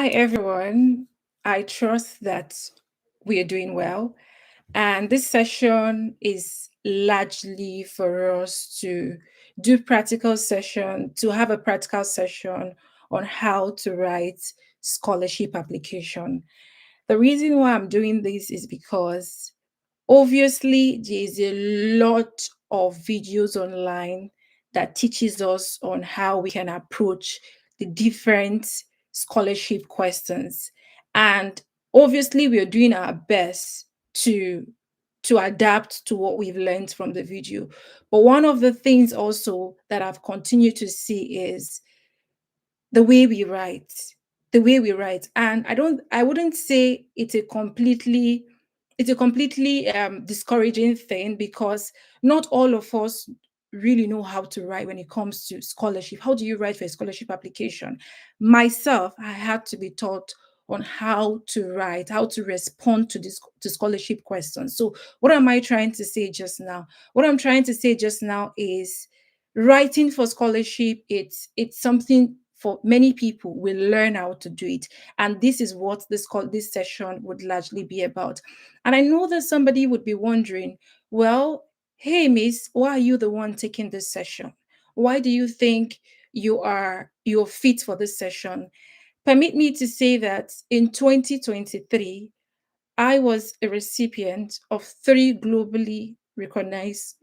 Hi, everyone. I trust that we are doing well. And this session is largely for us to do practical session, to have a practical session on how to write scholarship application. The reason why I'm doing this is because obviously there's a lot of videos online that teaches us on how we can approach the different scholarship questions. And obviously we are doing our best to adapt to what we've learned from the video. But one of the things also that I've continued to see is the way we write, and I wouldn't say it's a completely discouraging thing, because not all of us really know how to write when it comes to scholarship. How do you write for a scholarship application? Myself, I had to be taught on how to write, how to respond to this to scholarship questions. So what am I trying to say just now? What I'm trying to say just now is writing for scholarship, it's something for many people will learn how to do it, and this is what this session would largely be about. And I know that somebody would be wondering, well, hey miss, why are you the one taking this session? Why do you think you're fit for this session? Permit me to say that in 2023 I was a recipient of three globally recognized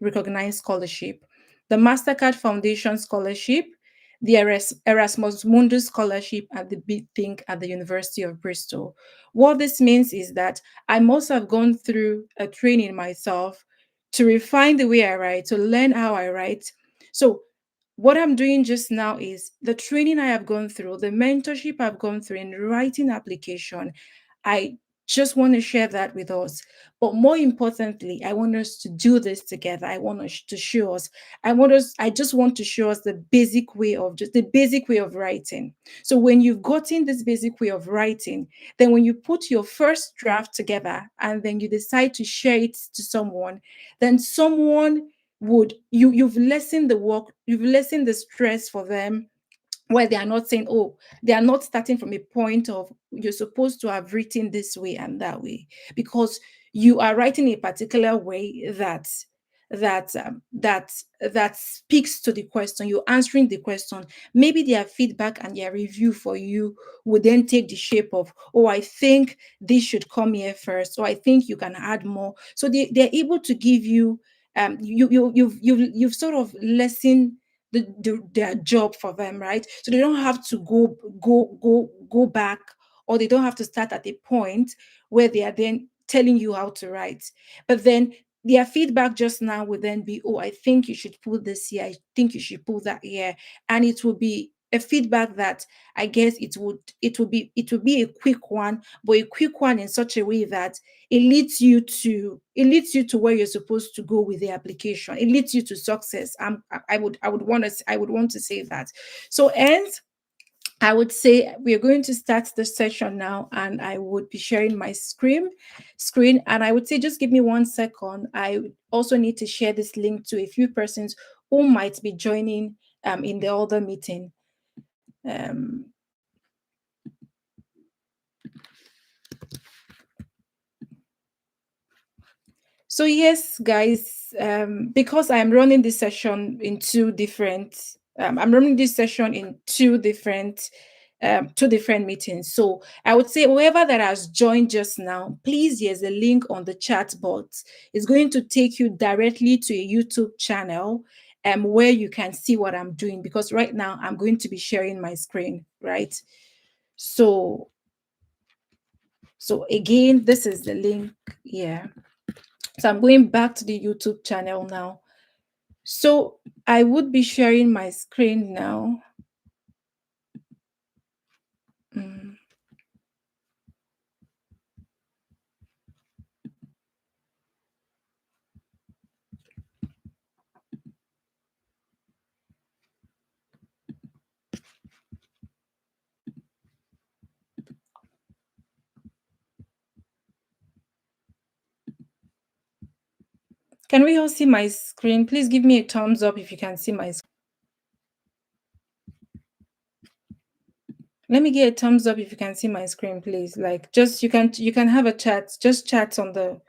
scholarship: the Mastercard Foundation Scholarship, the Erasmus Mundus Scholarship, and the Big Think at the University of Bristol. What this means is that I must have gone through a training myself to refine the way I write, to learn how I write. So what I'm doing just now is the training I have gone through, the mentorship I've gone through in writing application. I just want to share that with us. But more importantly, I want us to do this together. I want us to show us. I just want to show us the basic way of writing. So when you've gotten this basic way of writing, then when you put your first draft together and then you decide to share it to someone, then someone would you've lessened the work, you've lessened the stress for them, where they are not saying, oh, they are not starting from a point of you're supposed to have written this way and that way, because you are writing a particular way that speaks to the question. You're answering the question. Maybe their feedback and their review for you would then take the shape of, oh, I think this should come here first, or I think you can add more. So they're able to give you you've sort of lessened their job for them, right? So they don't have to go back, or they don't have to start at a point where they are then telling you how to write. But then their feedback just now would then be, oh, I think you should pull this here, I think you should pull that here. And it will be a feedback that I guess it would be a quick one, but a quick one in such a way that it leads you to where you're supposed to go with the application. It leads you to success. I would want to say that. So, and I would say we are going to start the session now, and I would be sharing my screen. And I would say just give me 1 second. I also need to share this link to a few persons who might be joining in the other meeting. Um, So yes, guys, because I'm running this session in two different meetings. So I would say whoever that has joined just now, please, there's a link on the chat box. It's going to take you directly to a YouTube channel, where you can see what I'm doing, because right now I'm going to be sharing my screen, right? So again, this is the link here. So I'm going back to the YouTube channel now. So I would be sharing my screen now. Mm. Can we all see my screen? Please give me a thumbs up if you can see my screen. Let me get a thumbs up if you can see my screen, please. Like, just you can have a chat. Just chat on the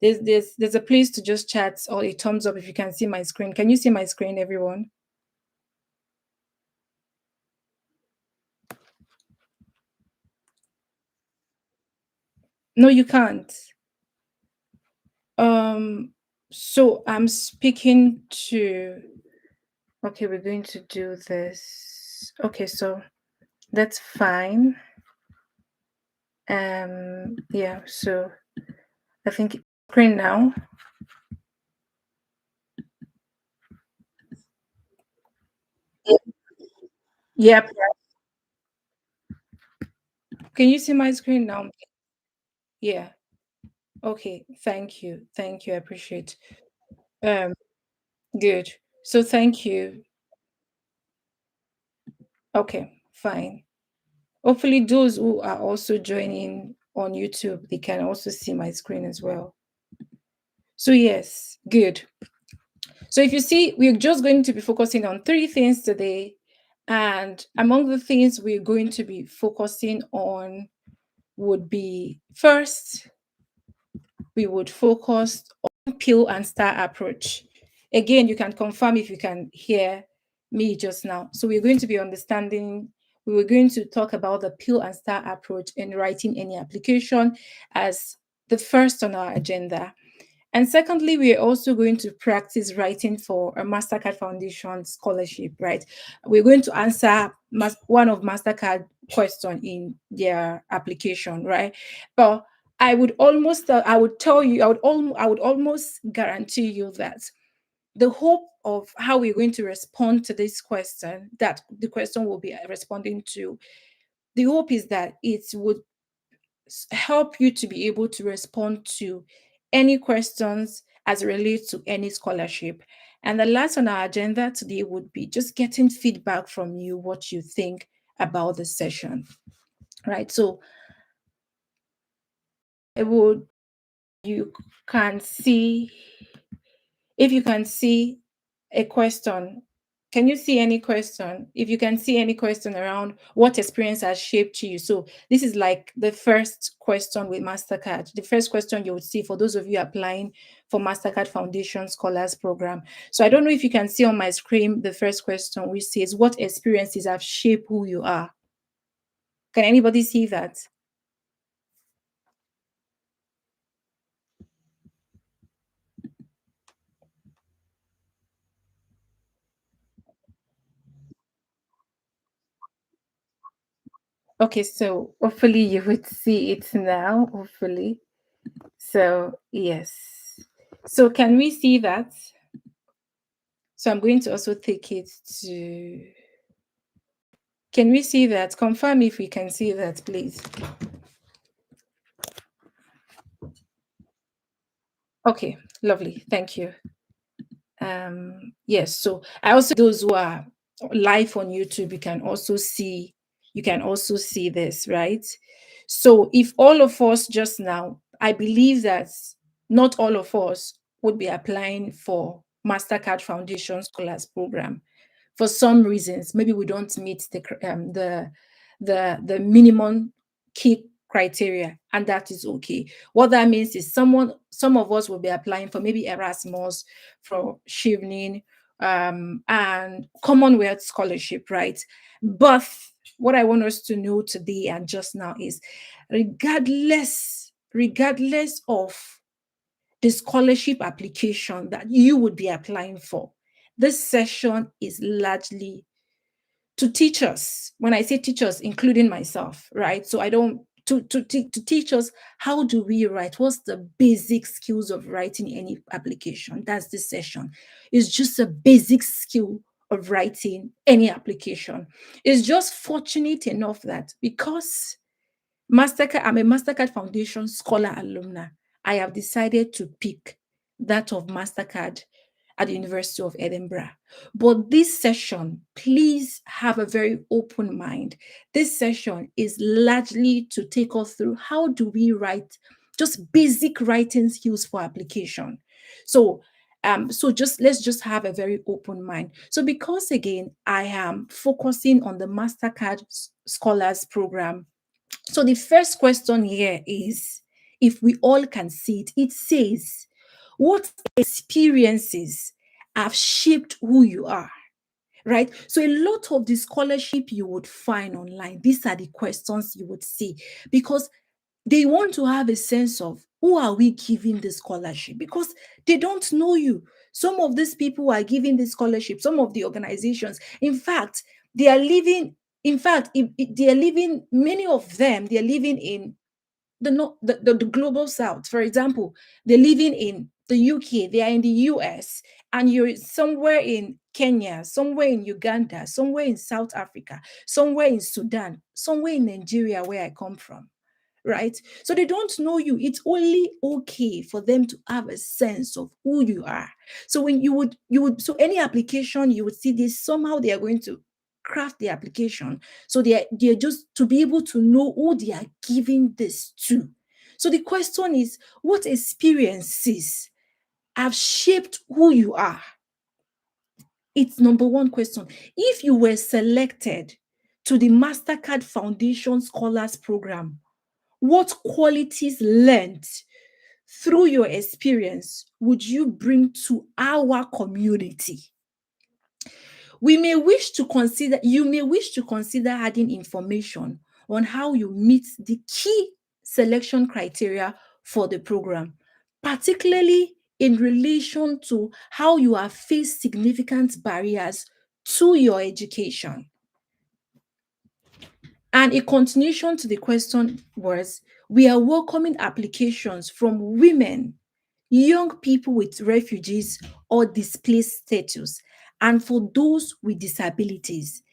there's a place to just chat or a thumbs up if you can see my screen. Can you see my screen, everyone? No, you can't. So I'm speaking to. Okay, we're going to do this. Okay, so that's fine. Yeah. So I think screen now. Yep. Can you see my screen now? Yeah. Okay. Thank you. Thank you. I appreciate. Um. Good. So thank you. Okay. Fine. Hopefully, those who are also joining on YouTube, they can also see my screen as well. So yes, good. So if you see, we're just going to be focusing on three things today. And among the things we're going to be focusing on would be first, we would focus on pill and star approach. Again, you can confirm if you can hear me just now. So we're going to be understanding, we were going to talk about the pill and star approach in writing any application as the first on our agenda. And secondly, we are also going to practice writing for a Mastercard Foundation Scholarship, right? We're going to answer one of Mastercard question in their application, right? But I would almost, I would tell you, I would almost guarantee you that the hope of how we're going to respond to this question, that the question will be responding to, the hope is that it would help you to be able to respond to any questions as it relates to any scholarship. And the last on our agenda today would be just getting feedback from you, what you think about the session, right? So it would, you can see, if you can see a question, can you see any question? If you can see any question around what experience has shaped you. So this is like the first question with Mastercard. The first question you would see for those of you applying for Mastercard Foundation Scholars Program. So I don't know if you can see on my screen the first question, which says, what experiences have shaped who you are? Can anybody see that? Okay, so hopefully you would see it now, hopefully. So, yes. So, can we see that? So, I'm going to also take it to. Can we see that? Confirm if we can see that, please. Okay, lovely. Thank you. Yes, so I also, those who are live on YouTube, you can also see this, right? So if all of us just now, I believe that not all of us would be applying for Mastercard Foundation Scholars Program for some reasons. Maybe we don't meet the minimum key criteria, and that is okay. What that means is some of us will be applying for maybe Erasmus, for Chevening, and Commonwealth scholarship, right? But what I want us to know today and just now is, regardless of the scholarship application that you would be applying for, this session is largely to teach us. When I say teachers, including myself, right? So I don't to teach us, how do we write? What's the basic skills of writing any application? That's this session. It's just a basic skill of writing any application. It's just fortunate enough that because I'm a Mastercard Foundation Scholar alumna, I have decided to pick that of Mastercard at the University of Edinburgh. But this session, please have a very open mind. This session is largely to take us through, how do we write just basic writing skills for application. So So just let's just have a very open mind. So because again, I am focusing on the Mastercard Scholars Program. So the first question here is, if we all can see it, it says, what experiences have shaped who you are? Right? So a lot of the scholarship you would find online, these are the questions you would see, because they want to have a sense of, who are we giving the scholarship? Because they don't know you. Some of these people who are giving the scholarship, some of the organizations, in fact, they are living, in fact, they are living, many of them, they are living in the, no, the global south. For example, they're living in the UK, they are in the US, and you're somewhere in Kenya, somewhere in Uganda, somewhere in South Africa, somewhere in Sudan, somewhere in Nigeria, where I come from, right? So they don't know you. It's only okay for them to have a sense of who you are. So when so any application you would see this, somehow they are going to craft the application. So they're just to be able to know who they are giving this to. So the question is, what experiences have shaped who you are? It's number one question. If you were selected to the Mastercard Foundation Scholars Program, what qualities learned through your experience would you bring to our community? You may wish to consider adding information on how you meet the key selection criteria for the program, particularly in relation to how you have faced significant barriers to your education. And a continuation to the question was, we are welcoming applications from women, young people with refugees or displaced status, and for those with disabilities,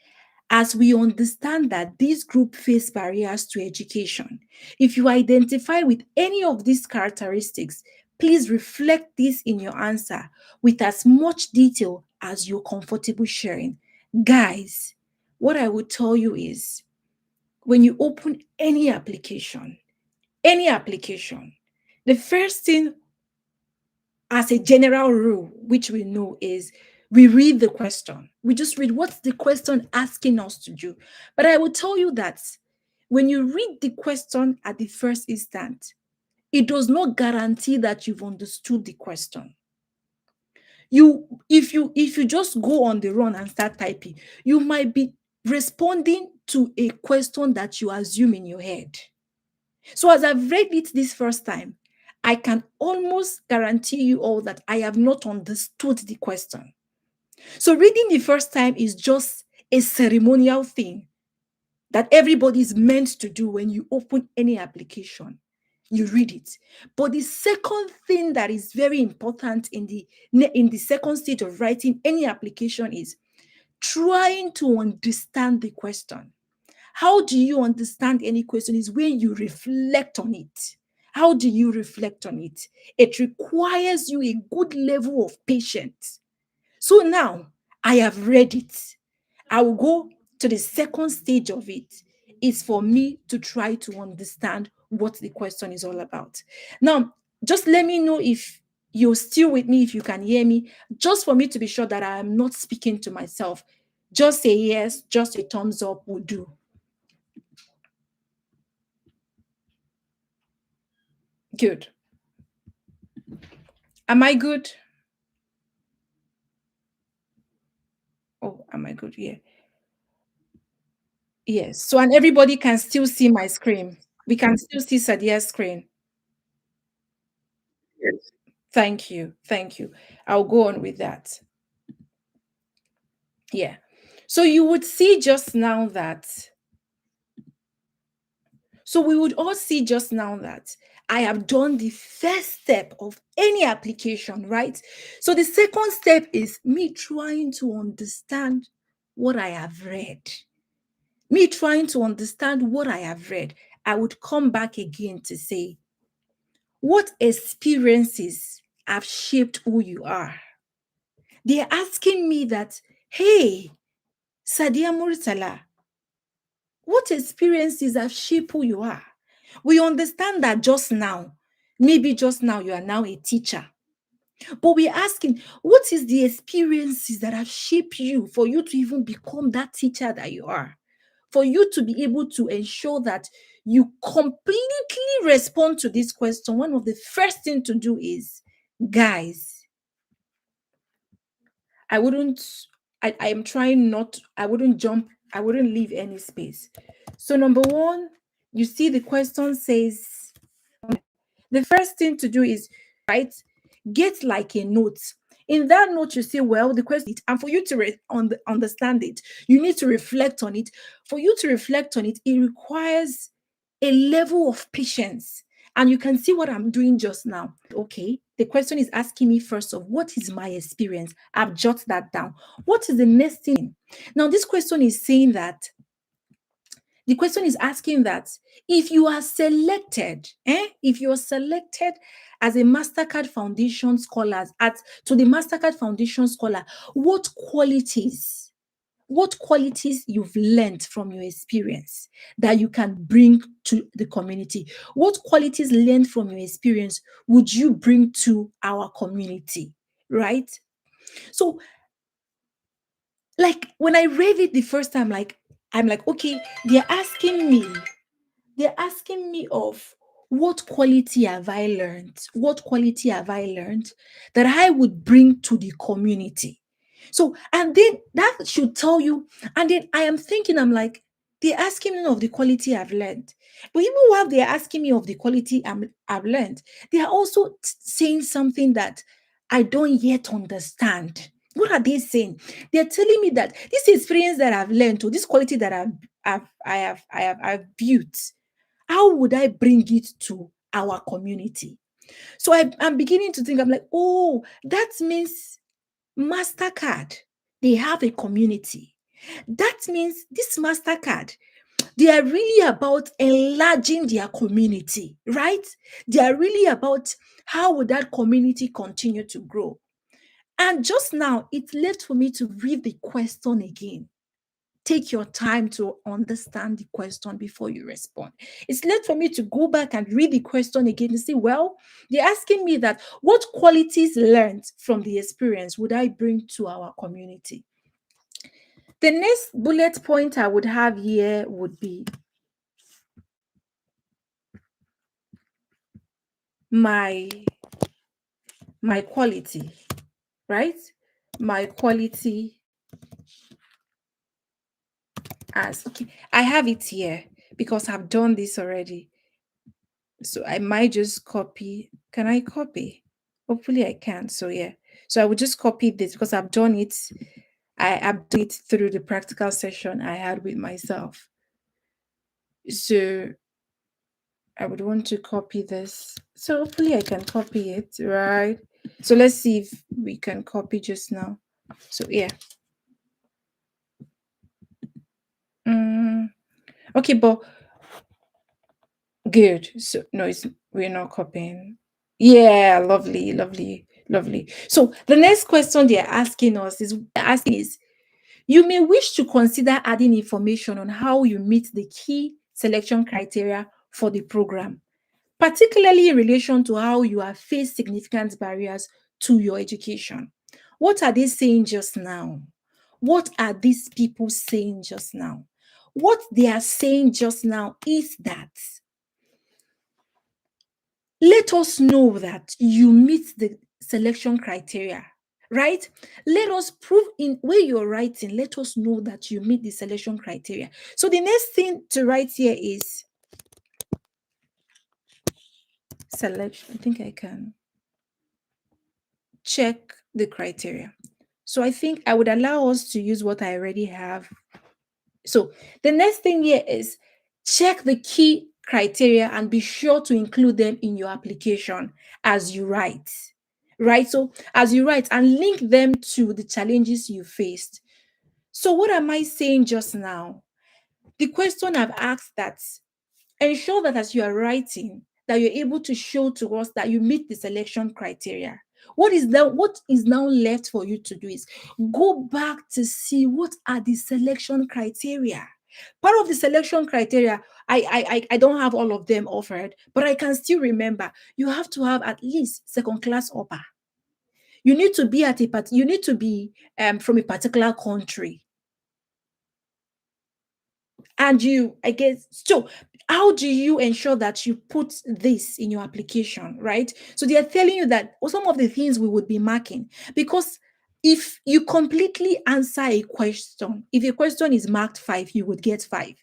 as we understand that these groups face barriers to education. If you identify with any of these characteristics, please reflect this in your answer with as much detail as you're comfortable sharing. Guys, what I would tell you is, when you open any application, the first thing, as a general rule, which we know, is we read the question. We just read, what's the question asking us to do? But I will tell you that when you read the question at the first instant, it does not guarantee that you've understood the question. If you just go on the run and start typing, you might be responding to a question that you assume in your head. So as I've read it this first time, I can almost guarantee you all that I have not understood the question. So reading the first time is just a ceremonial thing that everybody is meant to do when you open any application. You read it. But the second thing that is very important in the second stage of writing any application is trying to understand the question. How do you understand any question is when you reflect on it. How do you reflect on it? It requires you a good level of patience. So now I have read it. I will go to the second stage of it. It's for me to try to understand what the question is all about. Now, just let me know if you're still with me, if you can hear me, just for me to be sure that I am not speaking to myself. Just say yes, just a thumbs up will do. Good. Am I good? Oh, am I good? Yeah. Yes. So, and everybody can still see my screen. We can still see Sadia's screen. Yes. Thank you. Thank you. I'll go on with that. Yeah. So you would see just now that, so we would all see just now that I have done the first step of any application, right? So the second step is me trying to understand what I have read. Me trying to understand what I have read. I would come back again to say, what experiences have shaped who you are? They're asking me that, hey, Sadia Muritala, what experiences have shaped who you are? We understand that just now, maybe just now you are now a teacher. But we're asking, what is the experiences that have shaped you for you to even become that teacher that you are? For you to be able to ensure that you completely respond to this question, one of the first thing to do is, guys, I wouldn't, I am trying not, I wouldn't jump, I wouldn't leave any space. So, number one, you see the question says, the first thing to do is, right, get like a note. In that note, you say, well, the question, and for you to understand it, you need to reflect on it. For you to reflect on it, it requires a level of patience. And you can see what I'm doing just now. Okay, the question is asking me first of what is my experience? I've jotted that down. What is the next thing? Now, this question is saying that the question is asking that if you are selected, if you are selected as a Mastercard Foundation scholars at to the Mastercard Foundation scholar, what qualities, what qualities you've learned from your experience that you can bring to the community? What qualities learned from your experience would you bring to our community? Right? So, like when I read it the first time, like I'm like, okay, they're asking me of what quality have I learned? What quality have I learned that I would bring to the community? So, and then that should tell you. And then I am thinking, I'm like, they're asking me of the quality I've learned. But even while they're asking me of the quality I've learned, they are also saying something that I don't yet understand. What are they saying? They're telling me that this experience that I've learned, or this quality that I've built, how would I bring it to our community? So I'm beginning to think, I'm like, oh, that means MasterCard, they have a community. That means this MasterCard, they are really about enlarging their community, right? They are really about how would that community continue to grow. And just now, it left for me to read the question again. Take your time to understand the question before you respond. It's led for me to go back and read the question again and say, well, they're asking me that what qualities learned from the experience would I bring to our community? The next bullet point I would have here would be my quality, right? My quality as, okay, I have it here because I've done this already. So I might just copy. Can I copy? Hopefully I can. So yeah. So I would just copy this because I've done it. I've done it through the practical session I had with myself. So I would want to copy this. So hopefully I can copy it, right? So let's see if we can copy just now. So yeah. Okay, but good. So no, it's we're not copying. Yeah, lovely, lovely, lovely. So the next question they're asking us is you may wish to consider adding information on how you meet the key selection criteria for the program, particularly in relation to how you have faced significant barriers to your education. What are they saying just now? What are these people saying just now? What they are saying just now is that let us know that you meet the selection criteria, right? Let us prove in where you're writing, let us know that you meet the selection criteria. So the next thing to write here is selection. I think I can check the criteria. So I think I would allow us to use what I already have. So the next thing here is check the key criteria and be sure to include them in your application as you write. Right? So as you write and link them to the challenges you faced. So what am I saying just now? The question I've asked that ensure that as you are writing, that you're able to show to us that you meet the selection criteria. What is now left for you to do is go back to see what are the selection criteria. Part of the selection criteria, I don't have all of them offered, but I can still remember you have to have at least second class upper. You need to be you need to be from a particular country. And you, I guess, so how do you ensure that you put this in your application, right? So they are telling you that some of the things we would be marking, because if you completely answer a question, if a question is marked 5, you would get 5.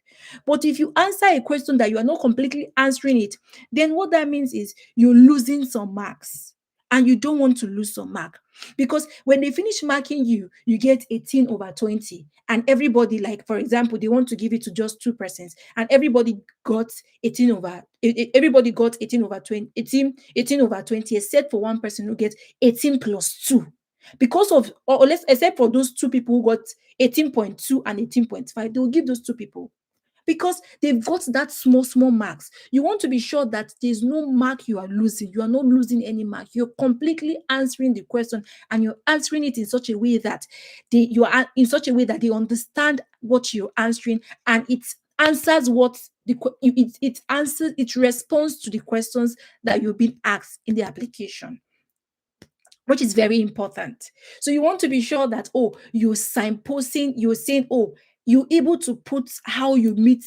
But if you answer a question that you are not completely answering it, then what that means is you're losing some marks, and you don't want to lose some mark, because when they finish marking you, you get 18 over 20, and everybody, like for example, they want to give it to just 2%, and everybody got 18 over everybody got 18 over 20, 18 over 20, except for one person who gets 18 plus 2, because of, or let's, except for those two people who got 18.2 and 18.5, they will give those two people, because they've got that small marks. You want to be sure that there's no mark you are losing. You are not losing any mark. You're completely answering the question, and you're answering it in such a way that they understand what you're answering, and it answers what it answers, it responds to the questions that you've been asked in the application, which is very important. So you want to be sure that, oh, you're signposting, you're saying, oh, you're able to put how you meet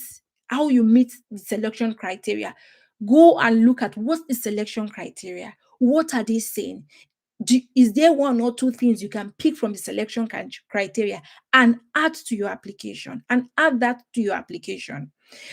the selection criteria. Go and look at what's the selection criteria. What are they saying? Is there one or two things you can pick from the selection criteria and add to your application, and add that to your application?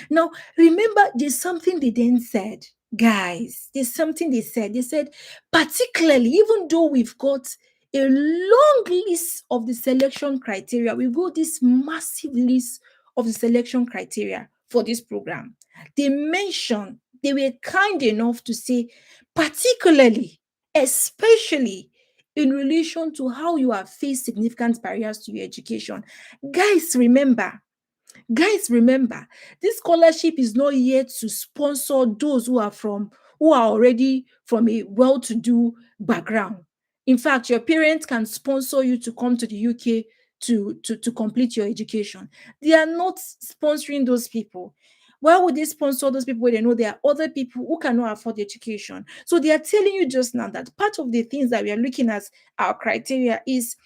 Now, remember, there's something they then said, guys. There's something they said. They said, particularly, even though we've got a long list of the selection criteria, we've got this massive list of the selection criteria for this program. They were kind enough to say, particularly, especially in relation to how you have faced significant barriers to your education. Guys, remember, Guys, remember, this scholarship is not yet to sponsor those who are already from a well-to-do background. In fact, your parents can sponsor you to come to the UK to complete your education. They are not sponsoring those people. Why would they sponsor those people when they know there are other people who cannot afford education? So they are telling you just now that part of the things that we are looking at our criteria is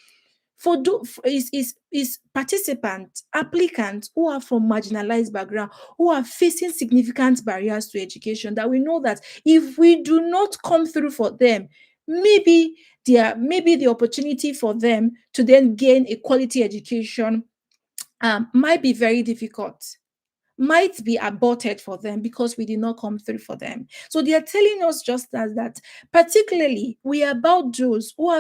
is participants, applicants who are from marginalized background, who are facing significant barriers to education, that we know that if we do not come through for them, maybe the opportunity for them to then gain a quality education might be very difficult, might be aborted for them, because we did not come through for them. So they are telling us just as that, particularly we are about those who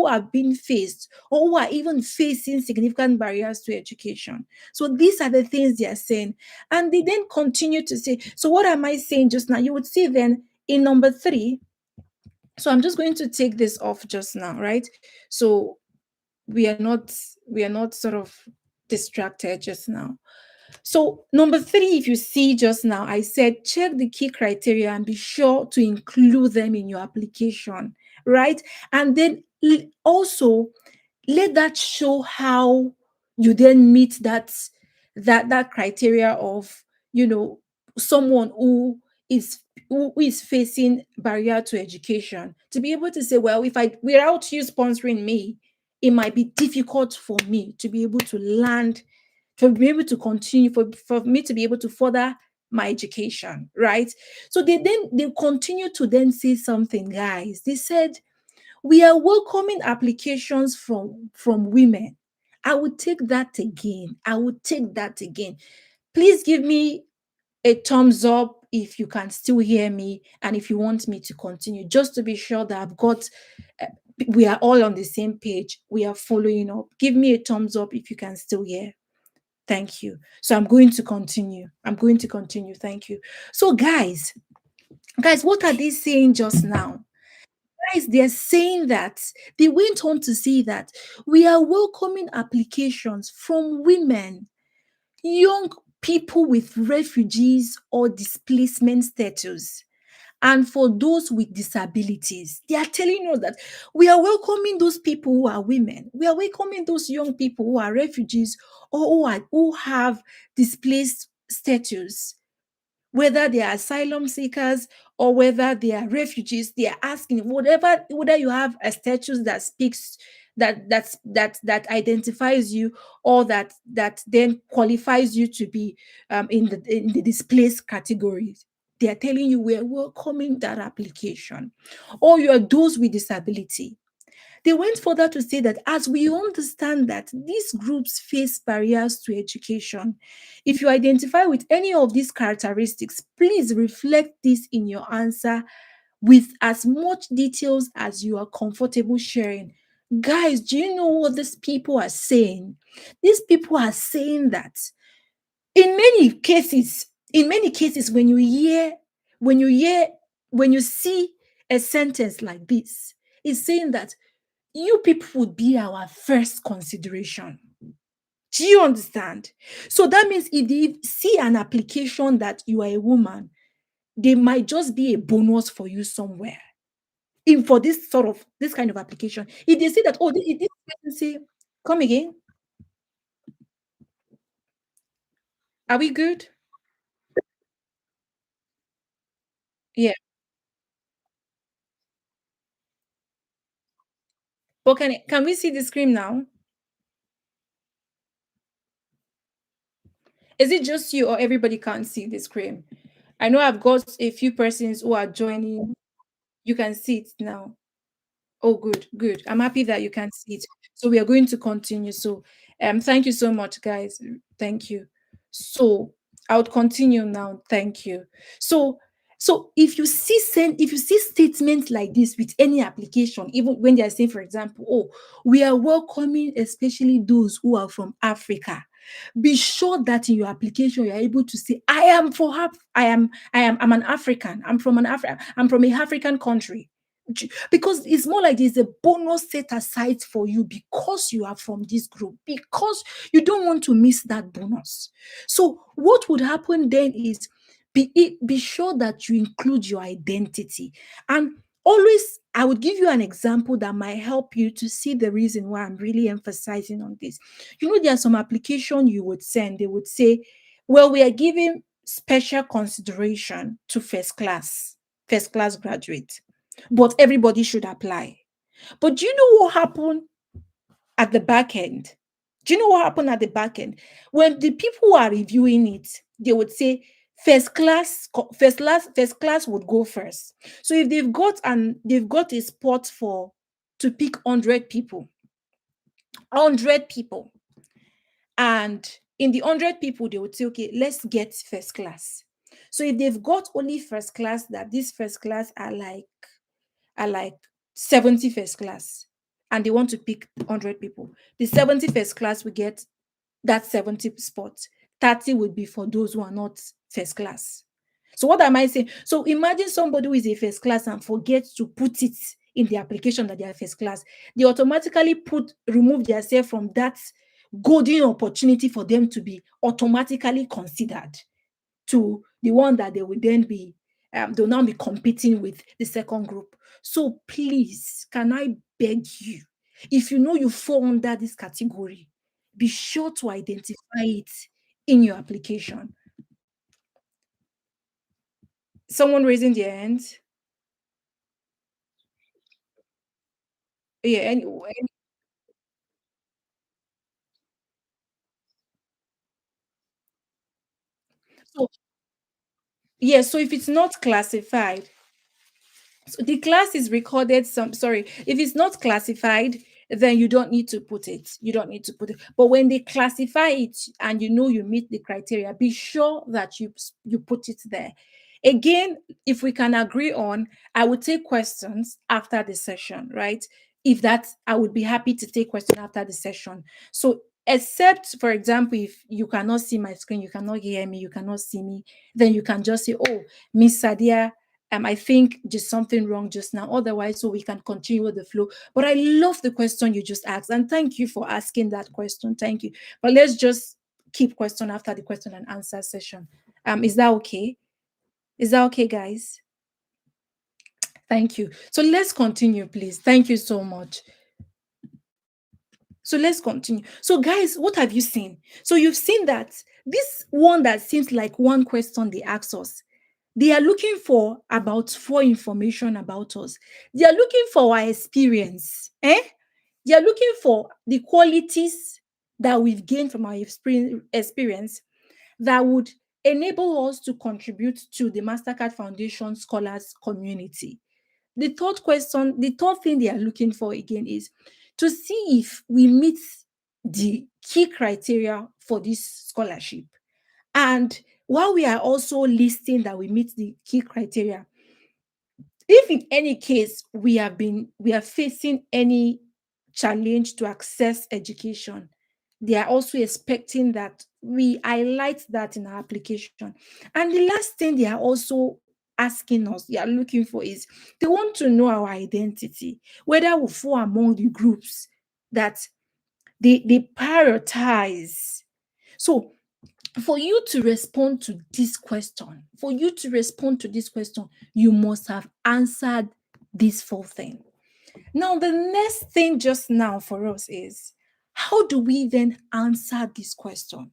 have been faced, or who are even facing significant barriers to education. So these are the things they are saying. And they then continue to say, so what am I saying just now? You would see then in number 3. So I'm just going to take this off just now, right? So we are not sort of distracted just now. So, number 3, if you see just now, I said check the key criteria and be sure to include them in your application, right? And then also let that show how you then meet that criteria of, someone who is facing barrier to education, to be able to say, well, if I without you sponsoring me, it might be difficult for me to be able to land, for be able to continue, for me to be able to further my education, right? So they continue to then say something, guys. They said, we are welcoming applications from women. I would take that again. Please give me a thumbs up if you can still hear me, and if you want me to continue, just to be sure that uh, we are all on the same page, we are following up. Give me a thumbs up if you can still hear. Thank you. So I'm going to continue. Thank you. So guys, what are they saying just now? Guys, they're saying that they went on to say that we are welcoming applications from women, young people with refugees or displacement status, and for those with disabilities. They are telling us that we are welcoming those people who are women. We are welcoming those young people who are refugees, or who have displaced status. whether they are asylum seekers or whether they are refugees, they are asking whatever, whether you have a status that speaks, that identifies you, or that then qualifies you to be in the displaced categories. They are telling you we're welcoming that application. Or you are those with disability. They went further to say that as we understand that these groups face barriers to education, if you identify with any of these characteristics, please reflect this in your answer with as much details as you are comfortable sharing. Guys, do you know what these people are saying? These people are saying that in many cases, when you hear, when you see a sentence like this, it's saying that you people would be our first consideration. Do you understand? So that means if they see an application that you are a woman, they might just be a bonus for you somewhere. In for this kind of application. If they say that, oh, this person say, come again. Are we good? Yeah. But can we see the screen now? Is it just you or everybody can't see the screen? I know I've got a few persons who are joining. You can see it now. Oh, good, good. I'm happy that you can see it. So we are going to continue. So, thank you so much, guys. Thank you. So I would continue now. Thank you. So, if you see statements like this with any application, even when they are saying, for example, oh, we are welcoming especially those who are from Africa. Be sure that in your application you are able to say, I am for I'm an African. I'm from a African country, because it's more like there's a bonus set aside for you because you are from this group, because you don't want to miss that bonus. So what would happen then is, be sure that you include your identity. And always, I would give you an example that might help you to see the reason why I'm really emphasizing on this. You know, there are some application you would send, they would say, well, we are giving special consideration to first class graduates, but everybody should apply. But do you know what happened at the back end? Do you know what happened at the back end? When the people who are reviewing it, they would say first class would go first. So if they've got a spot for to pick 100 people, and in the 100 people, they would say, okay, let's get first class. So if they've got only first class, that these first class are like 70 first class, and they want to pick 100 people, the 70 first class will get that 70 spots. 30 would be for those who are not first class. So what am I saying? So imagine somebody who is a first class and forgets to put it in the application that they are first class. They automatically remove themselves from that golden opportunity for them to be automatically considered to the one that they will then be they'll now be competing with the second group. So please, can I beg you, if you know you fall under this category, be sure to identify it in your application. Someone raising their hand. Yeah, so yeah, so if it's not classified, so the class is recorded if it's not classified, then you don't need to put it. You don't need to put it. But when they classify it and you know you meet the criteria, be sure that you put it there. Again, if we can agree on, I would take questions after the session, right? If that, I would be happy to take questions after the session. So except, for example, if you cannot see my screen, you cannot hear me, you cannot see me, then you can just say, oh, Miss Sadia, I think just something wrong just now. Otherwise, so we can continue with the flow. But I love the question you just asked, and thank you for asking that question. Thank you. But let's just keep question after the question and answer session. Is that okay? Is that okay, guys? Thank you. So let's continue, please. Thank you so much. So let's continue. So, guys, what have you seen? So you've seen that this one that seems like one question they asked us. They are looking for about four information about us. They are looking for our experience. They are looking for the qualities that we've gained from our experience that would enable us to contribute to the Mastercard Foundation Scholars community. The third thing they are looking for again is to see if we meet the key criteria for this scholarship. And while we are also listing that we meet the key criteria, if in any case we are facing any challenge to access education, they are also expecting that we highlight that in our application. And the last thing they are also asking us, they are looking for, is they want to know our identity, whether we fall among the groups that they prioritize. So for you to respond to this question, you must have answered this four thing. Now, the next thing just now for us is, how do we then answer this question?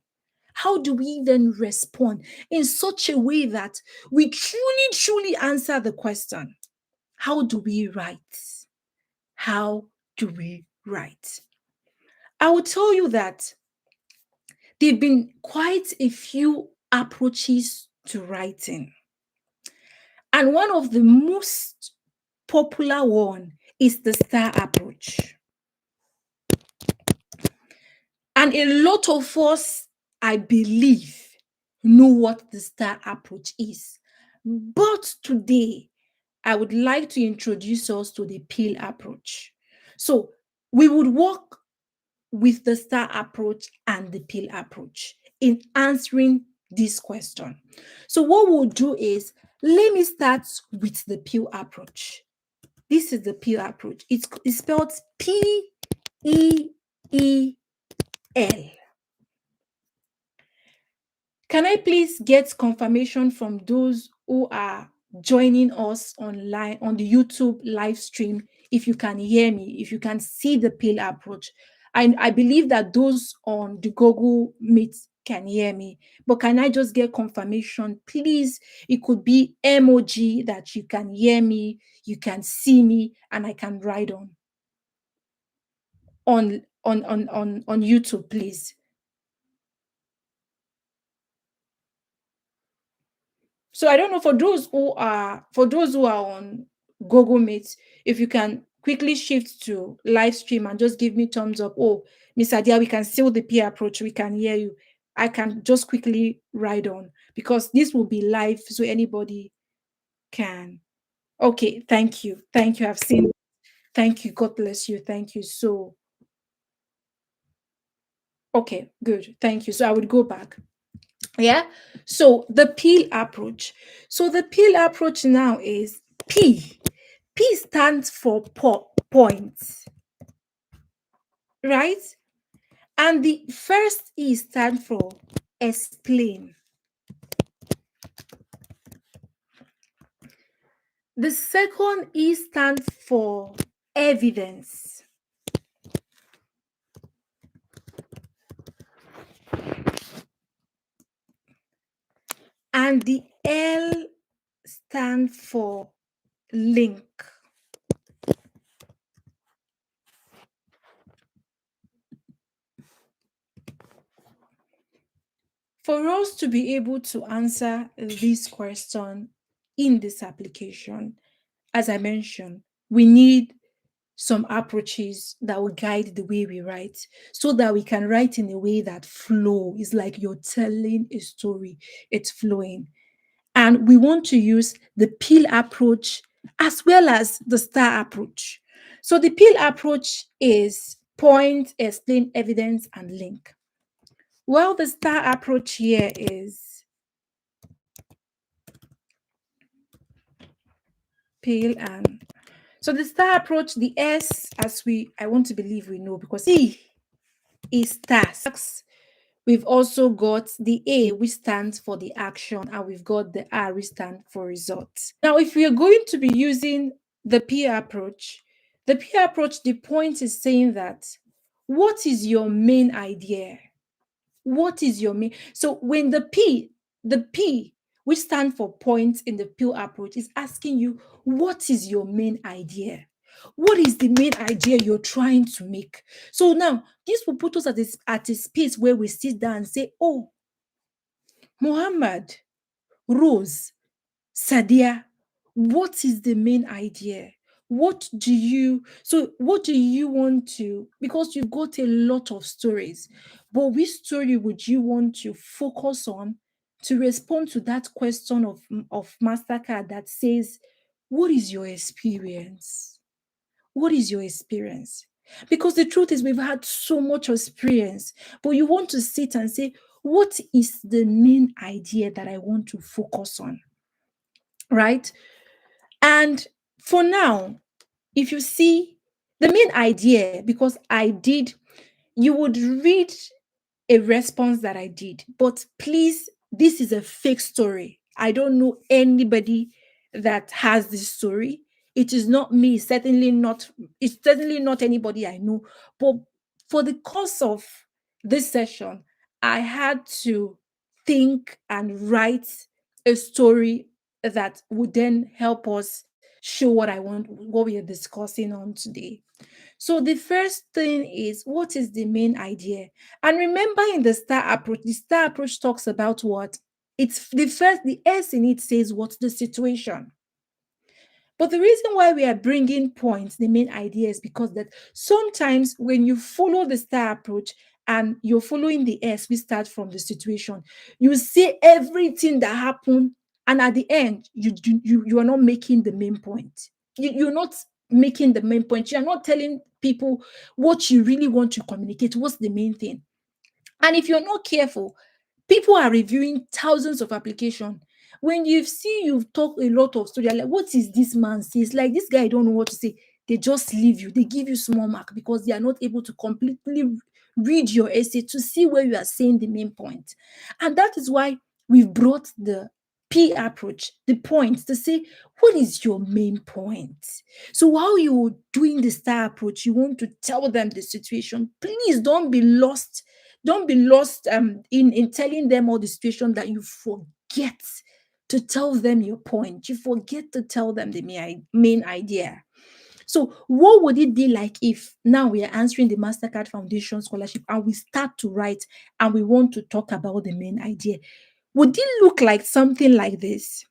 How do we then respond in such a way that we truly, truly answer the question? How do we write? How do we write? I will tell you that there have been quite a few approaches to writing. And one of the most popular one is the star approach. And a lot of us, I believe, know what the star approach is. But today, I would like to introduce us to the peel approach. So we would work with the star approach and the peel approach in answering this question. So what we'll do is, let me start with the peel approach. This is the peel approach. It's spelled P-E-E-L. Can I please get confirmation from those who are joining us online on the YouTube live stream, if you can hear me, if you can see the peel approach? I believe that those on the Google Meet can hear me, but can I just get confirmation, please? It could be emoji that you can hear me, you can see me, and I can write on YouTube, please. So I don't know, for those who are on Google Meet, if you can quickly shift to live stream and just give me thumbs up. Oh, Miss Adia, we can still the peer approach. We can hear you. I can just quickly write on, because this will be live, so anybody can. Okay, thank you. Thank you. I've seen. Thank you. God bless you. Thank you. So, okay, good. Thank you. So I would go back. Yeah. So the peel approach. So the peel approach now is P. P stands for points, right? And the first E stands for explain. The second E stands for evidence. And the L stands for link. For us to be able to answer this question in this application, as I mentioned, we need some approaches that will guide the way we write, so that we can write in a way that flow is like you're telling a story, it's flowing. And we want to use the peel approach as well as the star approach. So the peel approach is point, explain, evidence, and link. Well, the star approach here is peel and so the star approach, the S, I want to believe we know, because C is tasks. We've also got the A, which stands for the action, and we've got the R, which stands for results. Now, if we are going to be using the peer approach, the point is saying that, what is your main idea? What is your main? So when the P, which stand for points in the pill approach, is asking you, what is your main idea? What is the main idea you're trying to make? So now this will put us at a space where we sit down and say, oh, Muhammad, Rose, Sadia, what is the main idea? What do you want to, because you've got a lot of stories, but which story would you want to focus on to respond to that question of Mastercard that says, what is your experience? What is your experience? Because the truth is, we've had so much experience, but you want to sit and say, what is the main idea that I want to focus on? Right? And for now, if you see the main idea, because you would read a response that I did, but please, this is a fake story. I don't know anybody that has this story. It is not me, it's certainly not anybody I know. But for the course of this session, I had to think and write a story that would then help us show what we are discussing on today. So the first thing is, what is the main idea? And remember, in the star approach talks about what? It's the S in it says what's the situation. But the reason why we are bringing points, the main idea, is because that sometimes when you follow the star approach and you're following the S, we start from the situation, you see everything that happened, and at the end, you are not making the main point. You're not making the main point. You're not telling people what you really want to communicate. What's the main thing? And if you're not careful, people are reviewing thousands of applications. When you've talked a lot of story, like, what is this man says? Like, this guy don't know what to say. They just leave you. They give you small mark because they are not able to completely read your essay to see where you are saying the main point. And that is why we've brought the P approach, the points, to say, what is your main point? So while you're doing the star approach, you want to tell them the situation. Please don't be lost in telling them all the situation that you forget to tell them your point. You forget to tell them the main idea. So what would it be like if now we are answering the Mastercard Foundation Scholarship and we start to write and we want to talk about the main idea? Would it look like something like this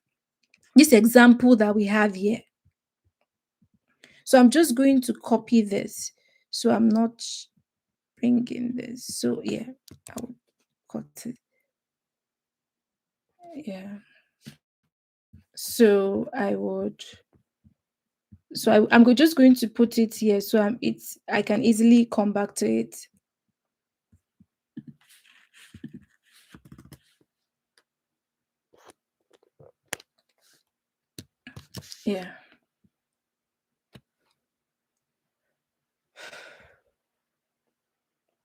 example that we have here? So I'm just going to copy this, so I'm not bringing this. So yeah, I'll cut it. Yeah. So just going to put it here, so I can easily come back to it. Yeah.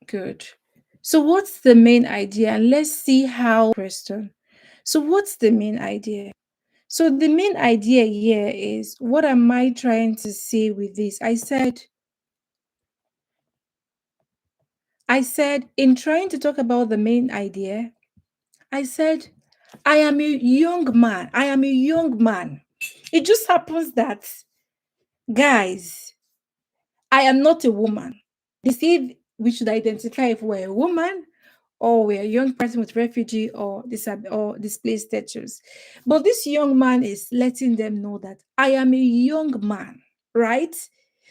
Good. So what's the main idea? And let's see how question. So what's the main idea? So the main idea here is, what am I trying to say with this? I said in trying to talk about the main idea, I said, I am a young man. I am a young man. It just happens that, guys, I am not a woman. They say we should identify if we're a woman or we're a young person with refugee or displaced status. But this young man is letting them know that I am a young man, right?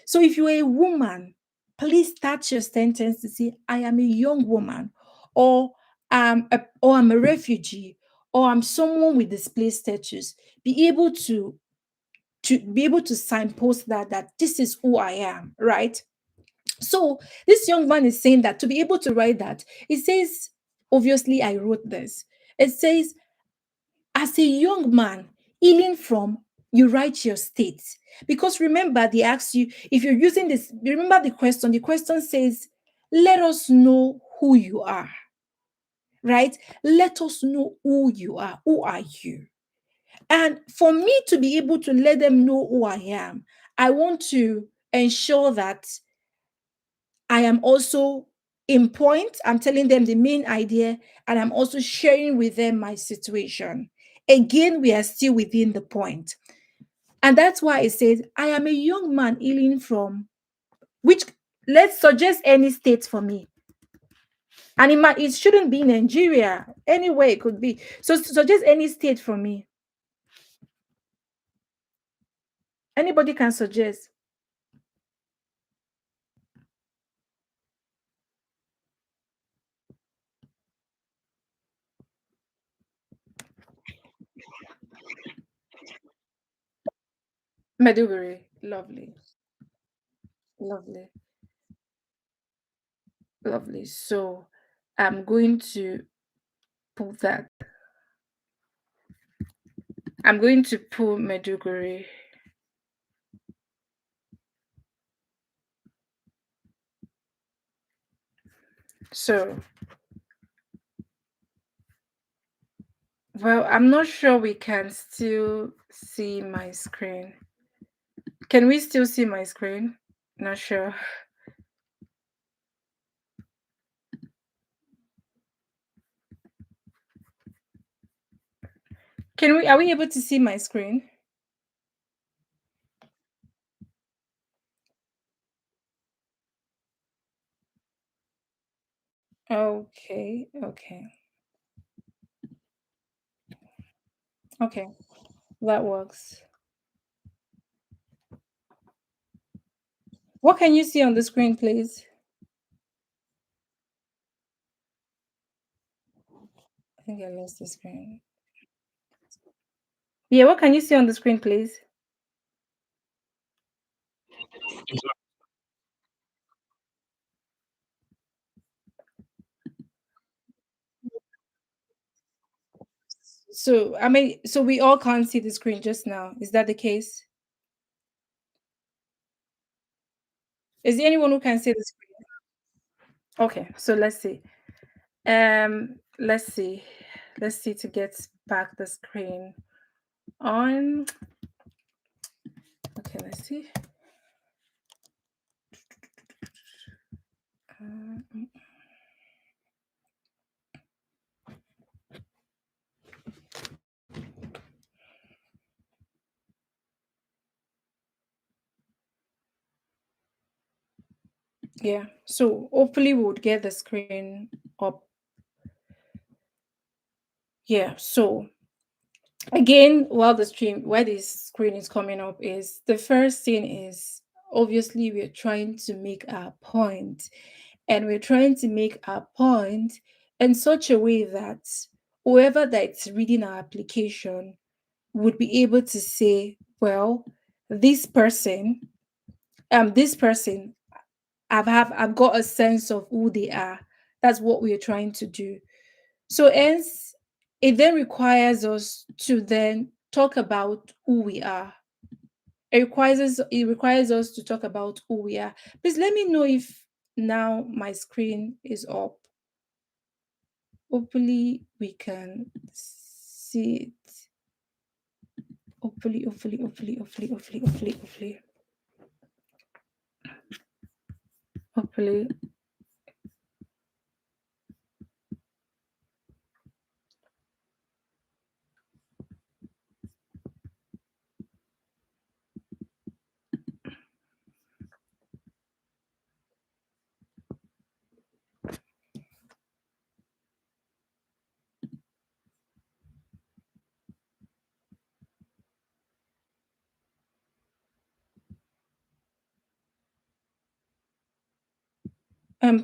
So if you're a woman, please start your sentence to say, I am a young woman, or I'm a refugee, or I'm someone with displaced status. Be able to signpost that this is who I am, right? So this young man is saying that to be able to write that, it says, obviously, I wrote this. It says, as a young man, healing from, you write your state. Because remember, they asked you, if you're using this, remember the question says, let us know who you are, right? Let us know who you are. Who are you? And for me to be able to let them know who I am, I want to ensure that I am also in point. I'm telling them the main idea, and I'm also sharing with them my situation. again, we are still within the point. And that's why it says, I am a young man healing from which, let's suggest any state for me. And it shouldn't be Nigeria. Anywhere it could be. So suggest any state for me. Anybody can suggest. Meduguri. Lovely. Lovely. Lovely. So I'm going to put that. I'm going to pull Meduguri. So, well, I'm not sure we can still see my screen. Can we still see my screen? Not sure. Are we able to see my screen? Okay, okay. Okay, that works. What can you see on the screen, please? I think I lost the screen. Yeah, what can you see on the screen, please? So, I mean, so we all can't see the screen just now. Is that the case? Is there anyone who can see the screen? Okay, so let's see. Let's see. Let's see to get back the screen on. Okay, let's see. Uh, yeah, so hopefully we would get the screen up. Yeah, so again, while the stream where this screen is coming up is the first thing is obviously we're trying to make our point, and we're trying to make our point in such a way that whoever that's reading our application would be able to say, well, this person, this person, I've got a sense of who they are. That's what we're trying to do. So hence, it then requires us to then talk about who we are. It requires us to talk about who we are. Please let me know if now my screen is up. Hopefully we can see it. Hopefully.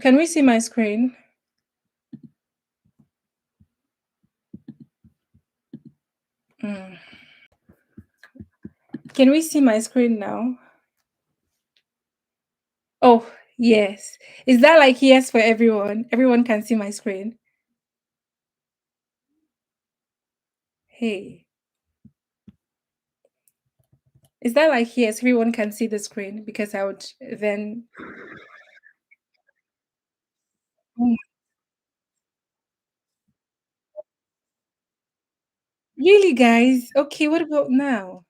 Can we see my screen? Mm. Can we see my screen now? Oh, yes. Is that like yes for everyone? Everyone can see my screen. Hey, is that like yes, everyone can see the screen? Because I would then. Oh, really, guys? Okay, what about now?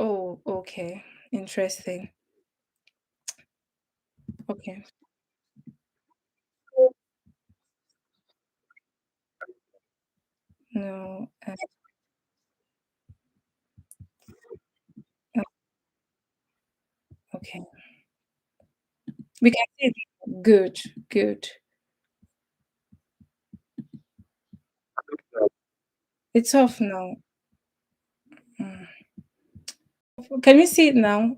Oh, okay. Interesting. Okay. No. Okay. We can see it. Good. Good. It's off now. Mm. Can we see it now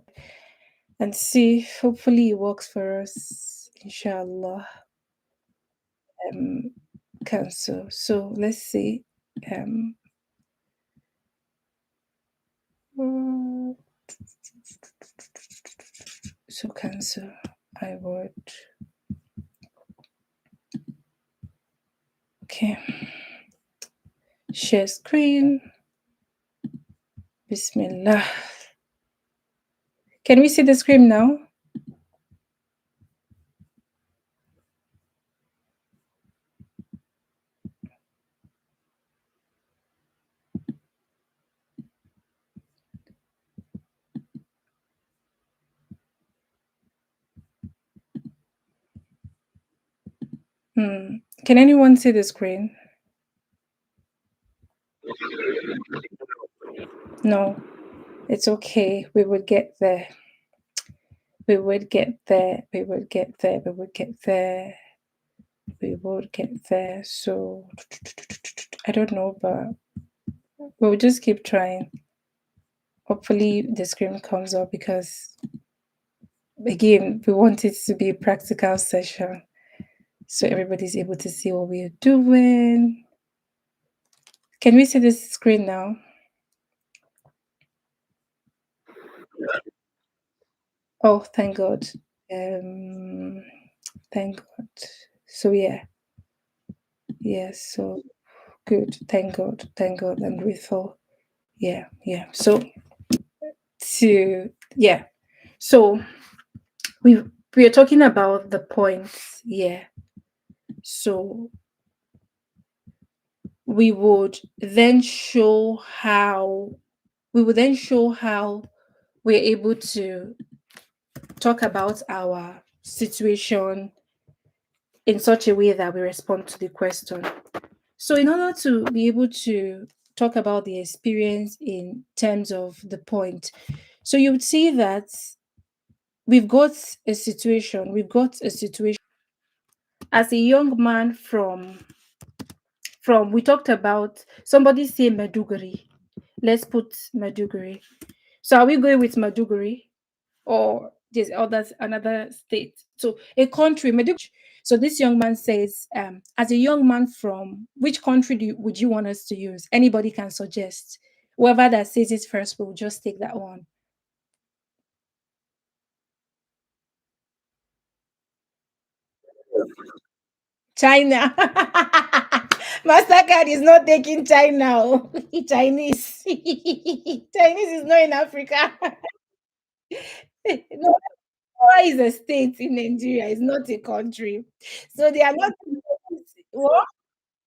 and see? Hopefully, it works for us. Inshallah. Um, cancel. So let's see. Um, mm, so cancel. I would. Okay. Share screen. Bismillah. Can we see the screen now? Hmm. Can anyone see the screen? No. It's okay. We would get there. We would get there. We would get there. We would get there. We would get there. So I don't know, but we'll just keep trying. Hopefully the screen comes up because again, we want it to be a practical session. So everybody's able to see what we're doing. Can we see this screen now? Oh, thank God. Um, thank God. So yeah, yes. So good. Thank God. Thank God. I'm grateful. Yeah, yeah. So to yeah. So we we are talking about the points. Yeah. So we would then show how we're able to talk about our situation in such a way that we respond to the question. So, in order to be able to talk about the experience in terms of the point, so you would see that we've got a situation as a young man from we talked about somebody say Meduguri. Let's put Meduguri. So, are we going with Meduguri? Or there's others another state. So a country, so this young man says, as a young man from which country would you want us to use? Anybody can suggest. Whoever that says it first, we'll just take that one. China. Mastercard is not taking China. Oh. Chinese. Chinese is not in Africa. No, Nigeria is a state in Nigeria. It's not a country. So they are not. What?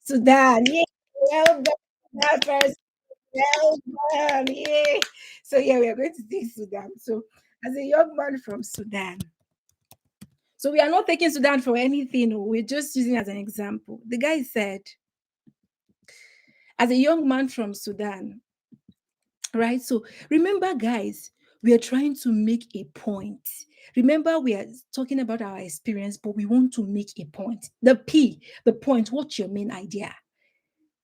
Sudan, yeah. Well done, that person. Well done, yeah. So yeah, we are going to take Sudan. So as a young man from Sudan, so we are not taking Sudan for anything. Oh, we're just using it as an example. The guy said, as a young man from Sudan, right? So remember, guys, we are trying to make a point. Remember, we are talking about our experience, but we want to make a point. The point, what's your main idea?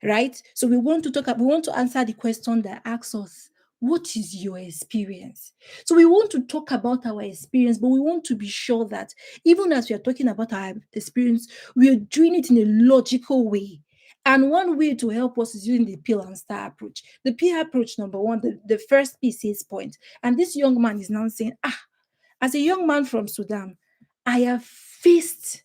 Right? So we want to answer the question that asks us, what is your experience? So we want to talk about our experience, but we want to be sure that even as we are talking about our experience, we are doing it in a logical way. And one way to help us is using the peel and star approach. The peel approach, number one, the first piece is point. And this young man is now saying, as a young man from Sudan, I have faced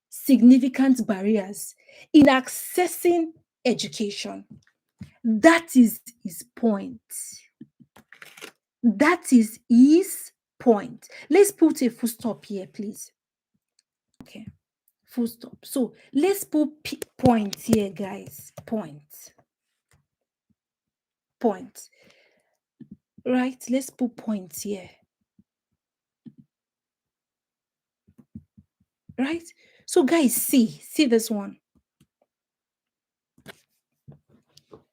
significant barriers in accessing education. That is his point. That is his point. Let's put a full stop here, please. Okay, full stop. So let's put point here, guys. Point. Point. right? Let's put points here, right? So, guys, see this one.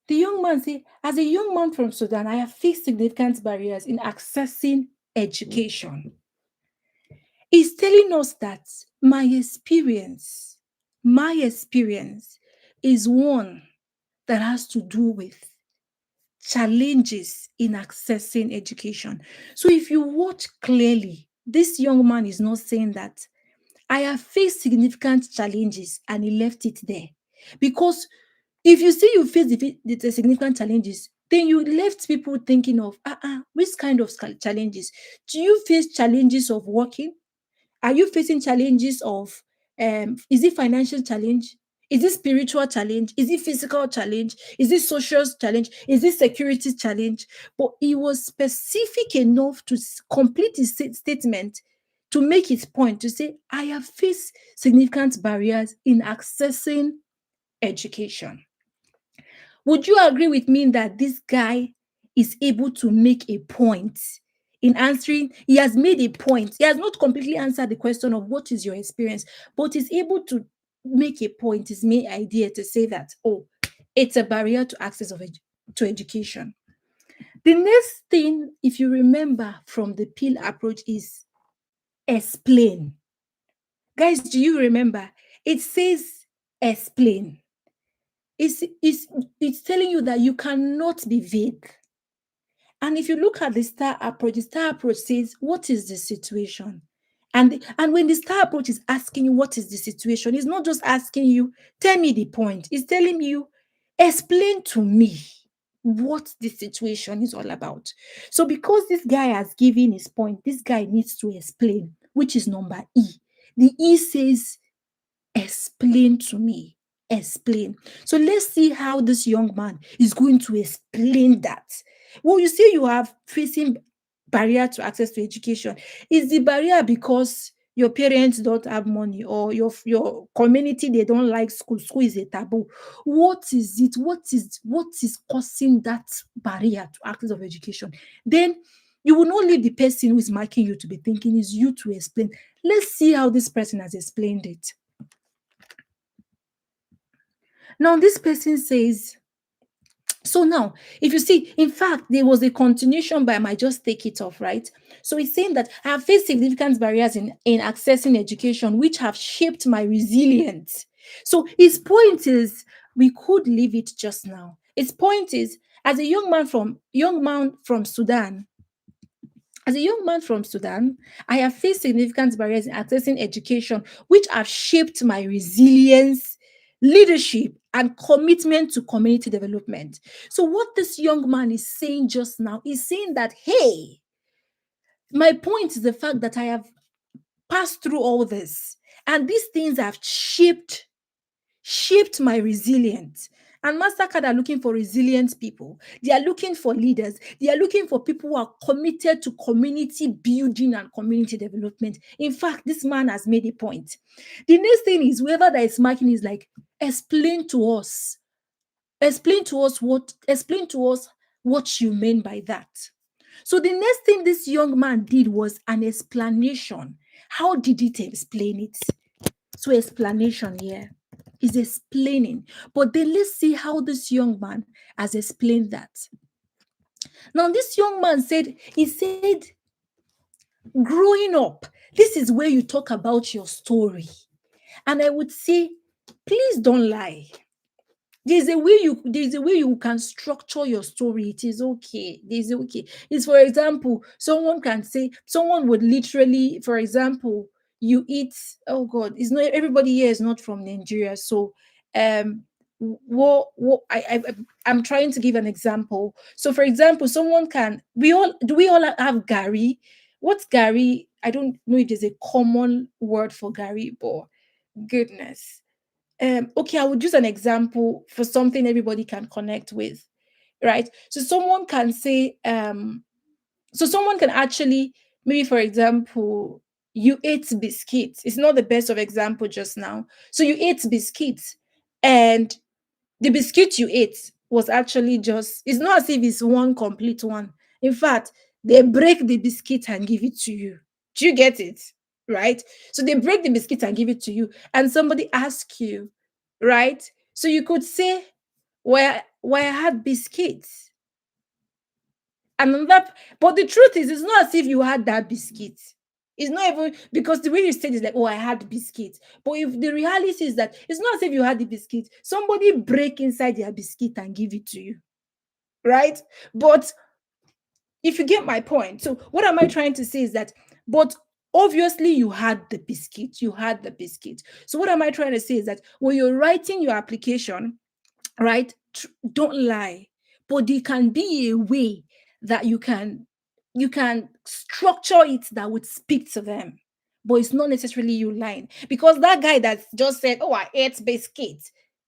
The young man say, as a young man from Sudan, I have faced significant barriers in accessing education. He's telling us that my experience is one that has to do with challenges in accessing education. So if you watch clearly, this young man is not saying that I have faced significant challenges and he left it there. Because if you see you face the significant challenges, then you left people thinking of, which kind of challenges? Do you face challenges of working? Are you facing challenges of is it financial challenge? Is it spiritual challenge? Is it physical challenge? Is it social challenge? Is it security challenge? But he was specific enough to complete his statement to make his point to say, I have faced significant barriers in accessing education. Would you agree with me that this guy is able to make a point in answering? He has made a point. He has not completely answered the question of what is your experience, but he's able to make a point, his main idea to say that, oh, it's a barrier to access to education. The next thing, if you remember from the pill approach, is explain. Guys, do you remember? It says explain. It's telling you that you cannot be vague. And if you look at the star approach says, what is the situation? And when the star approach is asking you what is the situation, it's not just asking you, tell me the point. It's telling you, explain to me what the situation is all about. So because this guy has given his point, this guy needs to explain, which is number E. The E says, explain to me. Explain. So let's see how this young man is going to explain that. Well, you see, you have facing barrier to access to education. Is the barrier because your parents don't have money, or your community they don't like school? School is a taboo. What is it? What is causing that barrier to access of education? Then you will not leave the person who is marking you to be thinking, is you to explain. Let's see how this person has explained it. Now, this person says, so now, if you see, in fact, there was a continuation, but I might just take it off, right? So he's saying that I have faced significant barriers in accessing education, which have shaped my resilience. So his point is, we could leave it just now. His point is, as a young man from Sudan, as a young man from Sudan, I have faced significant barriers in accessing education, which have shaped my resilience, leadership, and commitment to community development. So, what this young man is saying just now is saying that, hey, my point is the fact that I have passed through all this, and these things have shaped my resilience. And Mastercard are looking for resilient people. They are looking for leaders. They are looking for people who are committed to community building and community development. In fact, this man has made a point. The next thing is, whoever that is marking is like, explain to us. Explain to us what you mean by that. So the next thing this young man did was an explanation. How did he explain it? So explanation here is explaining. But then let's see how this young man has explained that. Now, this young man he said, growing up, this is where you talk about your story. And I would say, please don't lie. There's a way you can structure your story. It is okay. There's okay. It's, for example, someone would literally, for example, you eat, oh God, it's not everybody here is not from Nigeria. So what I'm trying to give an example. So for example, someone can we all have Gary. What's Gary? I don't know if there's a common word for Gary, but goodness. Okay, I would use an example for something everybody can connect with, right? So someone can actually, maybe for example, you ate biscuits. It's not the best of example just now. So you ate biscuits, and the biscuit you ate was actually just, it's not as if it's one complete one. In fact, they break the biscuit and give it to you. Do you get it? Right? So they break the biscuit and give it to you, and somebody asks you, right? So you could say, well, I had biscuits. And that, but the truth is, it's not as if you had that biscuit. It's not even because the way you said is like, oh, I had biscuit. But if the reality is that it's not as if you had the biscuit, somebody break inside their biscuit and give it to you, right? But if you get my point, so what am I trying to say is that, but obviously you had the biscuit, you had the biscuit. So what am I trying to say is that when you're writing your application, right? Don't lie, but there can be a way that you can structure it that would speak to them, but it's not necessarily you lying, because that guy that just said, oh, I ate biscuit,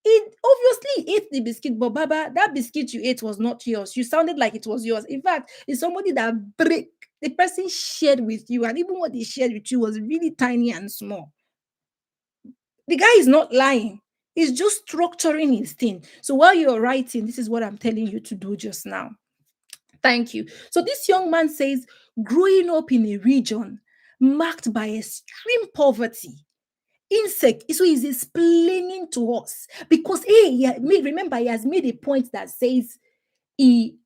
it obviously ate the biscuit, but Baba, that biscuit you ate was not yours. You sounded like it was yours. In fact, it's somebody that break the person shared with you, and even what they shared with you was really tiny and small. The guy is not lying. He's just structuring his thing. So while you're writing, this is what I'm telling you to do just now. Thank you. So this young man says, growing up in a region marked by extreme poverty, insect. So he's explaining to us because hey, remember, he has made a point that says he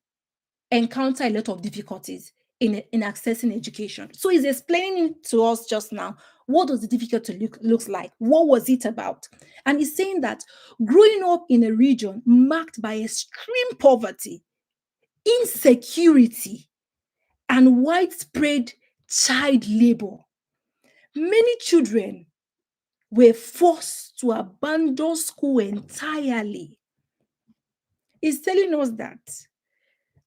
encounter a lot of difficulties in accessing education. So he's explaining to us just now, what does the difficulty looks like? What was it about? And he's saying that growing up in a region marked by extreme poverty, insecurity, and widespread child labor, many children were forced to abandon school entirely. He's telling us that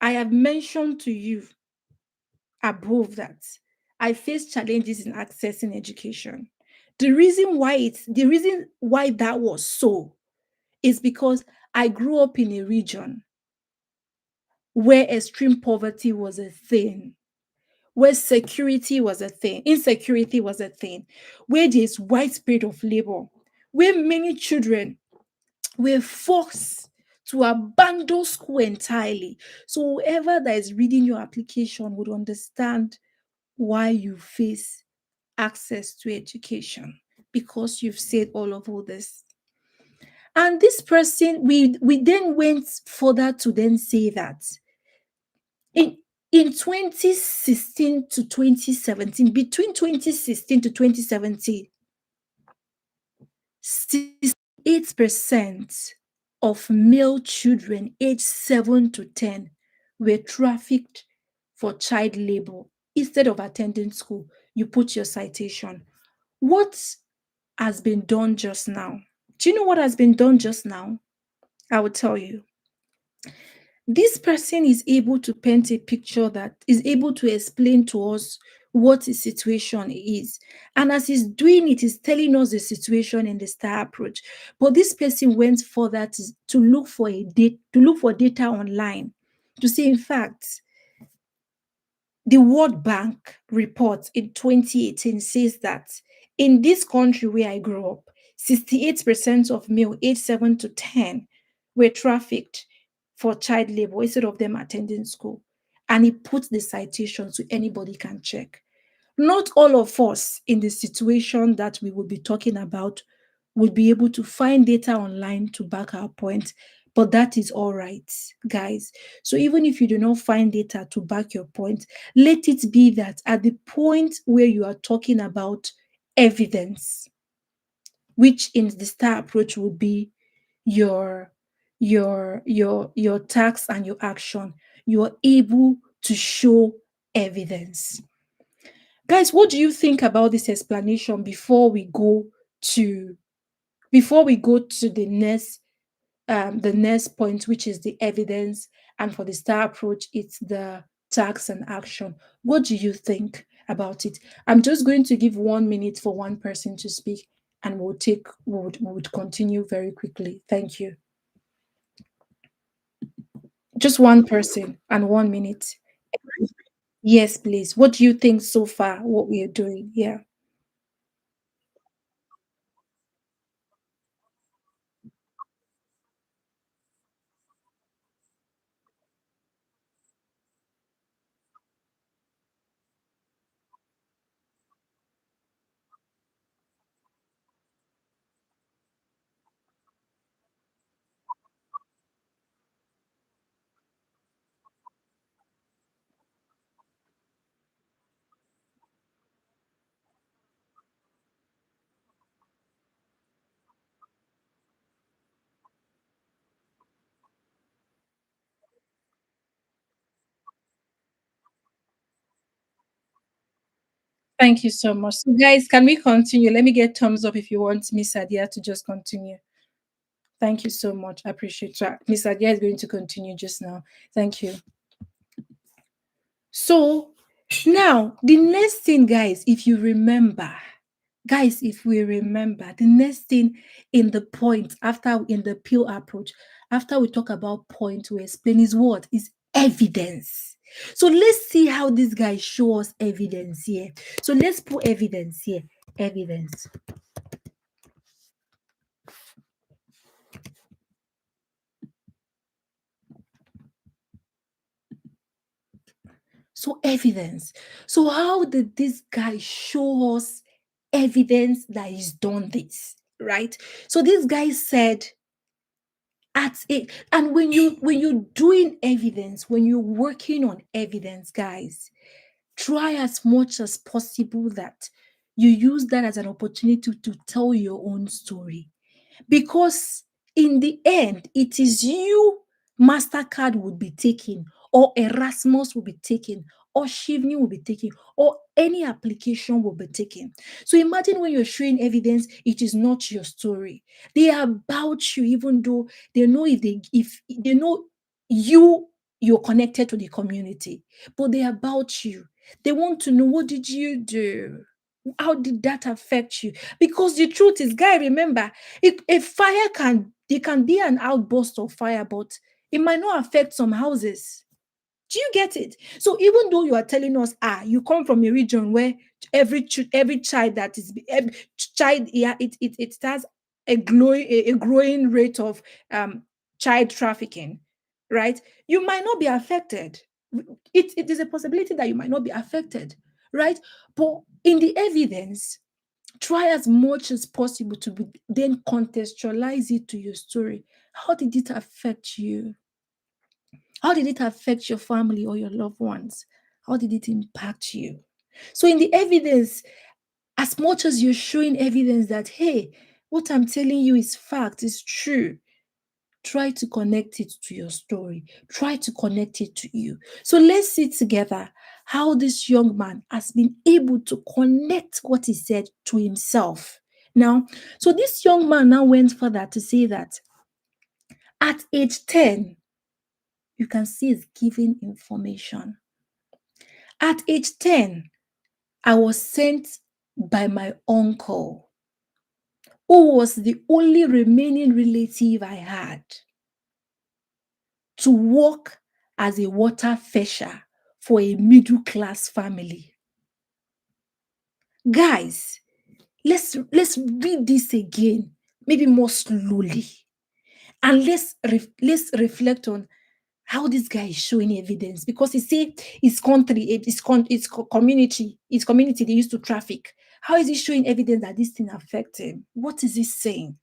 I have mentioned to you above that I face challenges in accessing education. The reason why that was so is because I grew up in a region where extreme poverty was a thing, where security was a thing, insecurity was a thing, where there's widespread of labor, where many children were forced to abandon school entirely. So whoever that is reading your application would understand why you face access to education, because you've said all this. And this person, we then went further to then say that in in 2016 to 2017, between 2016 to 2017, 68% of male children aged 7 to 10 were trafficked for child labor. Instead of attending school, you put your citation. What has been done just now? Do you know what has been done just now? I will tell you. This person is able to paint a picture that is able to explain to us what the situation is. And as he's doing it, he's telling us the situation in the star approach. But this person went further to look for data online to see, in fact, the World Bank report in 2018 says that in this country where I grew up, 68% of male aged 7 to 10 were trafficked for child labor instead of them attending school. And he put the citation so anybody can check. Not all of us in the situation that we will be talking about would be able to find data online to back our point, but that is all right, guys. So even if you do not find data to back your point, let it be that at the point where you are talking about evidence, which in the star approach would be your your task and your action, you are able to show evidence. Guys, what do you think about this explanation to before we go to the next point, which is the evidence, and for the star approach, it's the task and action. What do you think about it? I'm just going to give 1 minute for one person to speak, and we'll continue very quickly. Thank you. Just one person and 1 minute. Yes, please. What do you think so far? What we are doing? Yeah. Thank you so much. So guys, can we continue? Let me get thumbs up if you want Miss Adia to just continue. Thank you so much. I appreciate that. Miss Adia is going to continue just now. Thank you. So now the next thing, guys, if you remember, guys, if we remember, the next thing in the point after in the peel approach, after we talk about point, we explain is what is evidence. So let's see how this guy shows evidence here. So let's put evidence here. Evidence. So evidence. So how did this guy show us evidence that he's done this? Right. So this guy said at it, and when you're doing evidence, when you're working on evidence, guys, try as much as possible that you use that as an opportunity to tell your own story, because in the end it is you Mastercard would be taking, or Erasmus will be taking, or Chevening will be taking, or any application will be taken. So imagine when you're showing evidence, it is not your story. They are about you, even though they know if they know you're connected to the community, but they're about you. They want to know, what did you do? How did that affect you? Because the truth is, guy, remember, a fire can be an outburst of fire, but it might not affect some houses. Do you get it? So even though you are telling us, you come from a region where every child that is every child, yeah, it has a growing rate of child trafficking, right? You might not be affected. It is a possibility that you might not be affected, right? But in the evidence, try as much as possible to then contextualize it to your story. How did it affect you? How did it affect your family or your loved ones? How did it impact you? So, in the evidence, as much as you're showing evidence that, hey, what I'm telling you is fact, is true, try to connect it to your story. Try to connect it to you. So, let's see together how this young man has been able to connect what he said to himself. Now, so this young man now went further to say that at age 10, you can see he's giving information. At age 10, I was sent by my uncle, who was the only remaining relative I had, to work as a water fetcher for a middle class family. Guys, let's read this again, maybe more slowly, and let's reflect on how this guy is showing evidence, because he say his country, his community, they used to traffic. How is he showing evidence that this thing affect him? What is he saying?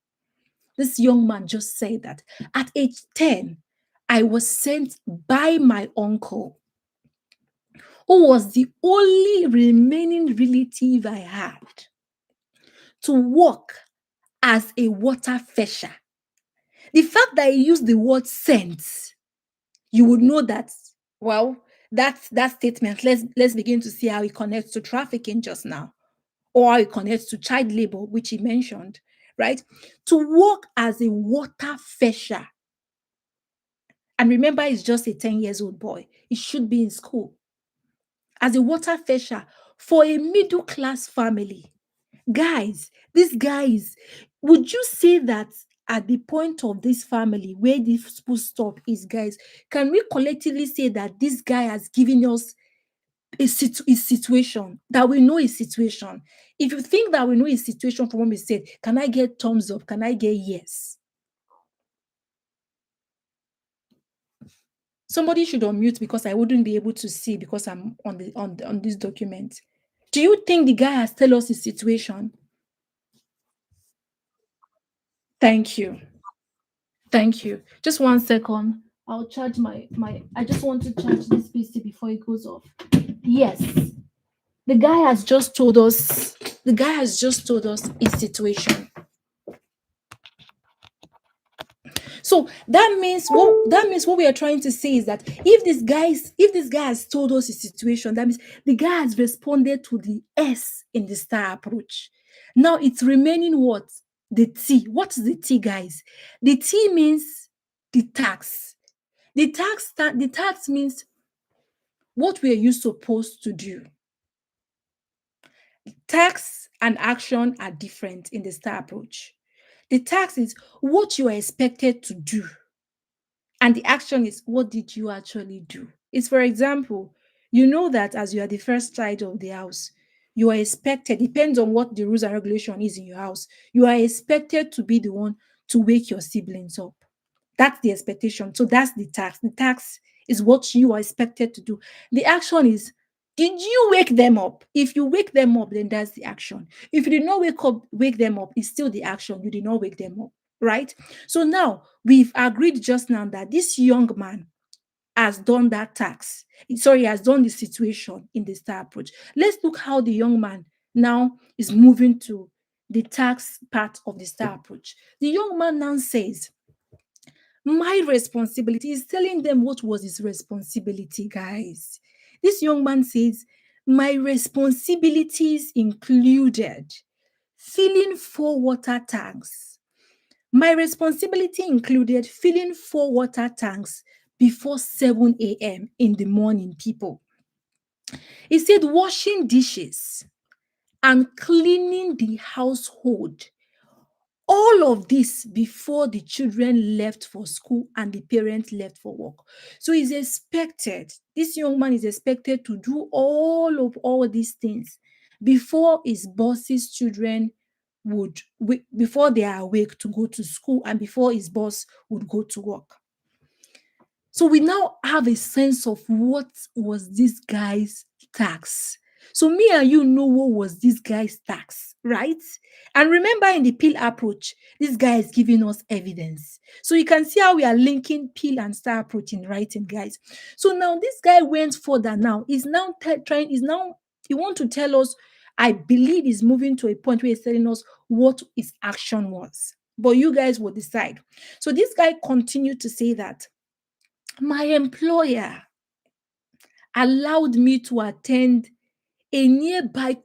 This young man just said that at age 10, I was sent by my uncle, who was the only remaining relative I had, to work as a water fetcher. The fact that he used the word sent, you would know that, well, that statement, let's begin to see how it connects to trafficking just now, or how it connects to child labor, which he mentioned, right? To work as a water fetcher. And remember, he's just a 10 years old boy. He should be in school. As a water fetcher for a middle class family. Guys, these guys, would you say that at the point of this family where this full stop is, guys, can we collectively say that this guy has given us a situation, that we know his situation? If you think that we know his situation from what we said, can I get thumbs up? Can I get yes? Somebody should unmute, because I wouldn't be able to see, because I'm on this document. Do you think the guy has tell us his situation? Thank you. Thank you. Just 1 second. I'll charge my I just want to charge this PC before it goes off. Yes. The guy has just told us his situation. So that means what we are trying to say is that if this guy has told us his situation, that means the guy has responded to the S in the star approach. Now it's remaining what? The T. What is the T, guys? The T means the tax. The tax means what were you supposed to do? Tax and action are different in the star approach. The tax is what you are expected to do, and the action is what did you actually do. It's, for example, you know that as you are the first child of the house, you are expected, depends on what the rules and regulation is in your house, you are expected to be the one to wake your siblings up. That's the expectation. So that's the tax. The tax is what you are expected to do. The action is, did you wake them up? If you wake them up, then that's the action. If you did not wake them up, it's still the action. You did not wake them up, right? So now we've agreed just now that this young man has done that tax. Sorry, has done the situation in the star approach. Let's look how the young man now is moving to the tax part of the star approach. The young man now says, my responsibility is telling them what was his responsibility, guys. This young man says, my responsibilities included filling 4 water tanks. My responsibility included filling 4 water tanks before 7 a.m. in the morning, people. He said, washing dishes and cleaning the household, all of this before the children left for school and the parents left for work. So he's expected, this young man is expected to do all these things before his boss's children before they are awake to go to school, and before his boss would go to work. So we now have a sense of what was this guy's tax. So me and you know what was this guy's tax, right? And remember, in the pill approach, this guy is giving us evidence. So you can see how we are linking pill and star approach in writing, guys. So now this guy went further. Now he's now trying. Is now he want to tell us. I believe he's moving to a point where he's telling us what his action was. But you guys will decide. So this guy continued to say that my employer allowed me to attend a nearby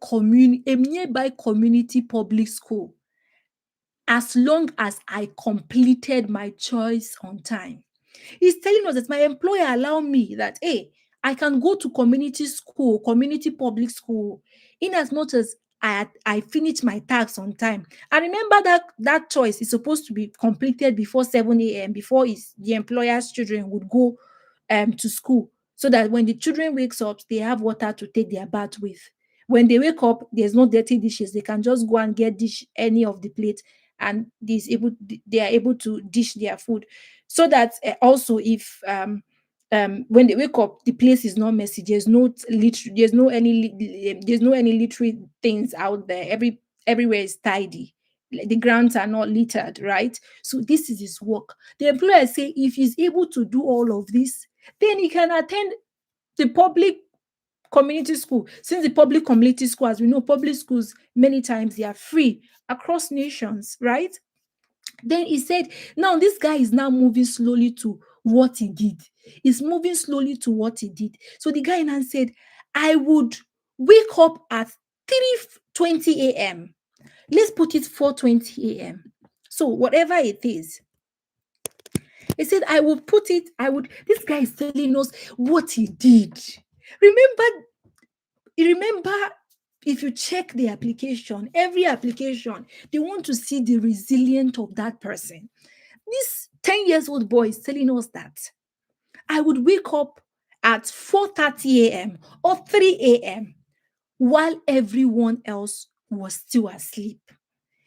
community public school as long as I completed my choice on time. He's telling us that my employer allowed me that, hey, I can go to community school, community public school, in as much as I finish my tax on time. And remember that choice is supposed to be completed before 7 a.m., before the employer's children would go to school, so that when the children wakes up, they have water to take their bath with. When they wake up, there's no dirty dishes. They can just go and get dish any of the plates, and they are able to dish their food, so that also if when they wake up, the place is not messy. There's no any literary things out there. Everywhere is tidy. Like, the grounds are not littered, right? So this is his work. The employer say if he's able to do all of this, then he can attend the public community school. Since the public community school, as we know, public schools many times they are free across nations, right? Then he said, now this guy is now moving slowly to what he did. He's moving slowly to what he did. So the guy now said, I would wake up at 3:20 a.m. Let's put it 4:20 a.m. So whatever it is, he said, this guy is telling us what he did. Remember, remember, if you check the application, every application, they want to see the resilience of that person. This 10 years old boy is telling us that I would wake up at 4:30 a.m. or 3 a.m. while everyone else was still asleep.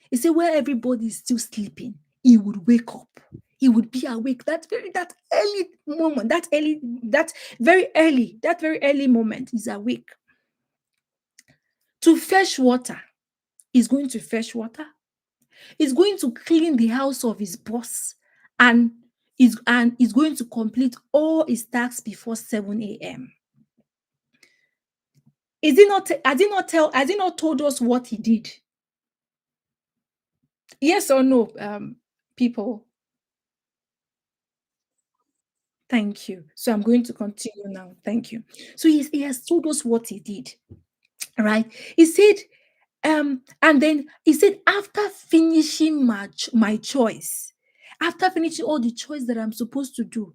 He said, where everybody is still sleeping, he would wake up. He would be awake that early moment, that very early moment, he's awake. To fetch water, he's going to fetch water. He's going to clean the house of his boss, and is going to complete all his tasks before 7 a.m. Has he not told us what he did? Yes or no, people? Thank you. So I'm going to continue now. Thank you. So he has told us what he did, right? He said, and then he said, after finishing my choice, after finishing all the choice that I'm supposed to do,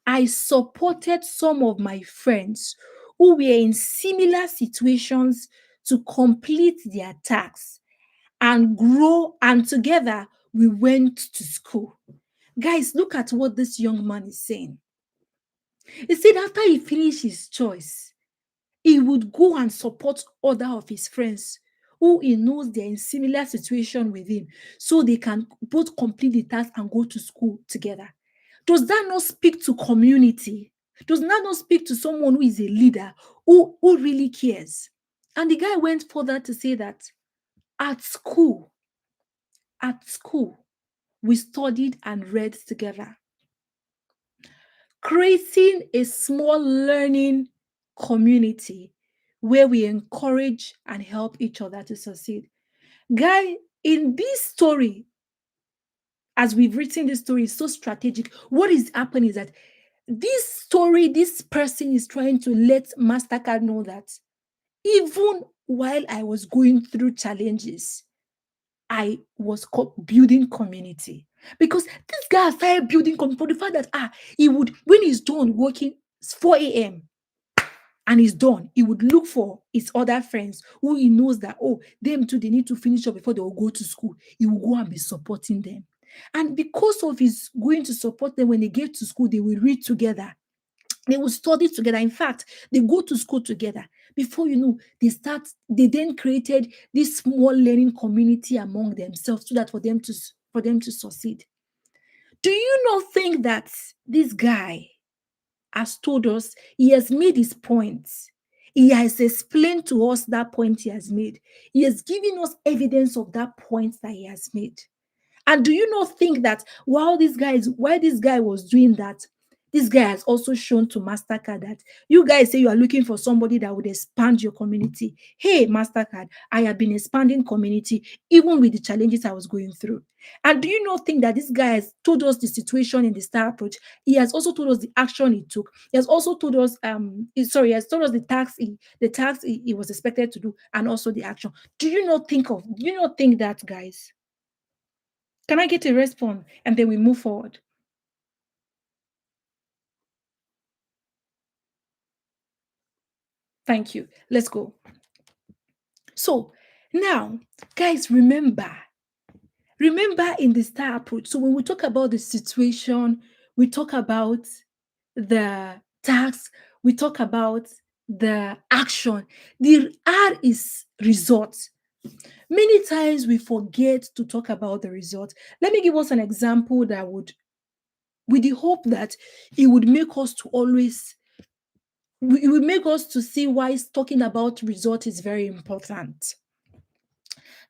I supported some of my friends who were in similar situations to complete their tasks and grow, and together we went to school. Guys, look at what this young man is saying. He said after he finished his choice, he would go and support other of his friends who he knows they're in similar situation with him, so they can both complete the task and go to school together. Does that not speak to community? Does that not speak to someone who is a leader, who really cares? And the guy went further to say that at school, at school, we studied and read together, creating a small learning community where we encourage and help each other to succeed. Guy, in this story, as we've written this story, is so strategic. What is happening is that this story, this person is trying to let Mastercard know that even while I was going through challenges, I was building community. Because this guy started building community for the fact that he would, when he's done working, it's 4 a.m. and he's done, he would look for his other friends who he knows that, oh, them too, they need to finish up before they will go to school. He will go and be supporting them. And because of his going to support them, when they get to school, they will read together. They will study together. In fact, they go to school together. Before you know, they then created this small learning community among themselves so that for them to succeed. Do you not think that this guy has told us, he has made his points. He has explained to us that point he has made. He has given us evidence of that point that he has made. And do you not think that while this guy was doing that, this guy has also shown to Mastercard that you guys say you are looking for somebody that would expand your community. Hey, Mastercard, I have been expanding community even with the challenges I was going through. And do you not think that this guy has told us the situation in the star approach? He has also told us the action he took. He has also told us, he has told us the task he was expected to do, and also the action. Do you not think that, guys? Can I get a response? And then we move forward. Thank you. Let's go. So now, guys, remember in the star approach. So when we talk about the situation, we talk about the task, we talk about the action. The R is result. Many times we forget to talk about the result. Let me give us an example that would, with the hope that it would make us to always it will make us to see why talking about result is very important.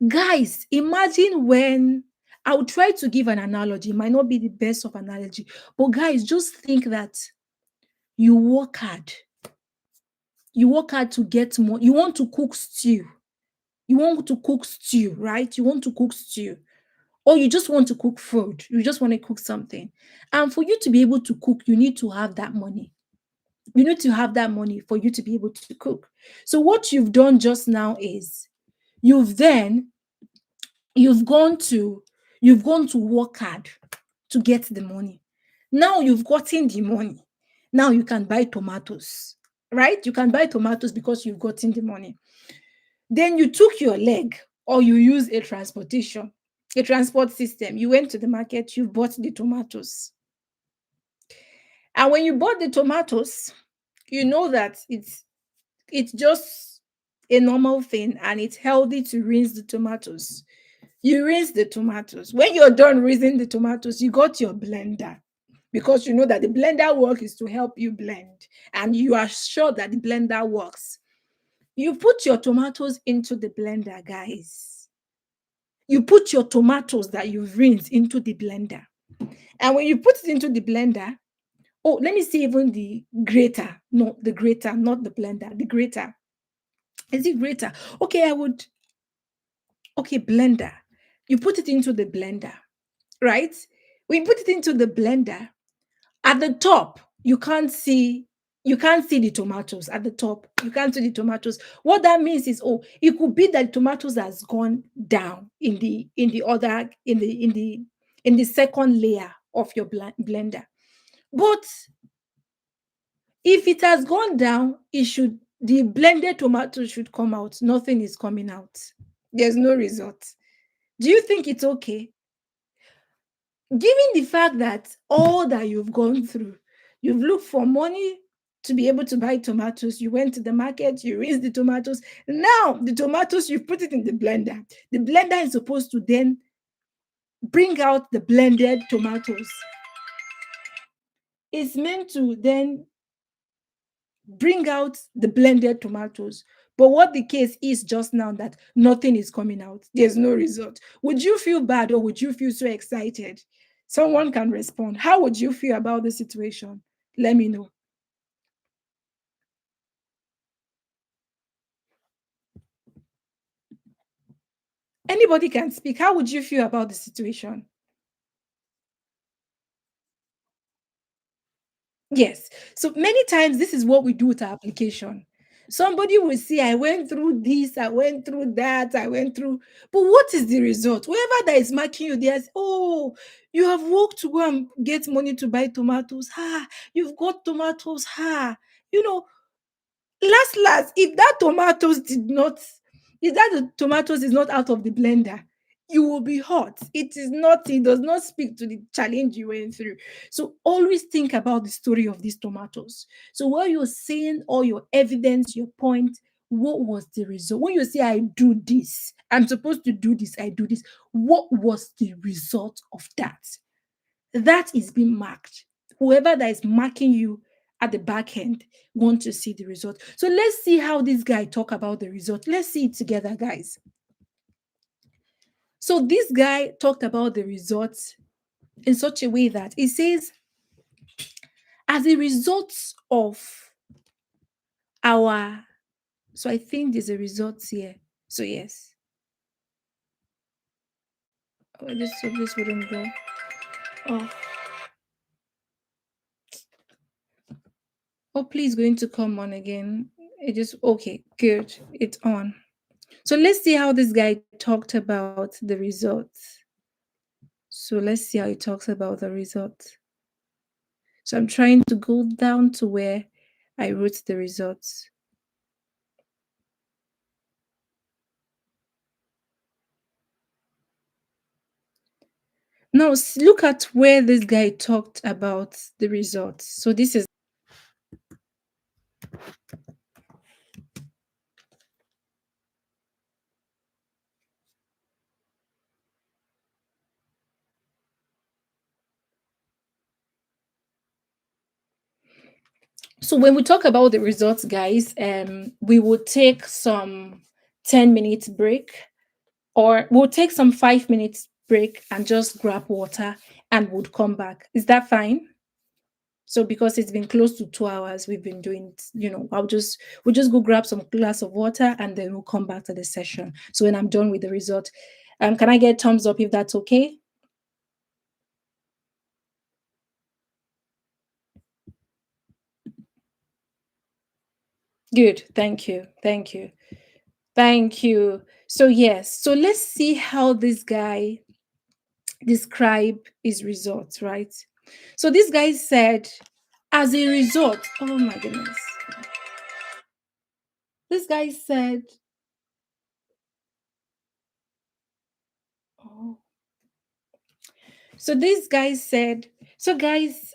Guys, imagine when I will try to give an analogy, it might not be the best of analogy, but guys, just think that you work hard. You work hard to get more. You want to cook stew. You want to cook stew, right? You want to cook stew. Or you just want to cook food. You just want to cook something. And for you to be able to cook, you need to have that money. You need to have that money for you to be able to cook. So what you've done just now is you've then you've gone to you've gone to work hard to get the money. Now you've gotten the money. Now you can buy tomatoes, right? You can buy tomatoes because you've gotten the money. Then you took your leg, or you use a transport system. You went to the market, you bought the tomatoes. And when you bought the tomatoes, you know that it's just a normal thing and it's healthy to rinse the tomatoes. You rinse the tomatoes. When you're done rinsing the tomatoes, you got your blender, because you know that the blender work is to help you blend, and you are sure that the blender works. You put your tomatoes into the blender, guys. You put your tomatoes that you've rinsed into the blender. And when you put it into the blender, oh, let me see, even the grater, not the grater, not the blender, the grater. Is it grater? Okay, blender. You put it into the blender, right? When you put it into the blender, at the top, you can't see you can't see the tomatoes at the top. You can't see the tomatoes. What that means is, oh, it could be that tomatoes has gone down in the second layer of your blender. But if it has gone down, it should the blended tomato should come out. Nothing is coming out. There's no result. Do you think it's okay? Given the fact that all that you've gone through, you've looked for money to be able to buy tomatoes, you went to the market, you raised the tomatoes. Now, the tomatoes, you put it in the blender. The blender is supposed to then bring out the blended tomatoes. It's meant to then bring out the blended tomatoes. But what the case is just now that nothing is coming out. There's no result. Would you feel bad or would you feel so excited? Someone can respond. How would you feel about the situation? Let me know. Anybody can speak. How would you feel about the situation? Yes. So many times, this is what we do with our application. Somebody will say, I went through this, I went through that, I went through. But what is the result? Whoever that is marking you, there's, oh, you have worked to go and get money to buy tomatoes. Ha, you've got tomatoes. Ha, you know, last, if that the tomatoes is not out of the blender, you will be hot. It does not speak to the challenge you went through. So always think about the story of these tomatoes. So while you're saying all your evidence, your point, what was the result? When you say, I do this, I'm supposed to do this, I do this, what was the result of that? That is being marked. Whoever that is marking you at the back end want to see the result. So let's see how this guy talk about the result. Let's see it together, guys. So this guy talked about the results in such a way that it says, as a result of our, so I think there's a result here. So yes. Oh, this wouldn't go. Oh, please going to come on again. It just okay, good. It's on. So let's see how this guy talked about the results. So let's see how he talks about the results. So I'm trying to go down to where I wrote the results. Now look at where this guy talked about the results. So this is so when we talk about the results, guys, we will take some 10 minutes break, or we'll take some 5 minutes break and just grab water and would come back. Is that fine? So because it's been close to 2 hours, we've been doing it, we'll just go grab some glass of water and then we'll come back to the session. So when I'm done with the result, can I get thumbs up if that's okay? Good. Thank you. Thank you. Thank you. So yes, so let's see how this guy describe his results, right? So this guy said, as a result, oh my goodness. This guy said, oh, so this guy said, so guys,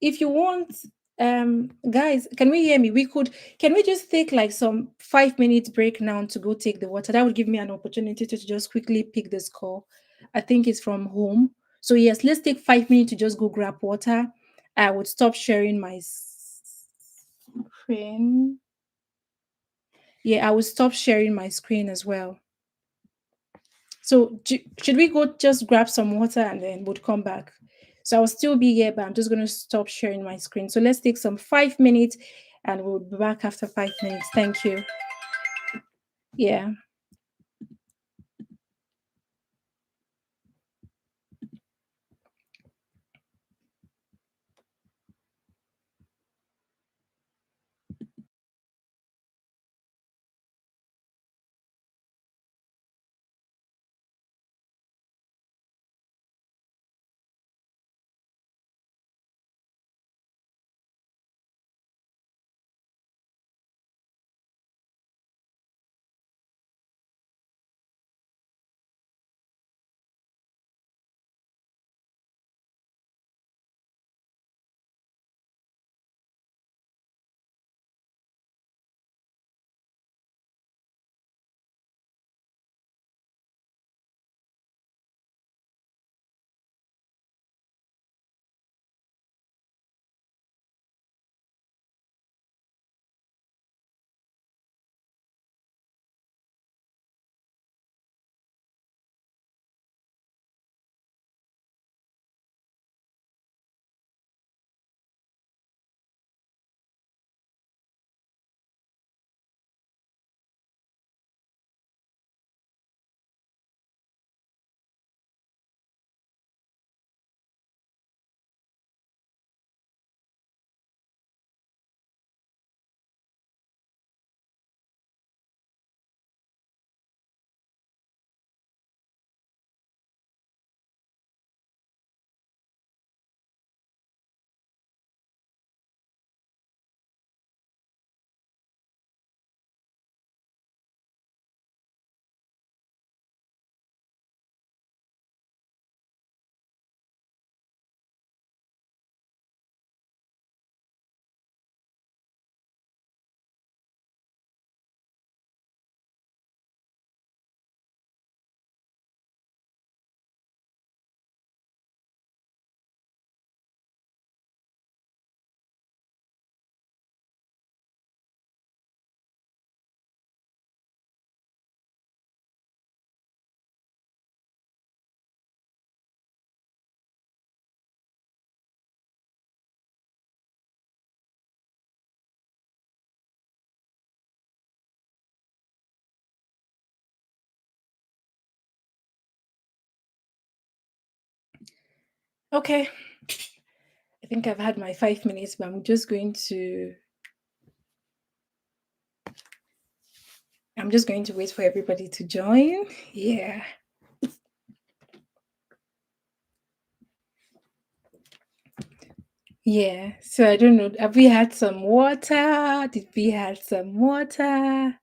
if you want, guys, can we hear me? Can we just take like some 5 minutes break now to go take the water? That would give me an opportunity to just quickly pick this call. I think it's from home. So yes, let's take 5 minutes to just go grab water. I would stop sharing my screen. Yeah, I will stop sharing my screen as well. So should we go just grab some water and then would come back? So I'll still be here, but I'm just going to stop sharing my screen. So let's take some 5 minutes and we'll be back after 5 minutes. Thank you. Yeah. Okay, I think I've had my 5 minutes, but I'm just going to wait for everybody to join. Yeah. Yeah. So I don't know. Have we had some water? Did we have some water?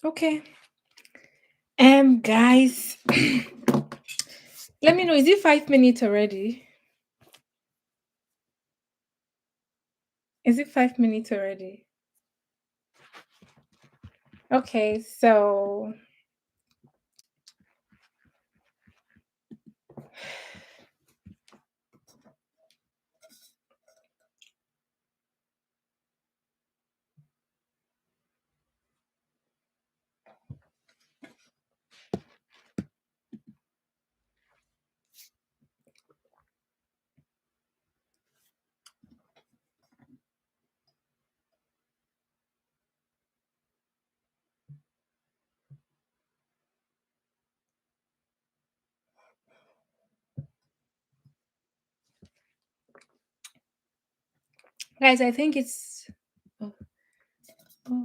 Okay. Guys, let me know. Is it 5 minutes already? Is it 5 minutes already? Okay, so guys, I think it's oh,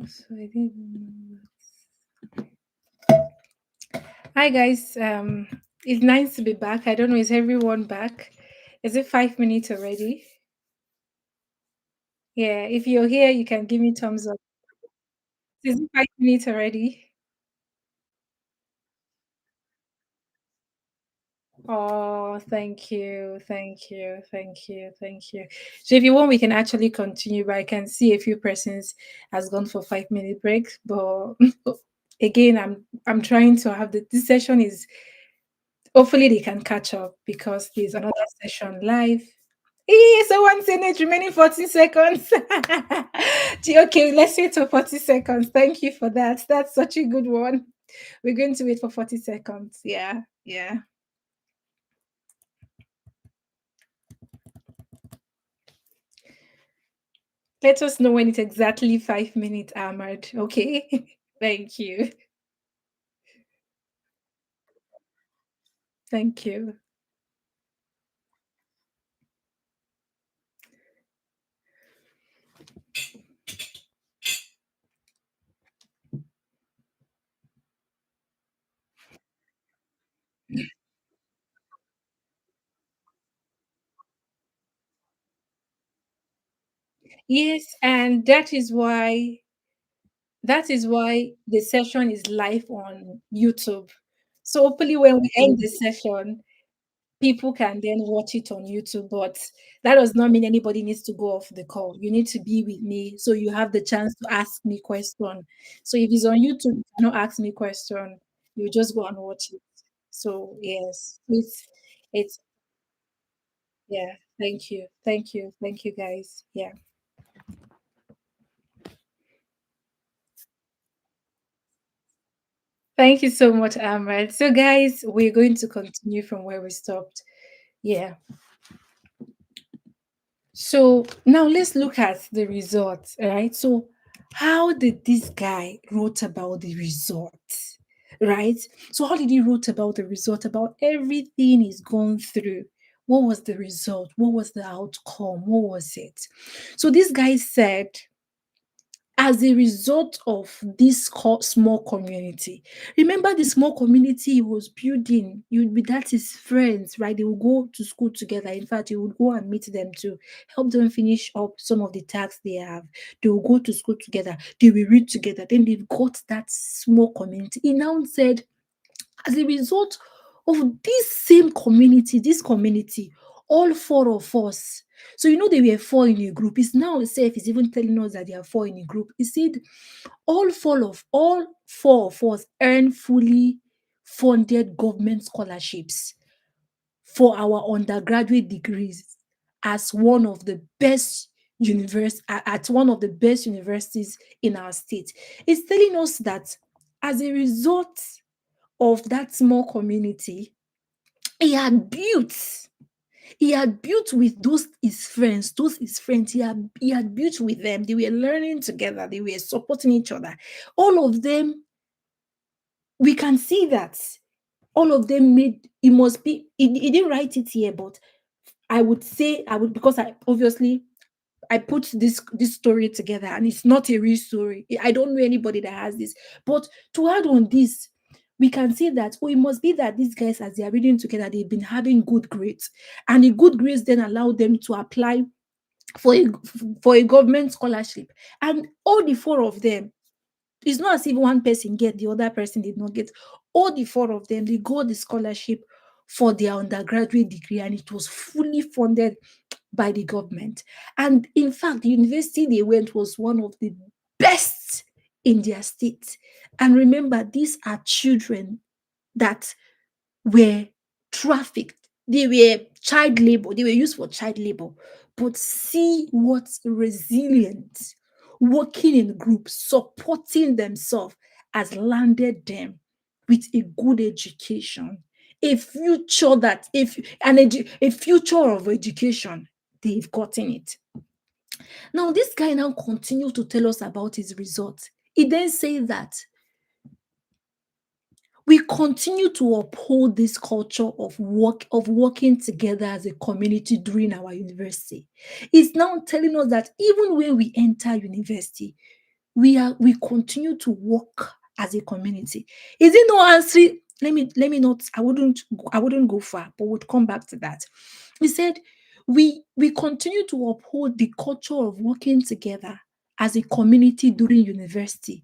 so I didn't. Hi guys, it's nice to be back. I don't know, is everyone back? Is it 5 minutes already? Yeah, if you're here, you can give me thumbs up. Is it 5 minutes already? Oh, thank you, thank you, thank you, thank you. So if you want, we can actually continue, but I can see a few persons has gone for 5 minute break. But again, I'm trying to have this session is hopefully they can catch up because there's another session live. Someone saying it remaining 40 seconds. Okay, let's wait for 40 seconds. Thank you for that. That's such a good one. We're going to wait for 40 seconds. Yeah, yeah. Let us know when it's exactly 5 minutes, Ahmad. Okay. Thank you. Thank you. Yes, and that is why the session is live on YouTube. So hopefully when we end the session, people can then watch it on YouTube. But that does not mean anybody needs to go off the call. You need to be with me so you have the chance to ask me question. So if it's on YouTube, you cannot ask me question. You just go and watch it. So yes, it's yeah. Thank you, thank you, thank you, guys. Yeah, thank you so much, Amrit. So guys, we're going to continue from where we stopped. Yeah. So now let's look at the results, right? So how did this guy wrote about the results? right? So how did he wrote about the result, about everything he's gone through? What was the result? What was the outcome? What was it? So this guy said, as a result of this small community, remember the small community he was building, you would be that his friends, right? They will go to school together. In fact, he would go and meet them to help them finish up some of the tasks they have. They will go to school together, they will read together, then they've got that small community. He now said, as a result of this same community, this community, all four of us. So you know they were four in a group. It's now itself is even telling us that they are four in a group. He said all four of us earn fully funded government scholarships for our undergraduate degrees as one of the best at one of the best universities in our state. It's telling us that as a result of that small community, he had built he had built with those his friends, he had built with them. They were learning together, they were supporting each other. All of them, we can see that all of them made it must be he didn't write it here, but I would, because I obviously I put this story together, and it's not a real story. I don't know anybody that has this. But to add on this, we can see that, oh, it must be that these guys, as they are reading together, they've been having good grades. And the good grades then allow them to apply for a government scholarship. And all the four of them, it's not as if one person get, the other person did not get. All the four of them, they got the scholarship for their undergraduate degree, and it was fully funded by the government. And in fact, the university they went was one of the best in their state. And remember, these are children that were trafficked. They were child labor. They were used for child labor. But see what resilient, working in groups, supporting themselves has landed them with a good education, a future that if a future of education, they've gotten it. Now, this guy now continued to tell us about his results. He then said that we continue to uphold this culture of working together as a community during our university. It's now telling us that even when we enter university, we continue to work as a community. Is it no answer? Let me not, I wouldn't go far, but we'll come back to that. He said we continue to uphold the culture of working together as a community during university,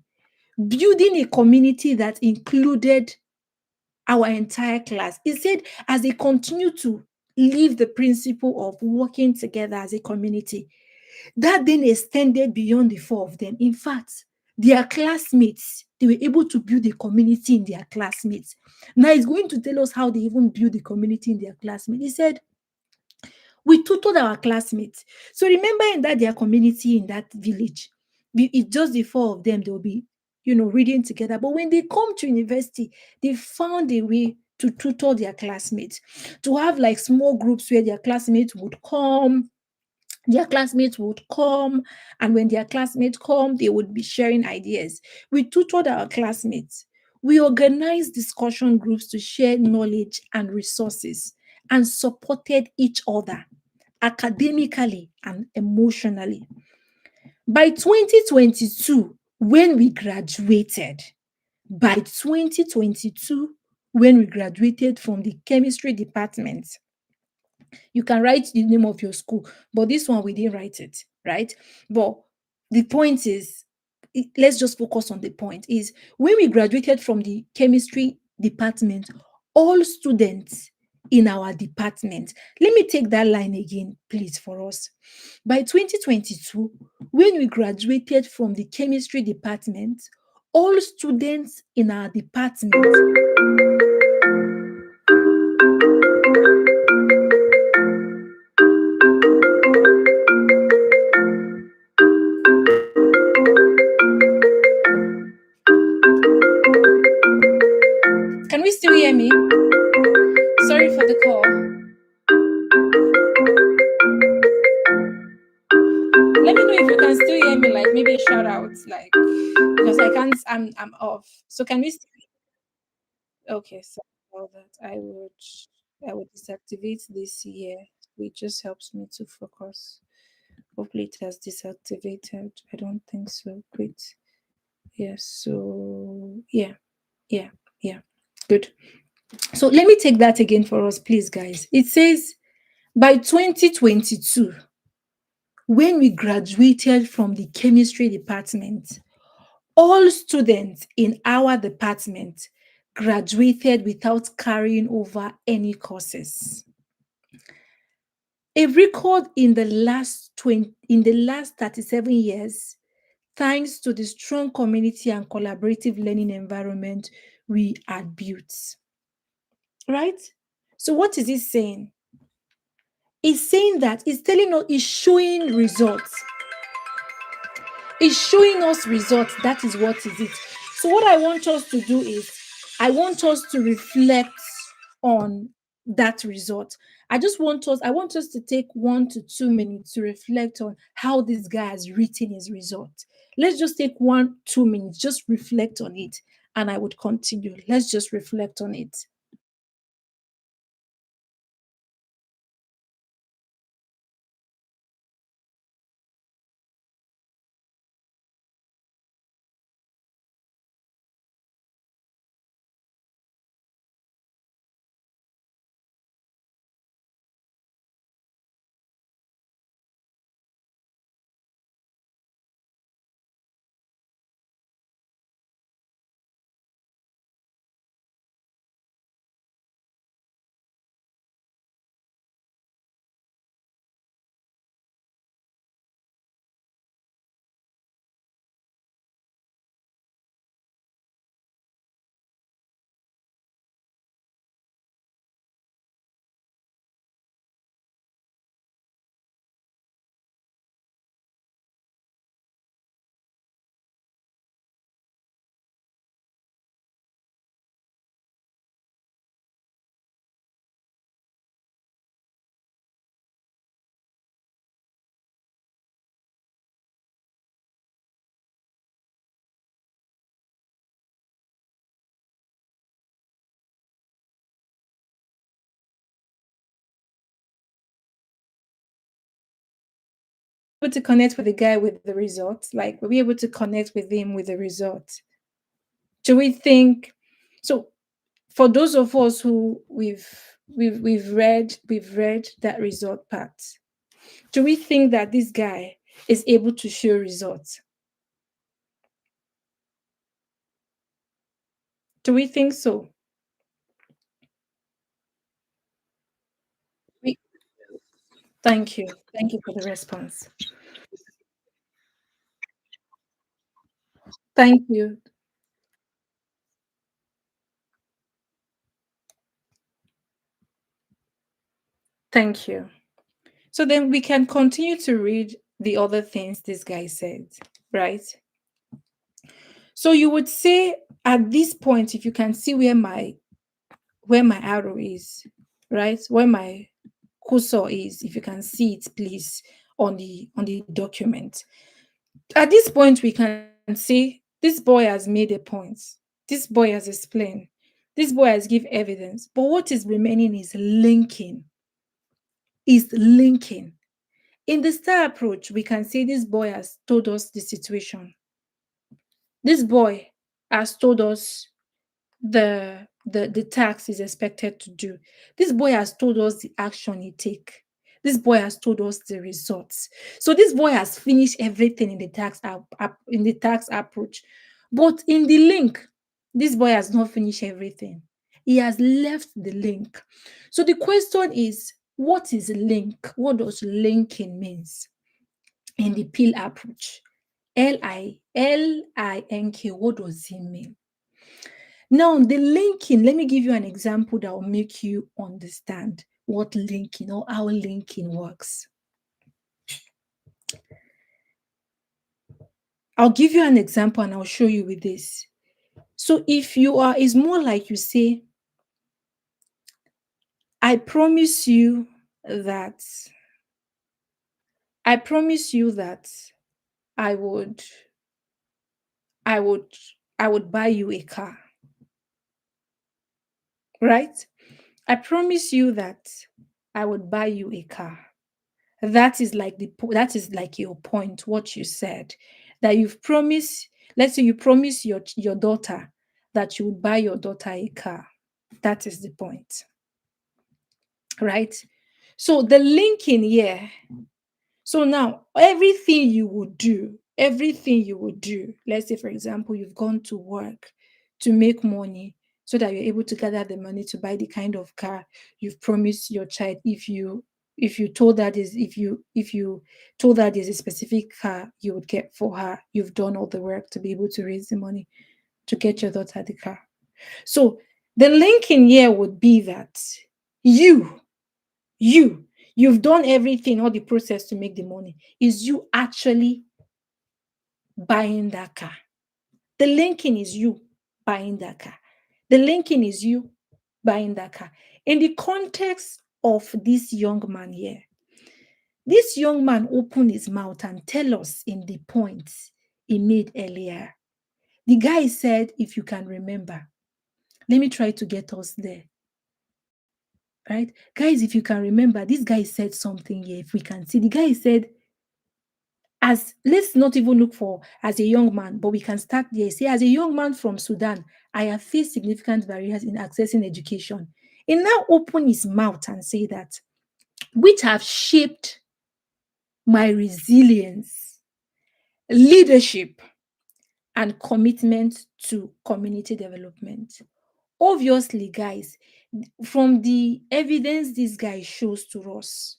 building a community that included our entire class. He said, as they continue to live the principle of working together as a community, that then extended beyond the four of them. In fact, their classmates, they were able to build a community in their classmates. Now he's going to tell us how they even build the community in their classmates. He said, we tutored our classmates. So remember, in that their community in that village, it's just the four of them, they'll be, reading together. But when they come to university, they found a way to tutor their classmates, to have like small groups where their classmates would come, and when their classmates come, they would be sharing ideas. We tutored our classmates. We organized discussion groups to share knowledge and resources, and supported each other academically and emotionally. By 2022, when we graduated, by 2022, when we graduated from the chemistry department, you can write the name of your school, but this one we didn't write it, right? But the point is, let's just focus on the point, is when we graduated from the chemistry department, all students in our department, let me take that line again, please, for us. By 2022, when we graduated from the chemistry department, all students in our department, can we still hear me? Sorry for the call. Let me know if you can still hear me, like maybe a shout out, like, because I can't, I'm off. So can we? Okay, so about that, I would deactivate this here. It just helps me to focus. Hopefully it has deactivated. I don't think so. Great. Yes, so yeah, yeah. Good. So let me take that again for us, please, guys. It says by 2022, when we graduated from the chemistry department, all students in our department graduated without carrying over any courses. A record in the last 37 years, thanks to the strong community and collaborative learning environment we had built. Right? So what is it saying? It's saying that it's telling us, it's showing results. It's showing us results. That is what is it. So what I want us to do is I want us to reflect on that result. I want us to take 1 to 2 minutes to reflect on how this guy has written his result. Let's just take 1 2 minutes, just reflect on it, and I would continue. Let's just reflect on it. Able to connect with the guy with the result? Like, were we able to connect with him with the result? Do we think so? For those of us who we've read that result part, do we think that this guy is able to show results? Do we think so? We, thank you. Thank you for the response. Thank you. Thank you. So then we can continue to read the other things this guy said, right? So you would say at this point, if you can see where my arrow is, right? Where my cursor is, if you can see it, please, on the document. At this point, we can say this boy has made a point. This boy has explained. This boy has give evidence. But what is remaining is linking. Is linking. In the star approach, we can say this boy has told us the situation. This boy has told us the task is expected to do. This boy has told us the action he take. This boy has told us the results. So this boy has finished everything in the tax approach. But in the link, this boy has not finished everything. He has left the link. So the question is, what is link? What does linking means in the pill approach? Link. What does it mean? Now, the linking, let me give you an example that will make you understand what linking or how linking works. I'll give you an example and I'll show you with this. So, it's more like you say, I promise you that, I promise you that I would, I would, I would buy you a car. right? I promise you that I would buy you a car. That is like that is like your point, what you said, that you've promised. Let's say you promise your daughter that you would buy your daughter a car. That is the point, right? So the linking here. So now everything you would do, let's say for example, you've gone to work to make money so that you're able to gather the money to buy the kind of car you've promised your child. If you told that is if you told that there's a specific car you would get for her, you've done all the work to be able to raise the money to get your daughter the car. So the link in here would be that you you you've done everything, all the process to make the money. Is you actually buying that car. The linking is you buying that car. The linking is you buying that car. In the context of this young man here, this young man opened his mouth and tell us in the points he made earlier. The guy said, if you can remember, let me try to get us there. Right? Guys, if you can remember, this guy said something here. If we can see, the guy said, as let's not even look for as a young man, but we can start there. Say, as a young man from Sudan, I have faced significant barriers in accessing education. He now open his mouth and say that, which have shaped my resilience, leadership, and commitment to community development. Obviously, guys, from the evidence this guy shows to us,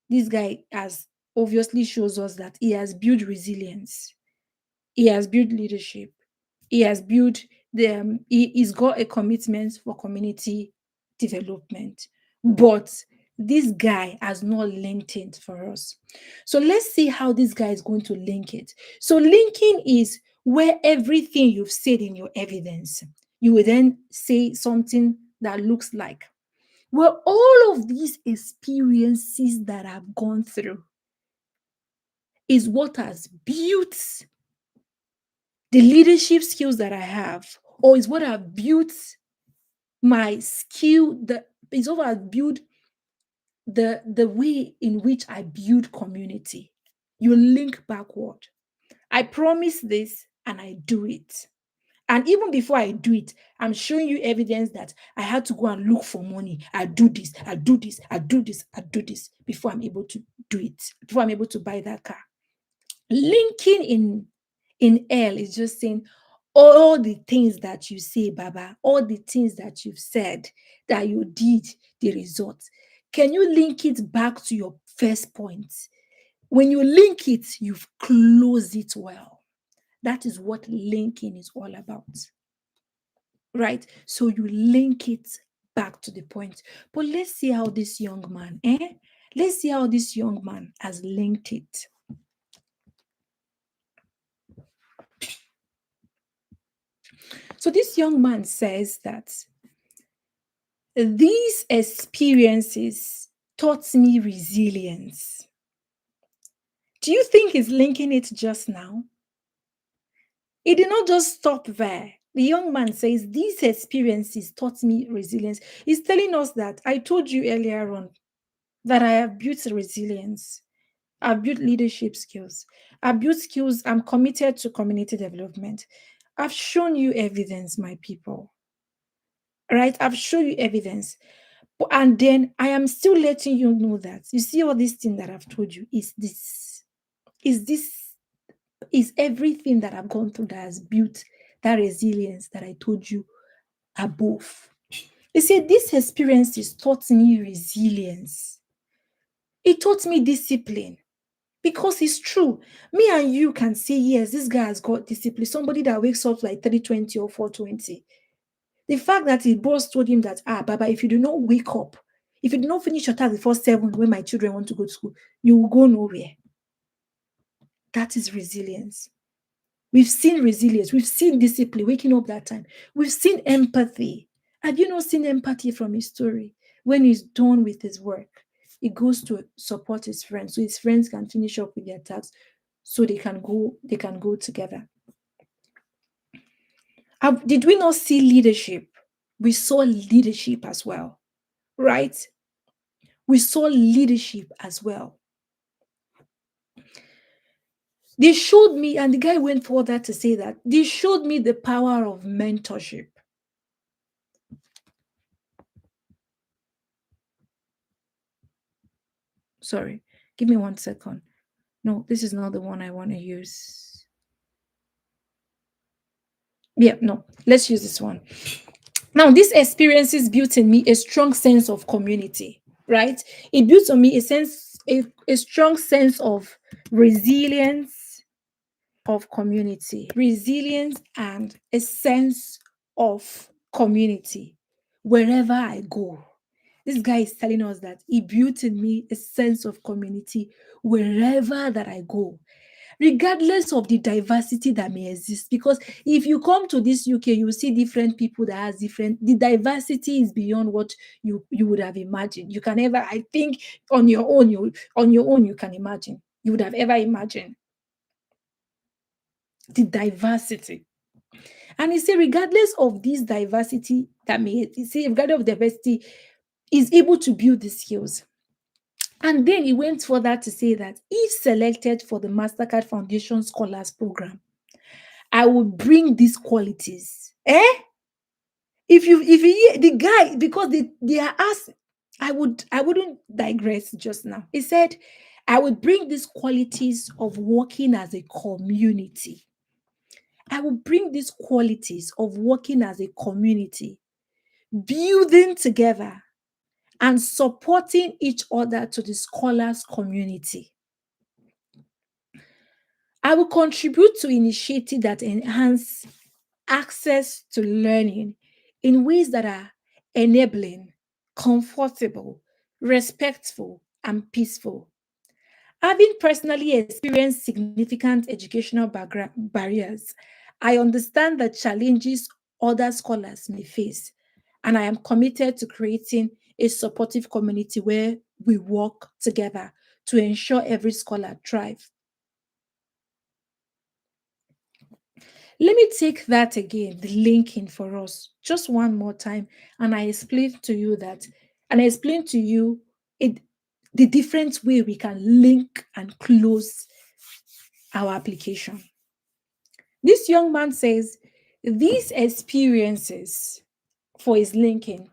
this guy has obviously shows us that he has built resilience. He has built leadership. He has built he's got a commitment for community development. But this guy has not linked it for us. So let's see how this guy is going to link it. So linking is where everything you've said in your evidence, you will then say something that looks like, well, all of these experiences that I've gone through is what has built the leadership skills that I have, or is what I've built my skill, the is what I've built the way in which I build community. You link backward. I promise this and I do it. And even before I do it, I'm showing you evidence that I had to go and look for money. I do this, I do this, I do this, I do this before I'm able to do it, before I'm able to buy that car. Linking in L is just saying all the things that you say, Baba, all the things that you've said that you did, the results. Can you link it back to your first point? When you link it, you've closed it well. That is what linking is all about, right? So you link it back to the point. But let's see how this young man, Let's see how this young man has linked it. So this young man says that these experiences taught me resilience. Do you think he's linking it just now? He did not just stop there. The young man says, these experiences taught me resilience. He's telling us that I told you earlier on that I have built resilience. I've built leadership skills. I've built skills. I'm committed to community development. I've shown you evidence, my people. Right? I've shown you evidence. And then I am still letting you know that you see all these things that I've told you is is everything that I've gone through that has built that resilience that I told you above. You see, this experiences taught me resilience. It taught me discipline because it's true. Me and you can say, yes, this guy has got discipline. Somebody that wakes up like 3:20 or 4:20. The fact that his boss told him that, Baba, if you do not wake up, if you do not finish your task before 7 when my children want to go to school, you will go nowhere. That is resilience. We've seen resilience. We've seen discipline, waking up that time. We've seen empathy. Have you not seen empathy from his story? When he's done with his work, he goes to support his friends so his friends can finish up with their tasks so they can go together. Did we not see leadership? we saw leadership as well, right? We saw leadership as well. They showed me, and the guy went further to say that they showed me the power of mentorship. Sorry, give me 1 second. No, this is not the one I want to use. Yeah, no, let's use this one. Now, these experiences built in me a strong sense of community, right? It built on me a strong sense of resilience, of community, resilience, and a sense of community wherever I go. This guy is telling us that he built in me a sense of community wherever that I go, regardless of the diversity that may exist. Because if you come to this UK, you see different people that has different. The diversity is beyond what you would have imagined. You can never, I think, on your own, you can imagine. You would have ever imagined the diversity. And he said, regardless of this diversity that may, he said, regardless of diversity, is able to build the skills. And then he went further to say that if selected for the Mastercard Foundation Scholars Program, I will bring these qualities. If the guy, because they are asked, I wouldn't digress just now. He said, I would bring these qualities of working as a community. I will bring these qualities of working as a community, building together and supporting each other to the scholars community. I will contribute to initiatives that enhance access to learning in ways that are enabling, comfortable, respectful, and peaceful. Having personally experienced significant educational barriers, I understand the challenges other scholars may face, and I am committed to creating a supportive community where we work together to ensure every scholar thrives. Let me take that again, the linking for us, just one more time, and I explain to you that, and I explain to you it, the different way we can link and close our application. This young man says these experiences for his linking,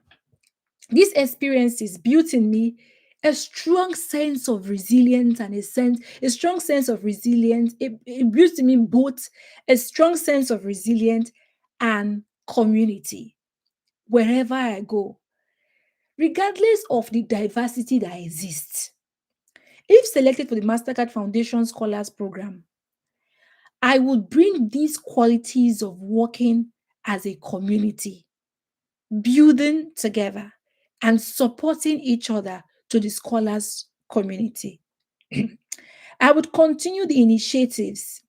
these experiences built in me a strong sense of resilience and a strong sense of resilience. It built in me both a strong sense of resilience and community wherever I go, regardless of the diversity that exists. If selected for the Mastercard Foundation Scholars Program, I would bring these qualities of working as a community, building together, and supporting each other to the scholars community. I would continue the initiatives.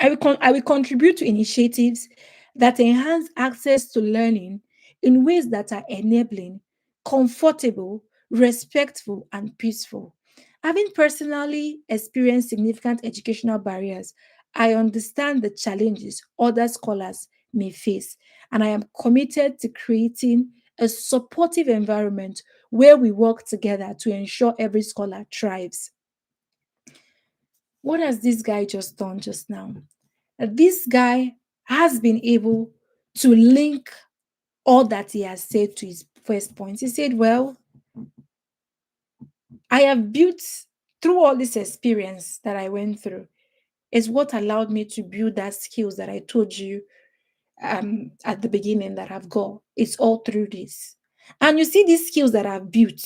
I will contribute to initiatives that enhance access to learning in ways that are enabling, comfortable, respectful, and peaceful. Having personally experienced significant educational barriers, I understand the challenges other scholars may face, and I am committed to creating a supportive environment where we work together to ensure every scholar thrives. What has this guy just done just now? This guy has been able to link all that he has said to his first point. He said, well, I have built through all this experience that I went through is what allowed me to build that skills that I told you at the beginning that I've got. It's all through this. And you see these skills that I've built,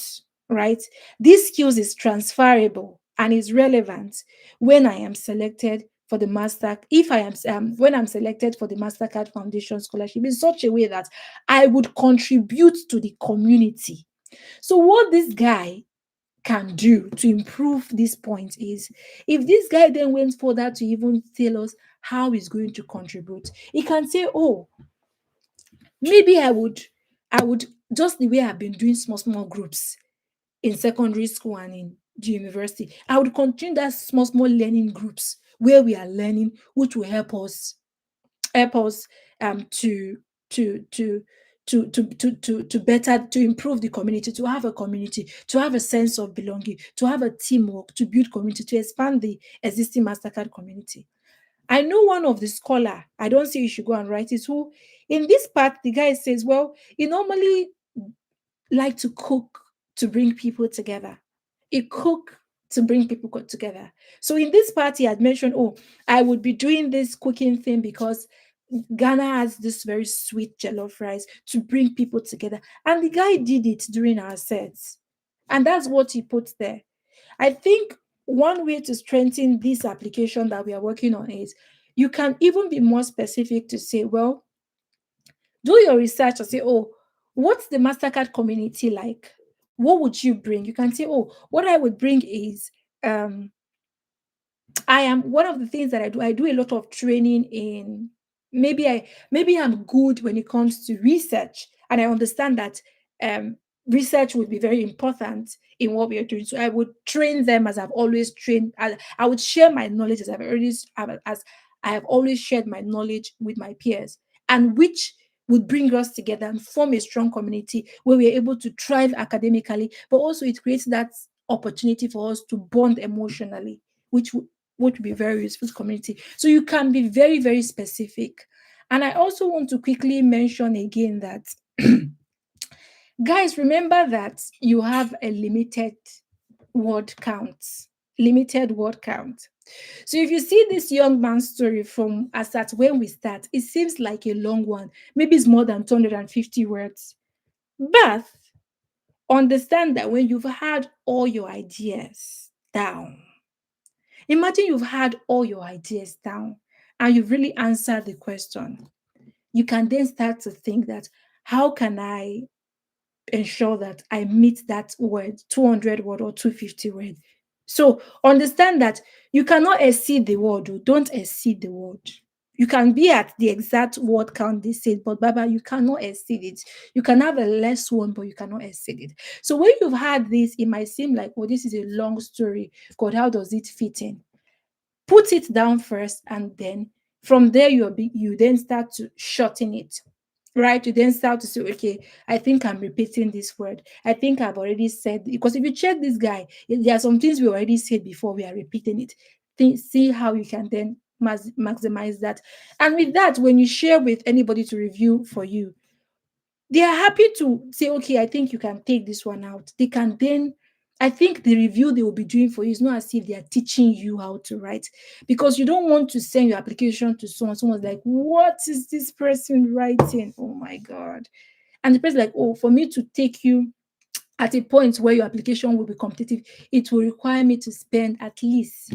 right? These skills is transferable and is relevant when I am selected for the if I am when I'm selected for the Mastercard Foundation Scholarship in such a way that I would contribute to the community. So what this guy can do to improve this point is, if this guy then went further to even tell us how he's going to contribute, he can say, oh, maybe I would just the way I've been doing small groups in secondary school and in the university, I would continue that small learning groups where we are learning, which will help us to to to to better to improve the community, to have a community, to have a sense of belonging, to have a teamwork, to build community, to expand the existing Mastercard community. I know one of the scholar, I don't say you should go and write it, who in this part, the guy says, well, he normally like to cook to bring people together. He cook to bring people together. So in this part, he had mentioned, oh, I would be doing this cooking thing because Ghana has this very sweet jollof rice to bring people together. And the guy did it during our sets. And that's what he put there. I think one way to strengthen this application that we are working on is you can even be more specific to say, well, do your research and say, oh, what's the Mastercard community like? What would you bring? You can say, oh, what I would bring is I am one of the things that I do a lot of training in maybe I'm good when it comes to research, and I understand that research would be very important in what we are doing. So I would train them as I've always trained. I would share my knowledge as I have always shared my knowledge with my peers, and which would bring us together and form a strong community where we're able to thrive academically, but also it creates that opportunity for us to bond emotionally, which would be very useful to community. So you can be very, very specific. And I also want to quickly mention again that guys, remember that you have a word count, limited word count. So if you see this young man's story from as at when we start, it seems like a long one. Maybe it's more than 250 words. But understand that when you've had all your ideas down, imagine you've had all your ideas down and you've really answered the question. You can then start to think that how can I ensure that I meet that word, 200 word or 250 word? So understand that you cannot exceed the word. Oh, don't exceed the word. You can be at the exact word count they said, but Baba, you cannot exceed it. You can have a less one, but you cannot exceed it. So when you've had this, it might seem like, oh, this is a long story. God, how does it fit in? Put it down first, and then from there you then start to shorten it, right? You then start to say, okay, I think I'm repeating this word, I think I've already said, because if you check this guy, there are some things we already said before, we are repeating it. See how you can then maximize that. And with that, when you share with anybody to review for you, they are happy to say, okay, I think you can take this one out. They can then, I think the review they will be doing for you is not as if they are teaching you how to write, because you don't want to send your application to someone's like, what is this person writing? Oh my God. And the person like, oh, for me to take you at a point where your application will be competitive, it will require me to spend at least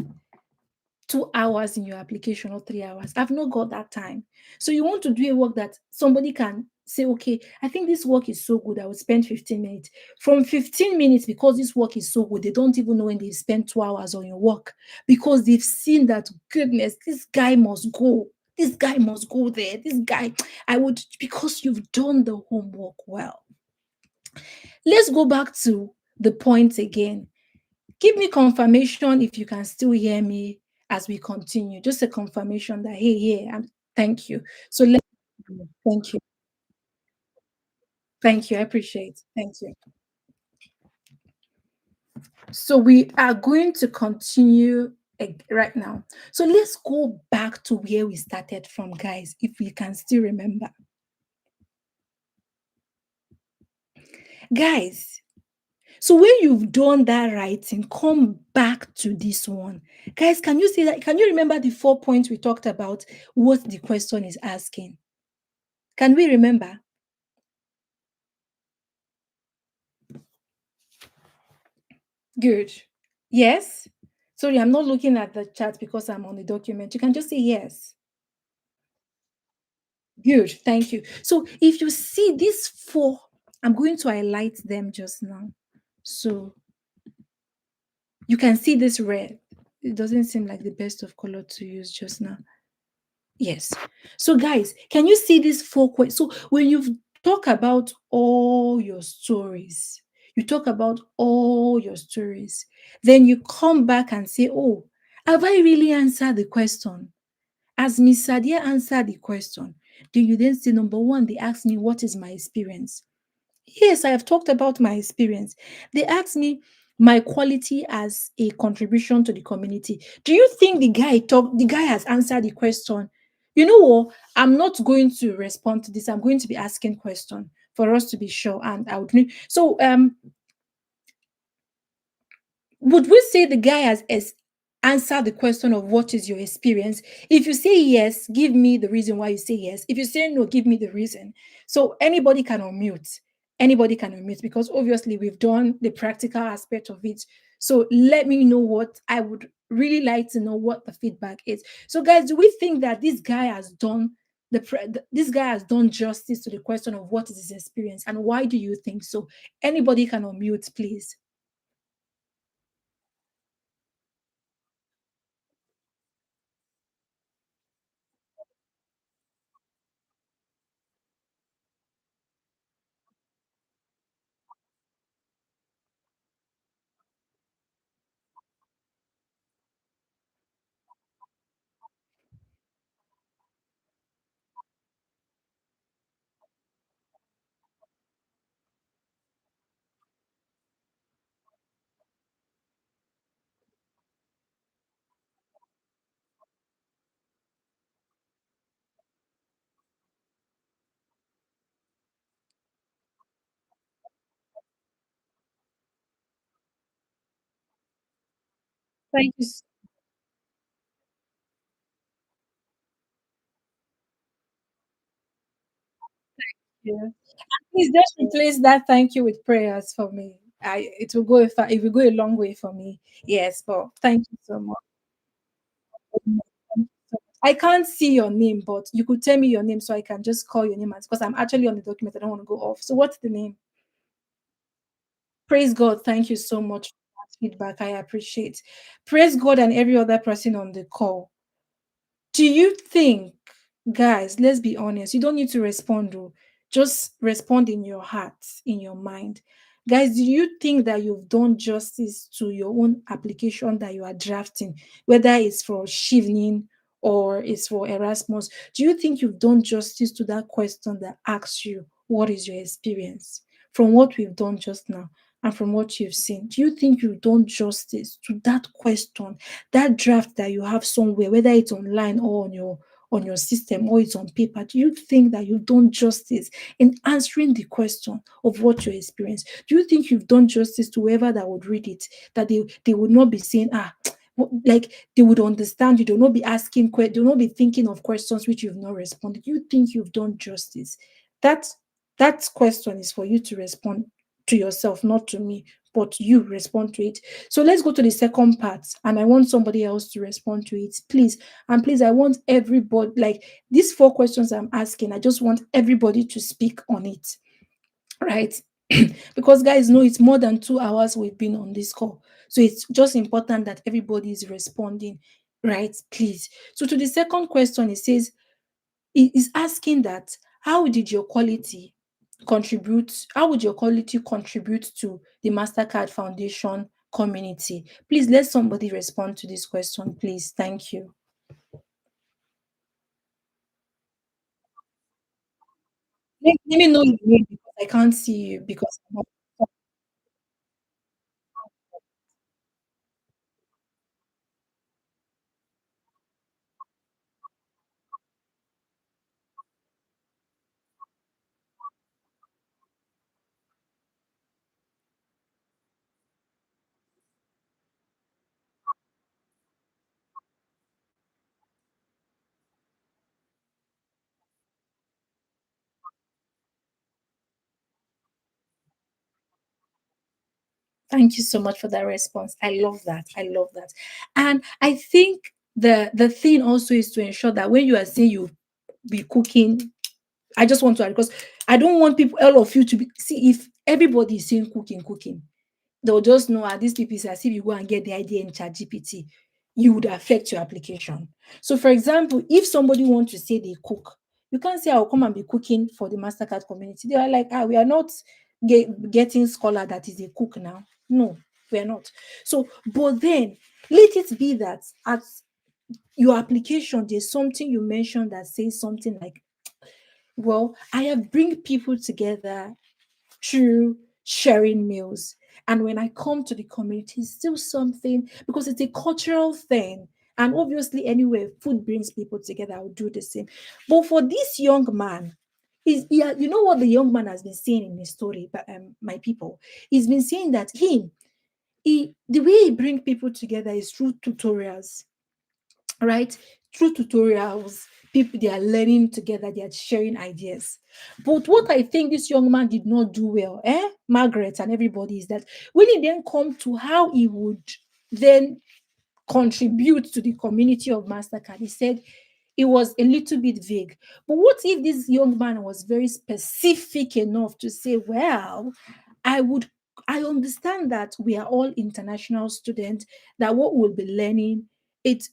2 hours in your application or 3 hours. I've not got that time. So you want to do a work that somebody can say, okay, I think this work is so good, I will spend 15 minutes. From 15 minutes, because this work is so good, they don't even know when they've spent 2 hours on your work, because they've seen that, goodness, this guy must go. This guy must go there. This guy, I would, because you've done the homework well. Let's go back to the point again. Give me confirmation if you can still hear me as we continue. Just a confirmation that, hey, yeah, thank you. So thank you. Thank you. I appreciate. Thank you. So we are going to continue right now. So let's go back to where we started from, guys, if we can still remember. Guys, so when you've done that writing, come back to this one. Guys, can you see that? Can you remember the 4 points we talked about? What the question is asking? Can we remember? Good. Yes. Sorry, I'm not looking at the chat because I'm on the document. You can just say yes. Good. Thank you. So if you see these four, I'm going to highlight them just now. So you can see this red. It doesn't seem like the best of color to use just now. Yes. So guys, can you see these 4 questions? So when you talk about all your stories, you talk about all your stories, then you come back and say, oh, have I really answered the question? Has Miss Sadia answered the question? Then you then say, number one, they ask me, what is my experience? Yes, I have talked about my experience. They asked me my quality as a contribution to the community. Do you think the guy has answered the question? You know what? I'm not going to respond to this. I'm going to be asking question for us to be sure. And I would need so would we say the guy has answered the question of what is your experience? If you say yes, give me the reason why you say yes. If you say no, give me the reason. So anybody can unmute. Anybody can unmute because obviously we've done the practical aspect of it. So let me know what I would really like to know what the feedback is. So guys, do we think that this guy has done this guy has done justice to the question of what is his experience and why do you think so? Anybody can unmute, please. Thank you. Yeah. Please just replace that thank you with prayers for me. I it will go it will go a long way for me. Yes, but thank you so much. Thank you so much. I can't see your name, but you could tell me your name so I can just call your name because I'm actually on the document. I don't want to go off. So what's the name? Praise God. Thank you so much for that feedback. I appreciate. Praise God and every other person on the call. Do you think, guys, let's be honest, you don't need to respond, though. Just respond in your heart, in your mind. Guys, do you think that you've done justice to your own application that you are drafting, whether it's for Chevening or it's for Erasmus? Do you think you've done justice to that question that asks you, what is your experience? From what we've done just now and from what you've seen, do you think you've done justice to that question, that draft that you have somewhere, whether it's online or on your system or it's on paper? Do you think that you've done justice in answering the question of what you experience? Do you think you've done justice to whoever that would read it, that they would not be saying, like they would understand you, they'll not be asking they'll not be thinking of questions which you've not responded? Do you think you've done justice? That that question is for you to respond to yourself, not to me, but you respond to it. So let's go to the second part, and I want somebody else to respond to it, please. And please, I want everybody, like these four questions I'm asking, I just want everybody to speak on it, right? Because guys know it's more than 2 hours we've been on this call. So it's just important that everybody is responding, right? Please. So to the second question, it says, it is asking that how would your quality contribute to the Mastercard Foundation community? Please let somebody respond to this question, please. Thank you. Let me know your name because I can't see you because I'm not. Thank you so much for that response. I love that. I love that. And I think the thing also is to ensure that when you are saying you be cooking, I just want to add because I don't want people, all of you to be see if everybody is saying cooking, cooking. They'll just know these people is as if you go and get the idea in ChatGPT, you would affect your application. So, for example, if somebody wants to say they cook, you can't say I'll come and be cooking for the Mastercard community. They are like, we are not getting scholar that is a cook now. No, we are not. So, but then let it be that at your application, there's something you mentioned that says something like Well, I have bring people together through sharing meals. And when I come to the community, it's still something because it's a cultural thing. And obviously, anywhere food brings people together, I'll do the same. But for this young man, yeah, you know what the young man has been saying in his story, but my people, he's been saying that he the way he bring people together is through tutorials, right? Through tutorials, people, they are learning together, they are sharing ideas. But what I think this young man did not do well, Margaret and everybody, is that when he then come to how he would then contribute to the community of Mastercard, he said it was a little bit vague. But what if this young man was very specific enough to say, well, I would I understand that we are all international students, that what we'll be learning, it's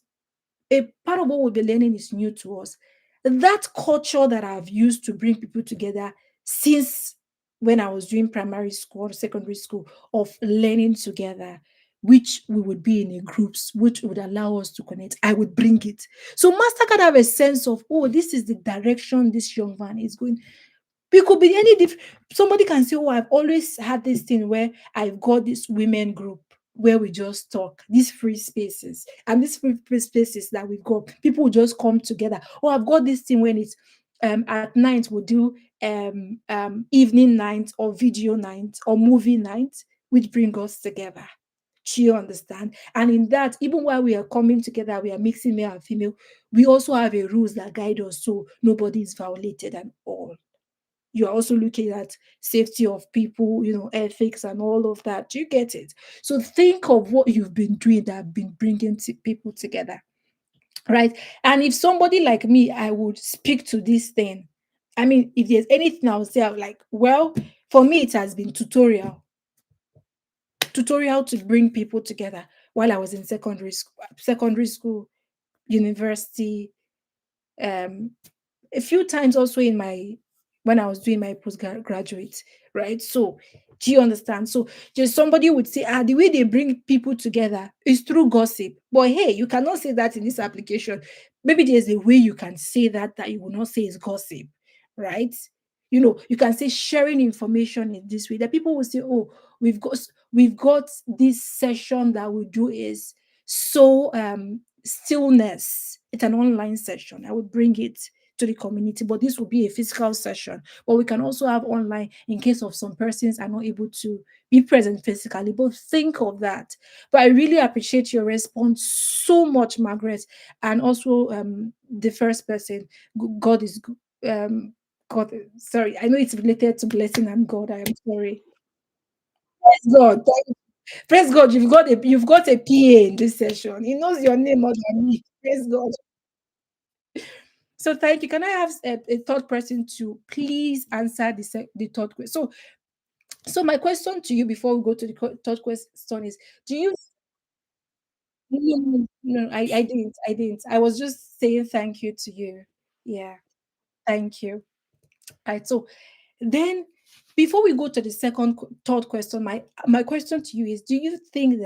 a part of what we'll be learning is new to us. That culture that I've used to bring people together since when I was doing primary school or secondary school, of learning together, which we would be in a groups, which would allow us to connect, I would bring it. So Mastercard have a sense of, oh, this is the direction this young man is going. We could be any different. Somebody can say, oh, I've always had this thing where I've got this women group where we just talk, these free spaces, and these free spaces that we've got, people will just come together. Oh, I've got this thing when it's at night we'll do evening night or video night or movie night, which bring us together. Do you understand? And in that, even while we are coming together, we are mixing male and female, we also have a rules that guide us so nobody is violated and all. You're also looking at safety of people, ethics and all of that. Do you get it? So think of what you've been doing that have been bringing people together, right? And if somebody like me, I would speak to this thing. I mean, if there's anything I would say, I'm like, well, for me, it has been tutorial to bring people together while I was in secondary school, university, um, a few times also in my when I was doing my postgraduate, right? So do you understand? So just somebody would say, the way they bring people together is through gossip. But hey, you cannot say that in this application. Maybe there's a way you can say that you will not say is gossip, right? You can say sharing information in this way that people will say, oh, we've got this session that we do is so stillness. It's an online session. I would bring it to the community, but this will be a physical session. But we can also have online in case of some persons are not able to be present physically. But think of that. But I really appreciate your response so much, Margaret, and also the first person. God is good. God, sorry, I know it's related to blessing and God. I am sorry. Praise God. Praise God. You've got a PA in this session. He knows your name more than me. Praise God. So thank you. Can I have a third person to please answer the third question? So my question to you before we go to the third question is: Do you? No, no, no, I didn't. I was just saying thank you to you. Yeah, thank you. Right. So then, before we go to the third question, my question to you is: Do you think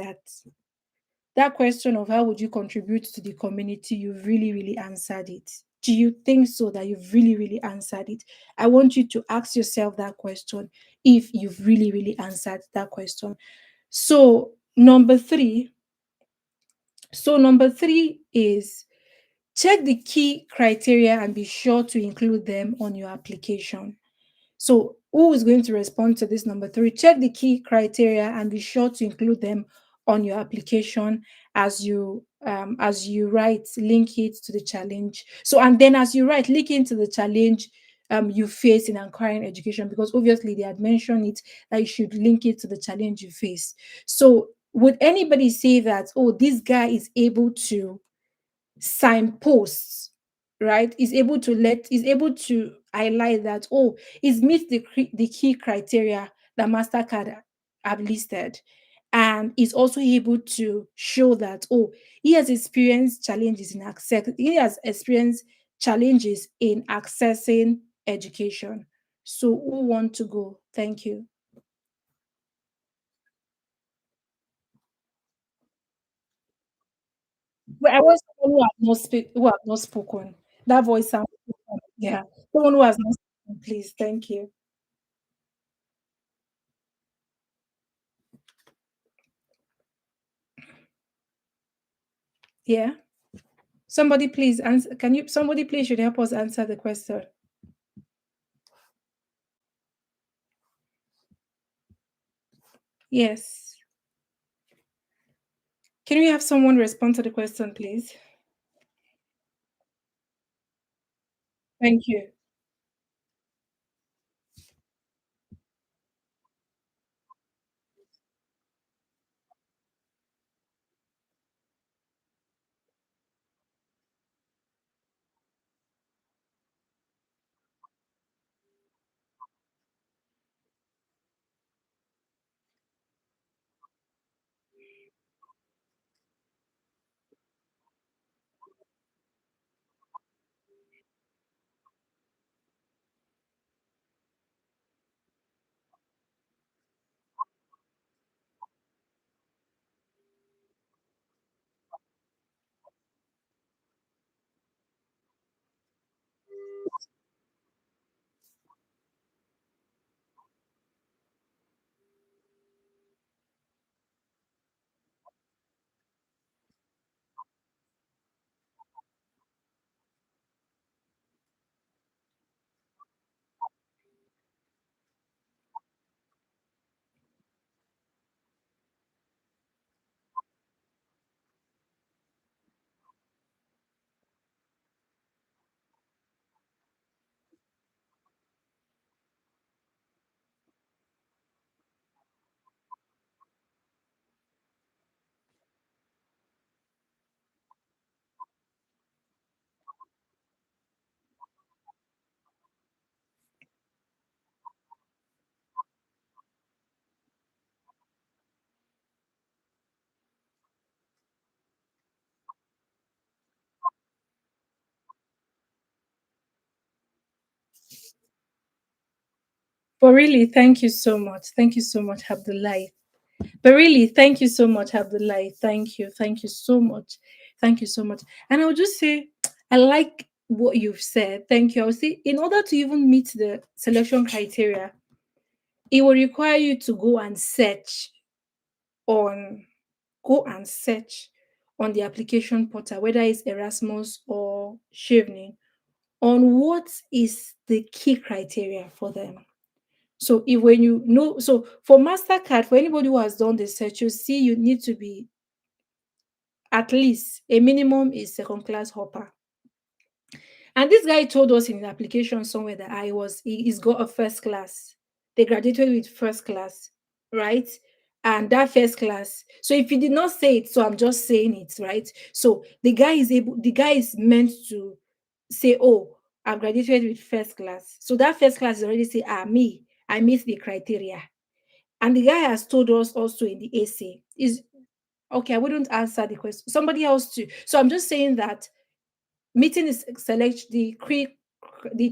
that question of how would you contribute to the community, you've really, really answered it? Do you think so that you've really, really answered it? I want you to ask yourself that question if you've really, really answered that question. So, number three is check the key criteria and be sure to include them on your application. So, who is going to respond to this number three? Check the key criteria and be sure to include them on your application as you write. Link it to the challenge. So, and then as you write, link into the challenge you face in acquiring education, because obviously they had mentioned it that you should link it to the challenge you face. So, would anybody say that, oh, this guy is able to signposts, right? Is able to highlight that, oh, it meets the key criteria that Mastercard have listed, and is also able to show that, oh, he has experienced challenges in accessing education. So who want to go? Thank you. But I want someone who have not spoken. That voice sounds, yeah, someone who has not. Please, thank you. Yeah. Somebody please answer. Can you? Somebody please should help us answer the question. Yes. Can we have someone respond to the question, please? Thank you. But really, thank you so much. Thank you so much, Abdullah. But really, thank you so much, Abdullah. Thank you. Thank you so much. Thank you so much. And I would just say, I like what you've said. Thank you. I would say, in order to even meet the selection criteria, it will require you to on go and search on the application portal, whether it's Erasmus or Chevening, on what is the key criteria for them. So if when you know, so for Mastercard, for anybody who has done the search, you see you need to be at least a minimum is second class hopper. And this guy told us in the application somewhere that he's got a first class. They graduated with first class, right? And that first class. So if he did not say it, so I'm just saying it, right? So the guy is meant to say, oh, I've graduated with first class. So that first class is already say, me, I meet the criteria. And the guy has told us also in the essay is okay. I wouldn't answer the question. Somebody else too. So I'm just saying that meeting is select the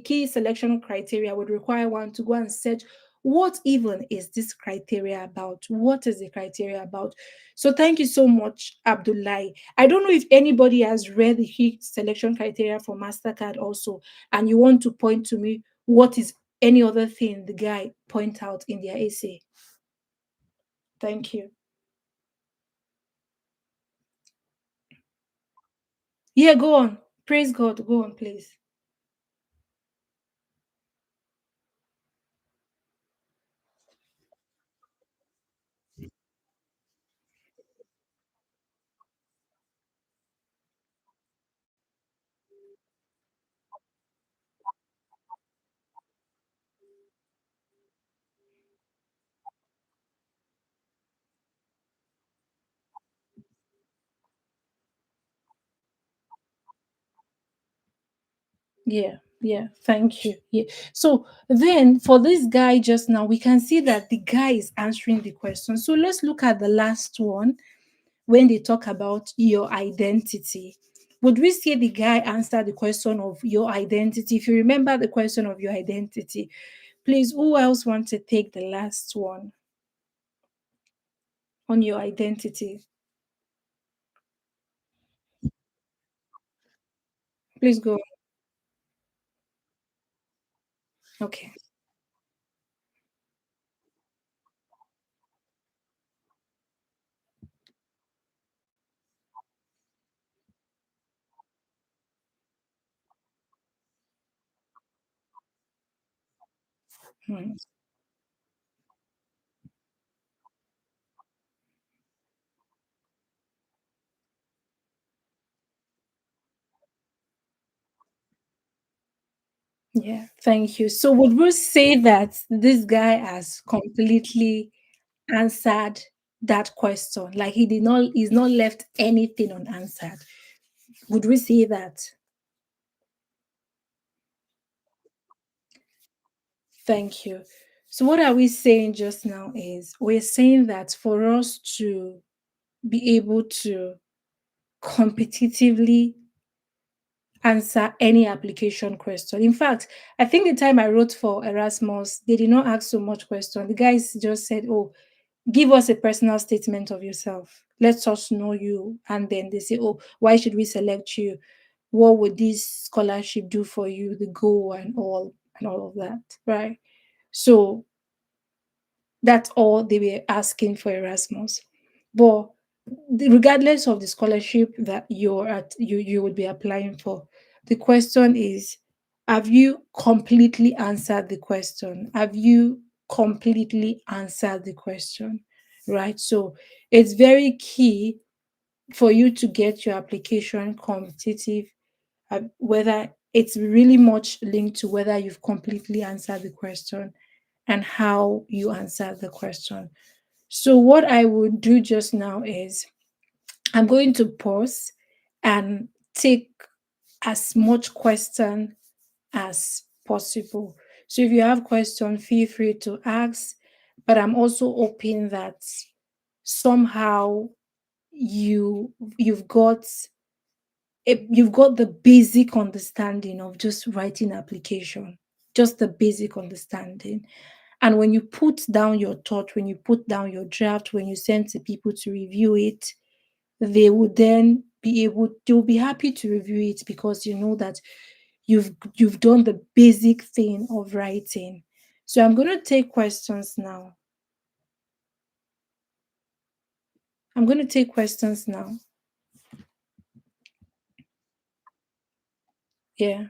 key selection criteria would require one to go and search what even is this criteria about, what is the criteria about. So thank you so much, Abdullah. I don't know if anybody has read the key selection criteria for Mastercard also, and you want to point to me what is any other thing the guy point out in their essay. Thank you. Yeah, go on. Praise God. Go on, please. Yeah, yeah, thank you. Yeah. So then for this guy just now, we can see that the guy is answering the question. So let's look at the last one when they talk about your identity. Would we say the guy answered the question of your identity? If you remember the question of your identity, please, who else wants to take the last one on your identity? Please go. Okay. Hmm. Yeah, thank you. So would we say that this guy has completely answered that question? Like he's not left anything unanswered. Would we say that? Thank you. So what are we saying just now is we're saying that for us to be able to competitively answer any application question. In fact, I think the time I wrote for Erasmus, they did not ask so much question. The guys just said, "Oh, give us a personal statement of yourself. Let us know you." And then they say, "Oh, why should we select you? What would this scholarship do for you? The goal and all of that." Right. So that's all they were asking for Erasmus. But regardless of the scholarship that you would be applying for, the question is, have you completely answered the question? Have you completely answered the question? Right? So it's very key for you to get your application competitive, whether it's really much linked to whether you've completely answered the question and how you answer the question. So, what I would do just now is I'm going to pause and take as much question as possible. So, if you have question, feel free to ask. But I'm also hoping that somehow you've got you've got the basic understanding of just writing application, just the basic understanding. And when you put down your thought, when you put down your draft, when you send to people to review it, they would then they'll be happy to review it because you know that you've done the basic thing of writing. So I'm going to take questions now. I'm going to take questions now. Yeah.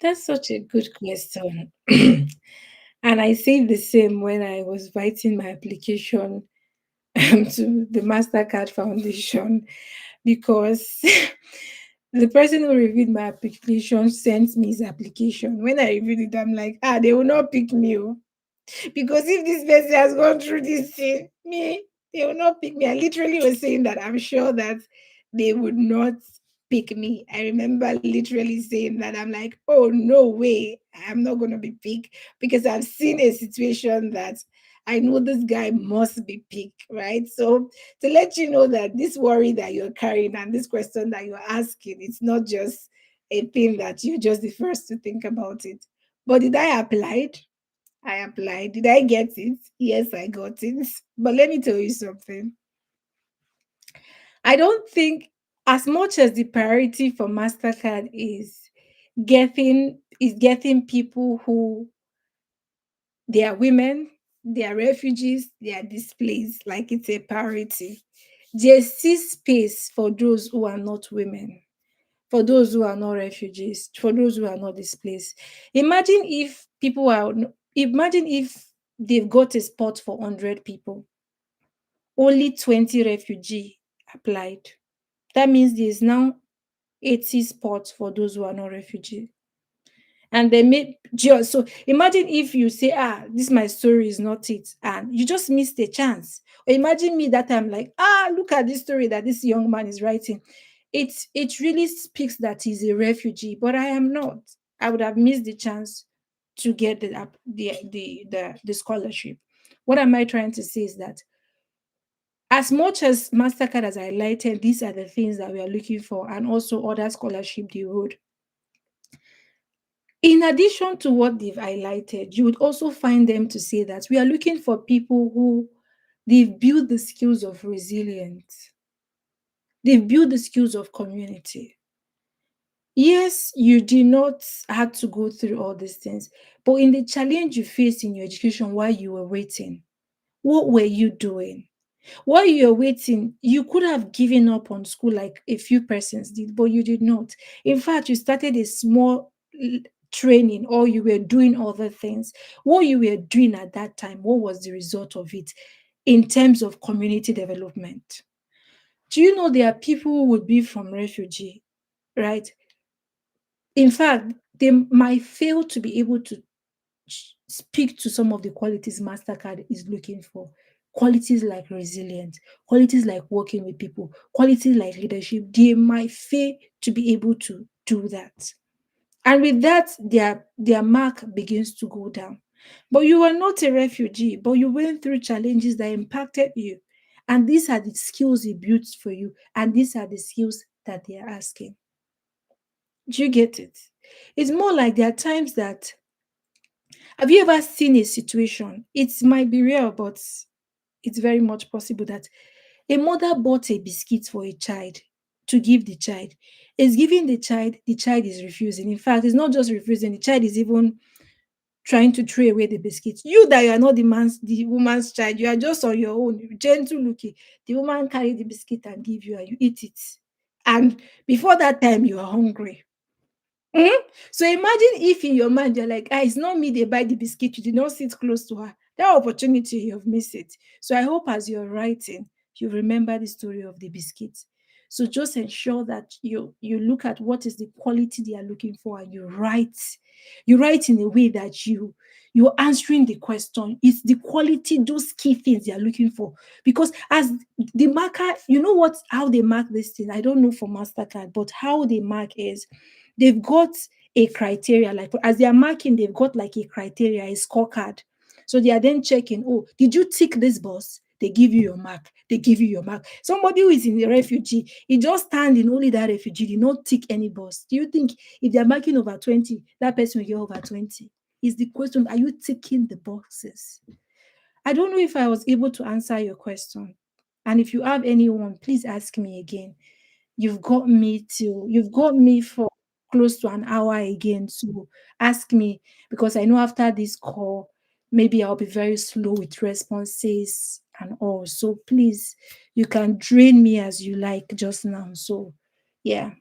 That's such a good question. And I say the same when I was writing my application to the Mastercard Foundation because the person who reviewed my application sent me his application. When I reviewed it, I'm like, they will not pick me. Oh. Because if this person has gone through this thing, me, they will not pick me. I literally was saying that I'm sure that they would not pick me. I remember literally saying that I'm like, oh no way, I'm not gonna be picked because I've seen a situation that I know this guy must be picked, right? So to let you know that this worry that you're carrying and this question that you're asking, it's not just a thing that you're just the first to think about it. But did I apply? I applied. Did I get it? Yes, I got it. But let me tell you something. I don't think as much as the priority for Mastercard is getting people who they are women, they are refugees, they are displaced, like it's a priority. There's still space for those who are not women, for those who are not refugees, for those who are not displaced. Imagine if people are, imagine if they've got a spot for 100 people, only 20 refugee applied. That means there's now 80 spots for those who are not refugee. And they may just so imagine if you say, this my story is not it, and you just missed a chance. Or imagine me that I'm like, look at this story that this young man is writing. It really speaks that he's a refugee, but I am not. I would have missed the chance to get the scholarship. What am I trying to say is that as much as Mastercard has highlighted, these are the things that we are looking for, and also other scholarship they would. In addition to what they've highlighted, you would also find them to say that we are looking for people who they've built the skills of resilience, they've built the skills of community. Yes, you did not have to go through all these things, but in the challenge you faced in your education while you were waiting, what were you doing? While you're waiting, you could have given up on school like a few persons did, but you did not. In fact, you started a small training or you were doing other things. What you were doing at that time, what was the result of it in terms of community development? Do you know there are people who would be from refugee, right? In fact, they might fail to be able to speak to some of the qualities Mastercard is looking for. Qualities like resilience, qualities like working with people, qualities like leadership. They might fail to be able to do that. And with that, their mark begins to go down. But you are not a refugee, but you went through challenges that impacted you. And these are the skills he built for you. And these are the skills that they are asking. Do you get it? It's more like there are times that have you ever seen a situation? It might be rare, but it's very much possible that a mother bought a biscuit for a child to give the child. Is giving the child is refusing. In fact, it's not just refusing, the child is even trying to throw away the biscuit. You that you are not the woman's child, you are just on your own, gentle looking. The woman carry the biscuit and give you and you eat it. And before that time, you are hungry. Mhm. So imagine if in your mind you're like, it's not me they buy the biscuit, you did not sit close to her. That opportunity you have missed it. So I hope as you're writing, you remember the story of the biscuit. So just ensure that you look at what is the quality they are looking for and you write. You write in a way that you're answering the question. It's the quality, those key things they are looking for. Because as the marker, you know what how they mark this thing. I don't know for MasterCard, but how they mark is they've got a criteria, like as they are marking, they've got like a criteria, a scorecard. So they are then checking, did you tick this box? They give you your mark. They give you your mark. Somebody who is in a refugee, he just stand in only that refugee, did not tick any box. Do you think if they're marking over 20, that person will get over 20? Is the question, are you ticking the boxes? I don't know if I was able to answer your question. And if you have anyone, please ask me again. You've got me for close to an hour again to ask me because I know after this call, maybe I'll be very slow with responses and all. So please, you can drain me as you like just now. So yeah.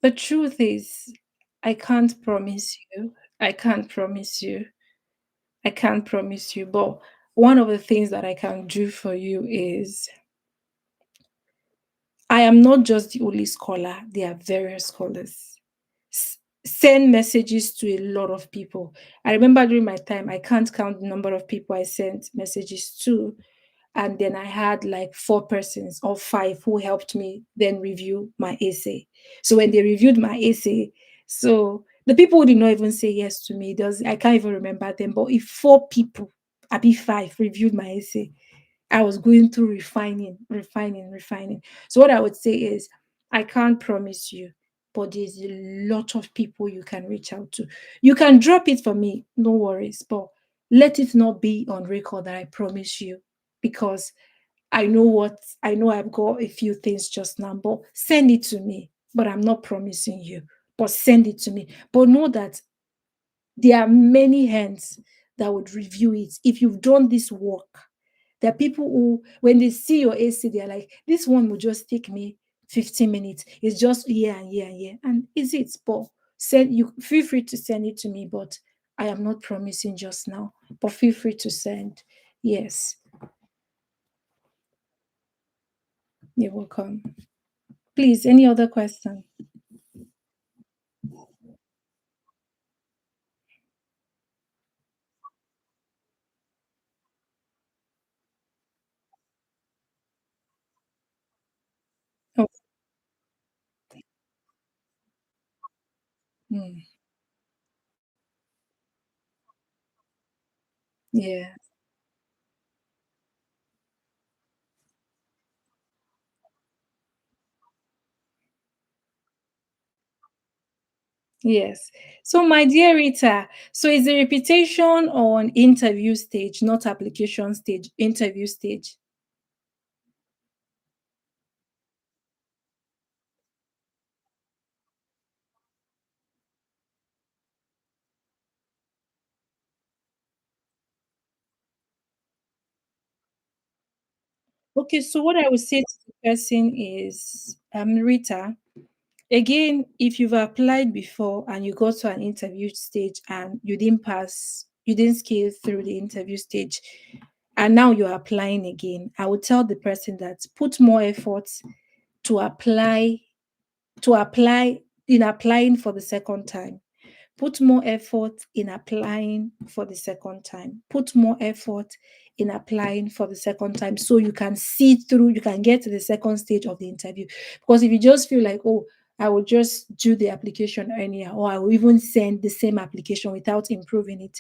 The truth is, I can't promise you. I can't promise you. I can't promise you. But one of the things that I can do for you is I am not just the only scholar, there are various scholars. Send messages to a lot of people. I remember during my time, I can't count the number of people I sent messages to. And then I had like four persons or five who helped me then review my essay. So when they reviewed my essay, so the people who did not even say yes to me, does I can't even remember them. But if four people, I be five, reviewed my essay, I was going through refining, refining, refining. So what I would say is, I can't promise you, but there's a lot of people you can reach out to. You can drop it for me, no worries, but let it not be on record that I promise you, because I know I've got a few things just now, but send it to me. But I'm not promising you, but send it to me. But know that there are many hands that would review it if you've done this work. There are people who, when they see your AC, they're like, this one will just take me 15 minutes. It's just here and here and here. And is it? But send you feel free to send it to me, but I am not promising just now. But feel free to send. Yes, you're welcome. Please, any other question? Oh, mm, yeah, yes. So, my dear Rita, so is the reputation on interview stage, not application stage, interview stage? Okay, so what I would say to the person is, Rita, again, if you've applied before and you got to an interview stage and you didn't pass, you didn't scale through the interview stage, and now you're applying again, I would tell the person that put more effort to apply, to apply in applying for the second time. Put more effort in applying for the second time. Put more effort in applying for the second time so you can see through, you can get to the second stage of the interview. Because if you just feel like, oh, I will just do the application anyhow, or I will even send the same application without improving it,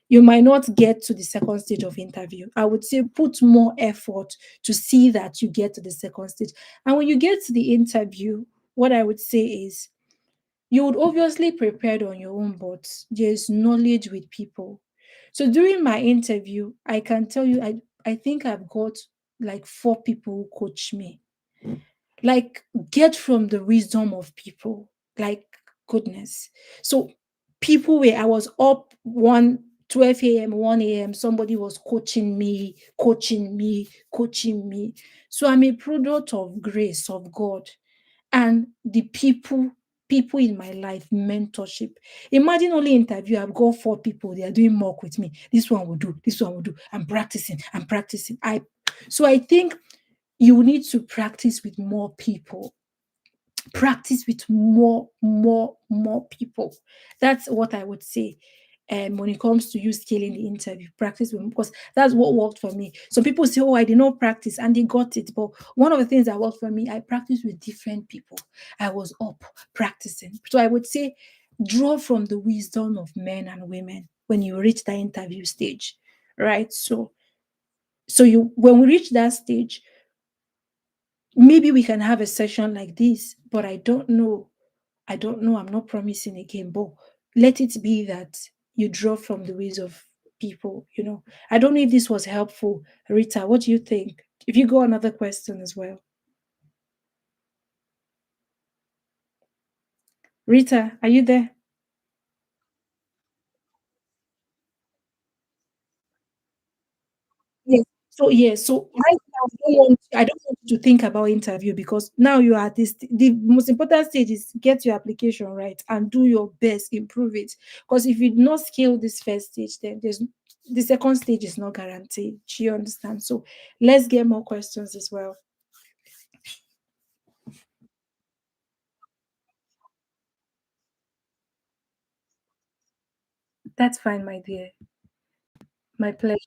you might not get to the second stage of interview. I would say put more effort to see that you get to the second stage. And when you get to the interview, what I would say is you would obviously prepared on your own, but there's knowledge with people. So during my interview, I can tell you, I think I've got like four people who coach me. Like, get from the wisdom of people. Like, goodness. So people where I was up 12 a.m., 1 a.m., somebody was coaching me, coaching me, coaching me. So I'm a product of grace of God and the people in my life, mentorship. Imagine only interview, I've got four people, they are doing mock with me. This one will do, this one will do. I'm practicing. I think you need to practice with more people, practice with more people. That's what I would say. When it comes to you scaling the interview, practice with, because that's what worked for me. Some people say, oh, I did not practice, and they got it. But one of the things that worked for me, I practiced with different people. I was up practicing. So I would say, draw from the wisdom of men and women when you reach that interview stage, right? So you, when we reach that stage, maybe we can have a session like this, but I don't know. I don't know. I'm not promising again, but let it be that you draw from the ways of people. I don't know if this was helpful. Rita, what do you think? If you go another question as well. Rita, are you there? Yes. So yes, so right now I don't want you to think about interview because now you are at this the most important stage is get your application right and do your best, improve it. Because if you do not scale this first stage, then there's the second stage is not guaranteed. Do you understand? So let's get more questions as well. That's fine, my dear. My pleasure.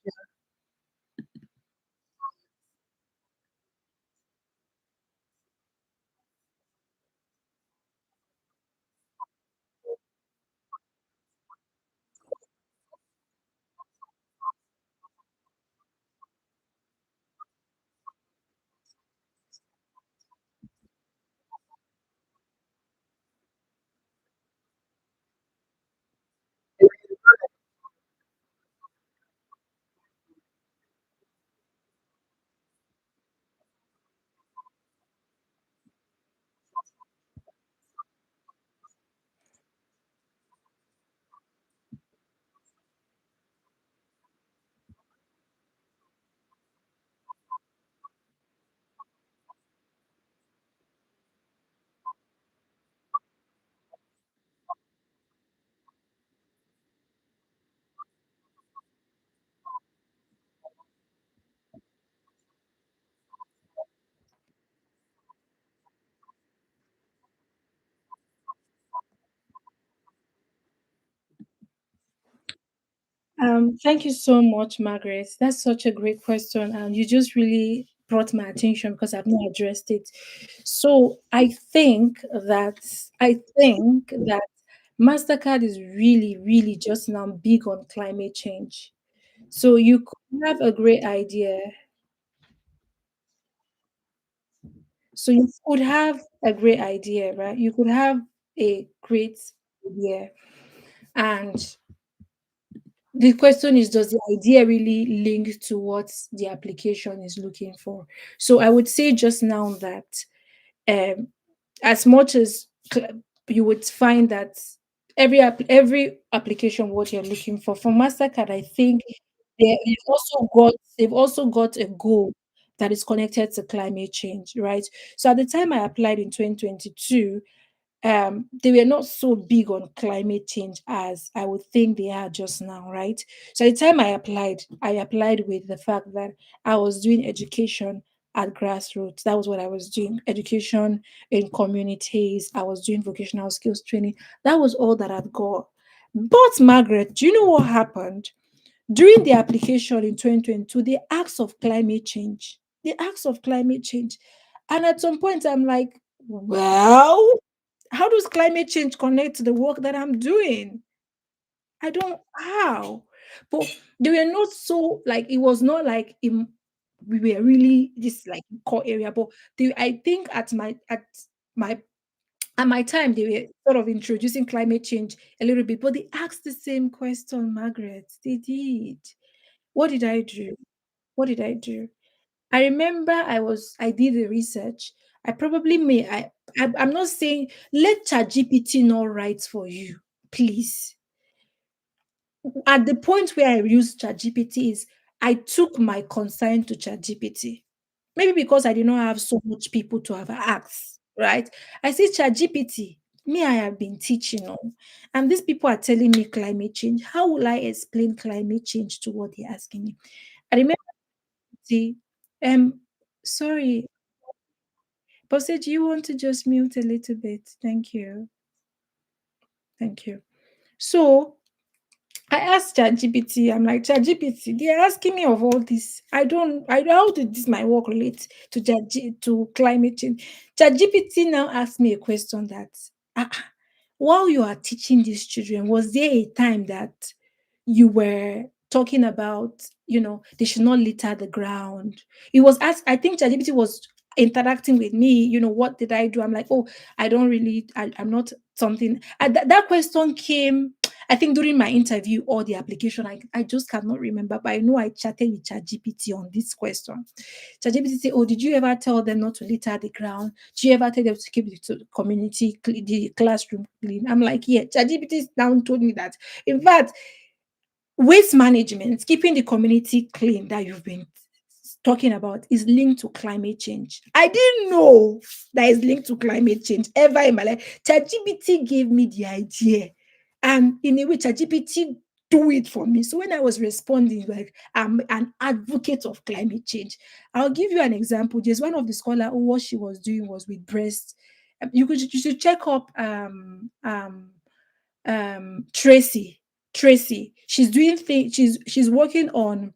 Thank you so much, Margaret. That's such a great question, and you just really brought my attention because I've not addressed it. So I think that Mastercard is really, really just now big on climate change. So you could have a great idea. So you could have a great idea, right? You could have a great idea, and the question is, does the idea really link to what the application is looking for? So I would say just now that um, as much as you would find that every application what you're looking for Mastercard, I think they've also got a goal that is connected to climate change, right? So at the time I applied in 2022, they were not so big on climate change as I would think they are just now, right? So at the time I applied with the fact that I was doing education at grassroots. That was what I was doing, education in communities. I was doing vocational skills training. That was all that I'd got. But Margaret, do you know what happened? During the application in 2022, they asked of climate change. They asked of climate change. And at some point, I'm like, well, how does climate change connect to the work that I'm doing? I don't how. But they were not so like it was not like we were really this like core area. But I think my at my time they were sort of introducing climate change a little bit, but they asked the same question, Margaret. They did. What did I do? What did I do? I remember I did the research. I probably may I'm not saying let ChatGPT not write for you, please. At the point where I used ChatGPT is I took my concern to ChatGPT. Maybe because I did not have so much people to have asked, right? I say ChatGPT, me, I have been teaching on, and these people are telling me climate change. How will I explain climate change to what they're asking me? I remember the sorry, but say, do you want to just mute a little bit? Thank you. Thank you. So I asked ChatGPT, I'm like, ChatGPT, they're asking me of all this. How did this my work relate to to climate change? ChatGPT now asked me a question that, while you are teaching these children, was there a time that you were talking about, they should not litter the ground? It was asked, I think ChatGPT was interacting with me, what did I do? I'm like, oh, I'm not something. That question came I think during my interview or the application, I just cannot remember, but I know I chatted with ChatGPT on this question. ChatGPT said, "Oh, did you ever tell them not to litter the ground? Did you ever tell them to keep the community, the classroom clean?" I'm like, "Yeah." ChatGPT now told me that. In fact, waste management, keeping the community clean that you've been talking about is linked to climate change. I didn't know that is linked to climate change ever in my life. ChatGPT gave me the idea, and in a way, ChatGPT do it for me. So when I was responding, like I'm an advocate of climate change. I'll give you an example. There's one of the scholar who what she was doing was with breast. You should check up Tracy. Tracy. She's doing things. She's working on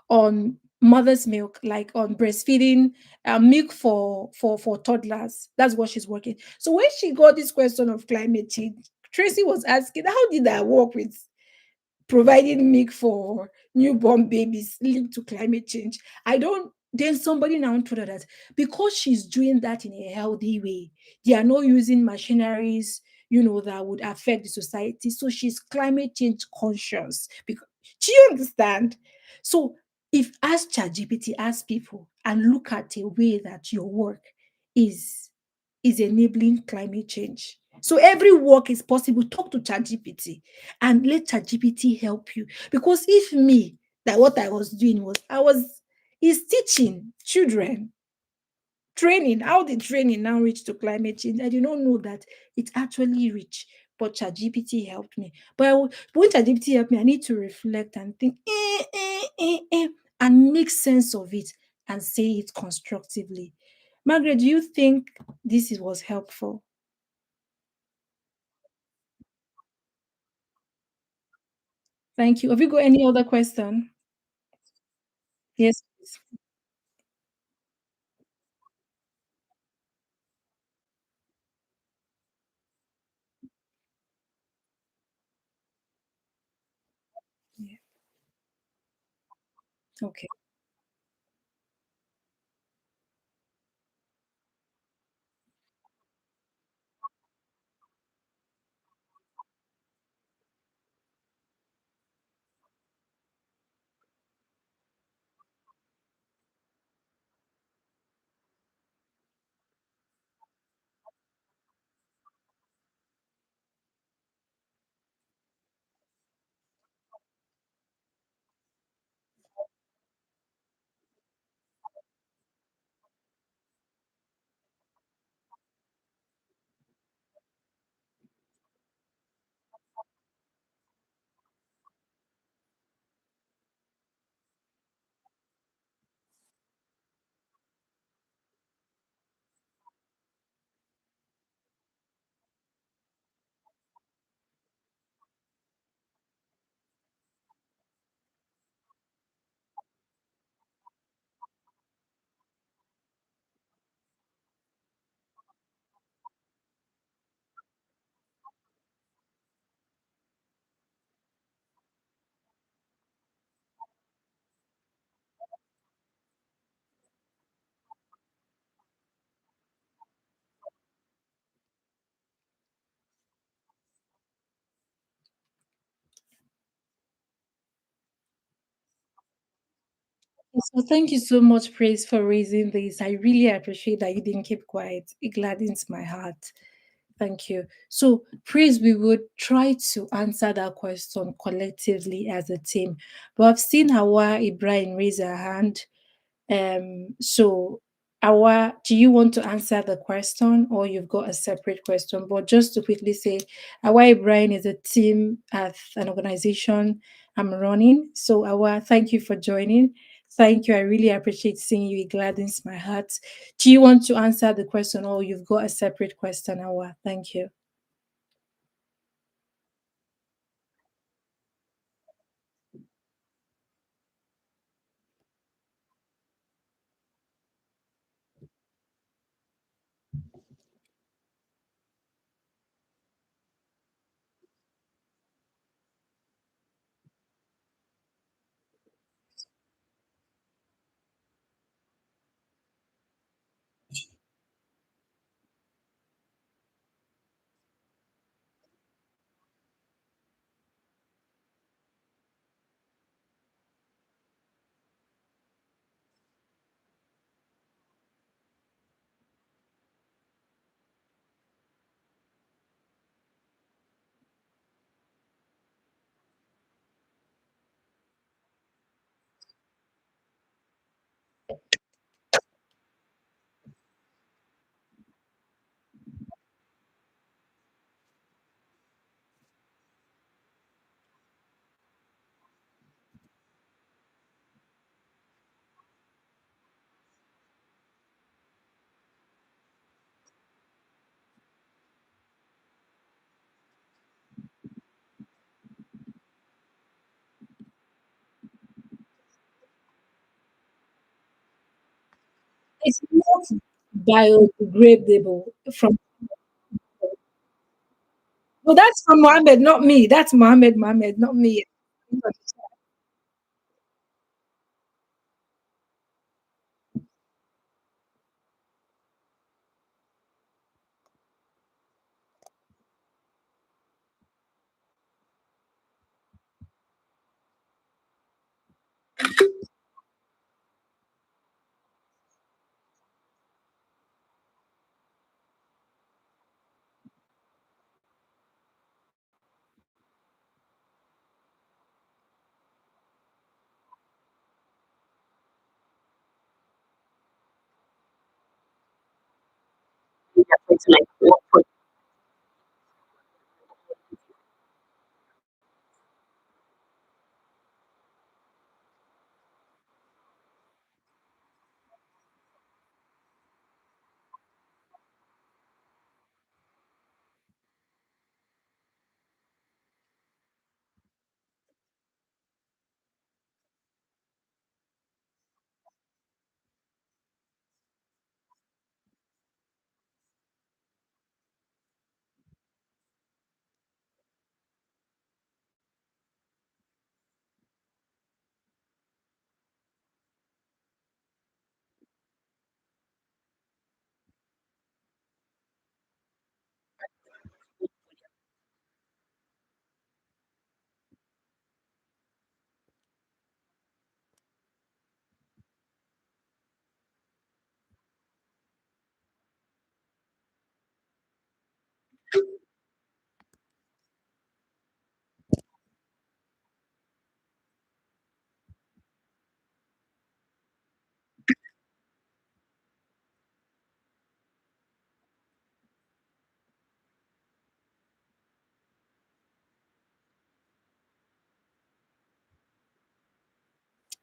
on mother's milk, like on breastfeeding, milk for toddlers. That's what she's working. So when she got this question of climate change, Tracy was asking, how did I work with providing milk for newborn babies linked to climate change? I don't. Then somebody now told her that because she's doing that in a healthy way, they are not using machineries, that would affect the society. So she's climate change conscious. Because, do you understand? So if ask ChatGPT, ask people, and look at a way that your work is is enabling climate change. So every work is possible. Talk to ChatGPT and let ChatGPT help you. Because if me, that what I was doing was I was is teaching children training, how the training now reach to climate change. I did not know that it actually reach, but ChatGPT helped me. But when ChatGPT helped me, I need to reflect and think, and make sense of it and say it constructively. Margaret, do you think was helpful? Thank you. Have you got any other question? Yes, please. Yeah. Okay. So thank you so much, Praise, for raising this. I really appreciate that you didn't keep quiet. It gladdens my heart. Thank you. So, Praise, we would try to answer that question collectively as a team. But I've seen Hawa Ibrahim raise her hand. So Awa, do you want to answer the question or you've got a separate question? But just to quickly say, Awa Ibrahim is a team at an organization I'm running. So Awa, thank you for joining. Thank you. I really appreciate seeing you. It gladdens my heart. Do you want to answer the question or you've got a separate question, Awa? Thank you. It's not biodegradable from. Well, that's from Mohammed, not me. That's Mohammed, not me.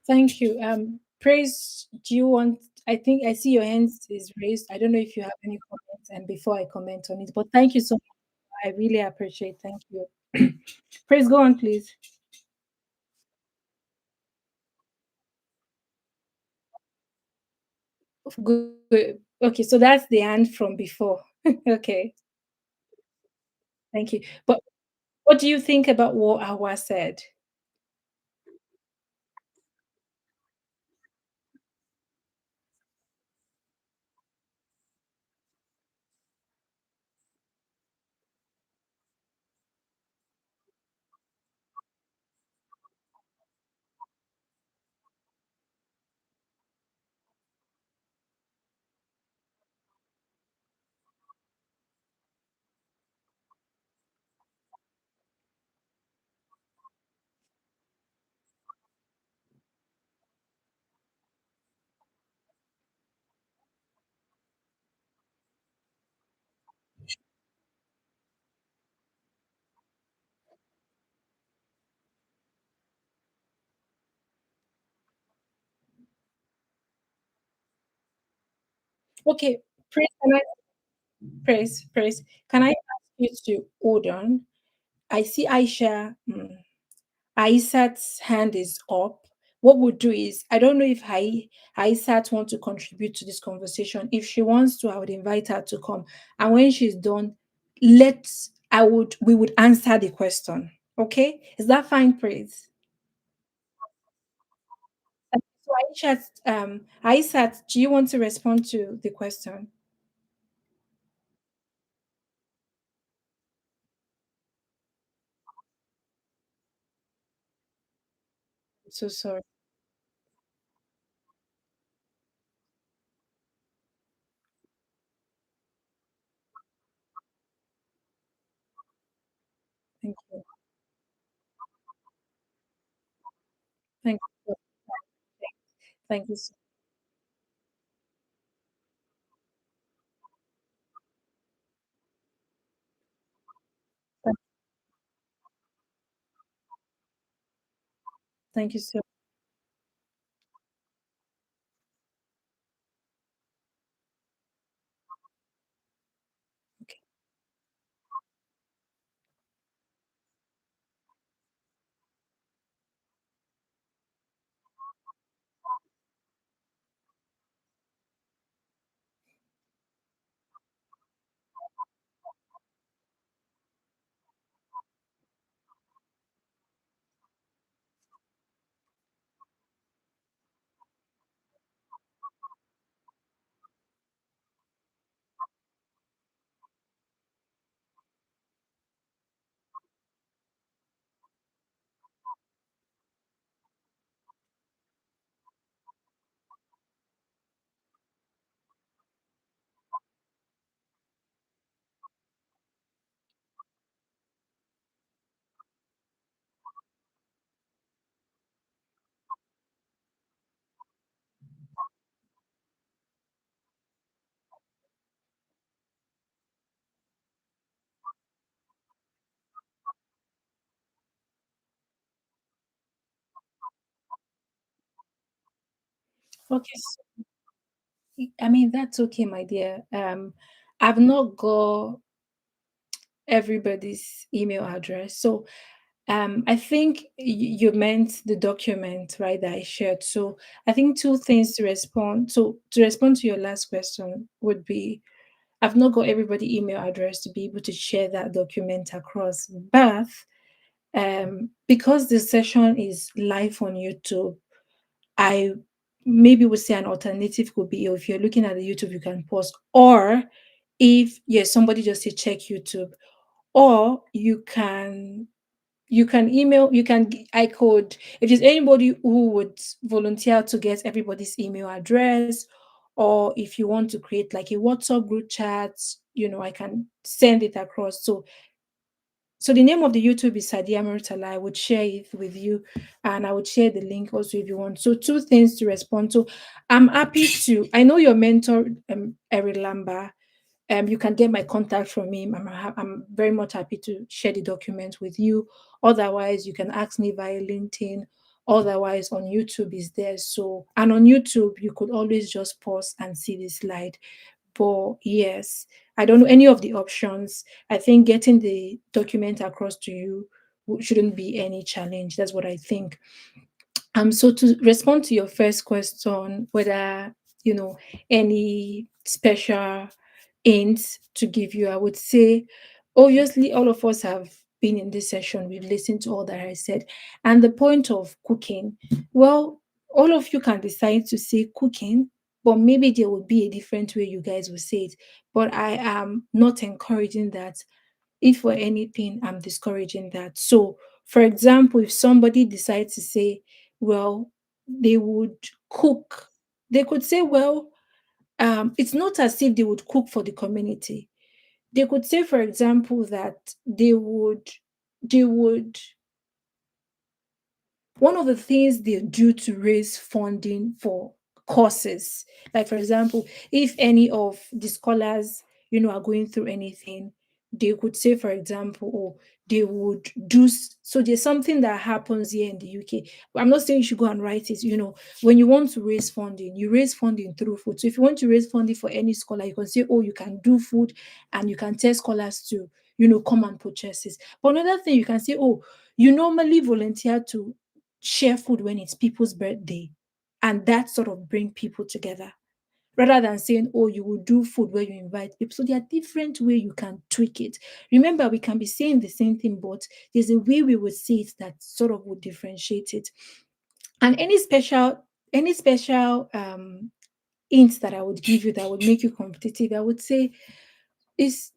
Thank you. Praise, do you want? I think I see your hands is raised. I don't know if you have any comments, and before I comment on it, but thank you so much. I really appreciate. Thank you. Praise, go on, please. Good. Good. Okay, so that's the hand from before. Okay, thank you. But what do you think about what Awa said? Okay, praise, can I, praise. Can I ask you to hold on? I see Aisha. Aisat's hand is up. What we'll do is, I don't know if Aisat wants to contribute to this conversation. If she wants to, I would invite her to come. And when she's done, we would answer the question. Okay? Is that fine, praise? So Aisat, do you want to respond to the question? I'm so sorry. Thank you. Thank you. Thank you. Thank thank you so much. Okay. I mean, that's okay, my dear. I've not got everybody's email address. So I think you meant the document, right, that I shared. So I think two things to respond. So to respond to your last question would be I've not got everybody email address to be able to share that document across. But because the session is live on YouTube, I maybe would say an alternative could be if you're looking at the YouTube, you can pause. Or if yes, somebody just say check YouTube, or you can email, I could, if there's anybody who would volunteer to get everybody's email address, or if you want to create like a WhatsApp group chat, I can send it across. So the name of the YouTube is Sadia Murtala. I would share it with you, and I would share the link also if you want. So two things to respond to. I'm happy to. I know your mentor, Eric Lamba. You can get my contact from him. I'm very much happy to share the document with you. Otherwise, you can ask me via LinkedIn. Otherwise, on YouTube is there. So, and on YouTube, you could always just pause and see the slide. But yes, I don't know any of the options. I think getting the document across to you shouldn't be any challenge. That's what I think. So to respond to your first question, whether any special hints to give you, I would say, obviously, all of us have been in this session. We've listened to all that I said, and the point of cooking. Well, all of you can decide to say cooking, but maybe there would be a different way you guys will say it. But I am not encouraging that. If for anything, I'm discouraging that. So, for example, if somebody decides to say, well, they would cook, they could say, well, it's not as if they would cook for the community. They could say, for example, that they would one of the things they do to raise funding for courses, like for example, if any of the scholars are going through anything, they could say, for example, or they would so there's something that happens here in the UK. I'm not saying you should go and write it. When you want to raise funding, you raise funding through food. So if you want to raise funding for any scholar, you can say, oh, you can do food, and you can tell scholars to come and purchase this. But another thing, you can say, oh, you normally volunteer to share food when it's people's birthday, and that sort of bring people together, rather than saying, oh, you will do food where you invite people. So there are different way you can tweak it. Remember, we can be saying the same thing, but there's a way we would say it that sort of would differentiate it. And any special hints that I would give you that would make you competitive, I would say, is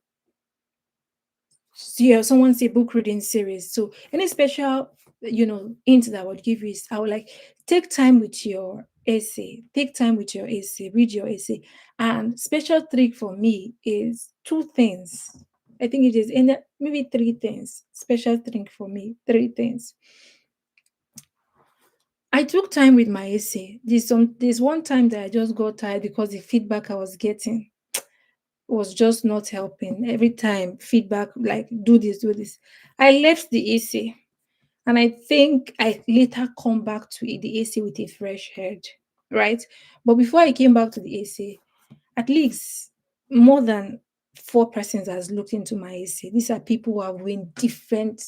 yeah, someone say book reading series. So any special, hint that I would give you is I would like take time with your essay. Take time with your essay. Read your essay. And special trick for me is two things. I think it is in maybe three things. Special trick for me, three things. I took time with my essay. There's one time that I just got tired because the feedback I was getting was just not helping. Every time feedback like do this, do this. I left the AC, and I think I later come back to the AC with a fresh head, right? But before I came back to the AC, at least more than four persons has looked into my essay. These are people who have been different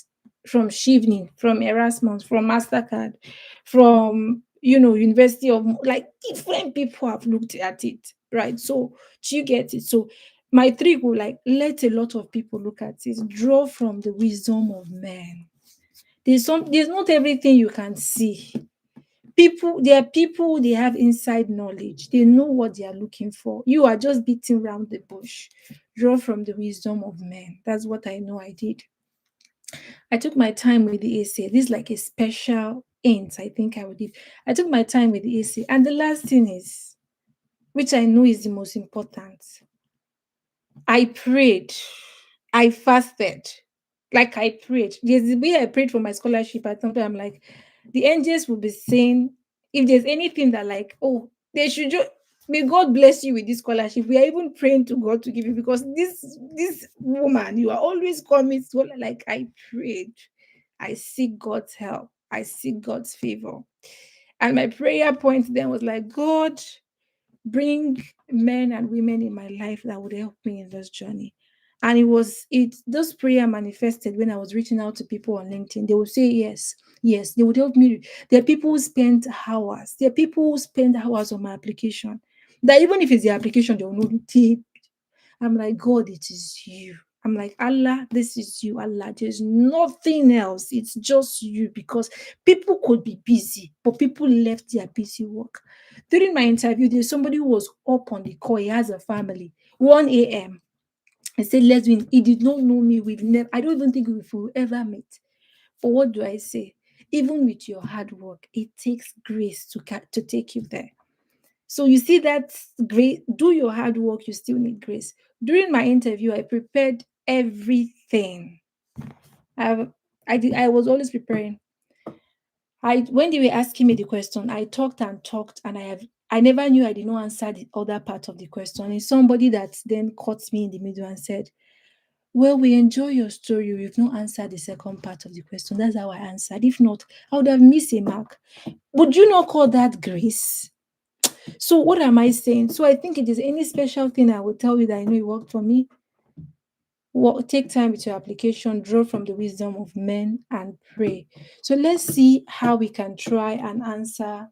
from Chevening, from Erasmus, from Mastercard, from University of like different people have looked at it, right? So do you get it? So my trick will like let a lot of people look at it, draw from the wisdom of men. There's not everything you can see. There are people, they have inside knowledge, they know what they are looking for. You are just beating around the bush. Draw from the wisdom of men. That's what I know I did. I took my time with the AC. This is like a special hint I think I would give. I took my time with the AC. And the last thing is, which I know is the most important, I prayed. I fasted. Like I prayed. There's the way I prayed for my scholarship. At some point, I'm like, the angels will be saying, if there's anything that like, oh, they should just may God bless you with this scholarship. We are even praying to God to give you because this woman, you are always coming. So like I prayed. I seek God's help. I seek God's favor. And my prayer point then was like, God, bring men and women in my life that would help me in this journey. And those prayer manifested when I was reaching out to people on LinkedIn. They would say yes, yes, they would help me. There are people who spend hours. There are people who spend hours on my application. That even if it's the application, they will know the I'm like, God, it is you. I'm like, Allah, this is you, Allah. There's nothing else. It's just you because people could be busy, but people left their busy work. During my interview, there's somebody who was up on the call. He has a family, 1 a.m. I said, let's win. He did not know me. I don't even think we will ever meet. But what do I say? Even with your hard work, it takes grace to take you there. So you see that great, do your hard work, you still need grace. During my interview, I prepared everything. I I was always preparing. I when they were asking me the question, I talked and talked, and I never knew I did not answer the other part of the question. It's somebody that then caught me in the middle and said, well, we enjoy your story. We've not answered the second part of the question. That's how I answered. If not, I would have missed a mark. Would you not call that grace? So what am I saying? So I think it is any special thing I will tell you that I know it worked for me. Take time with your application, draw from the wisdom of men, and pray. So let's see how we can try and answer.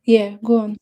Yeah, go on.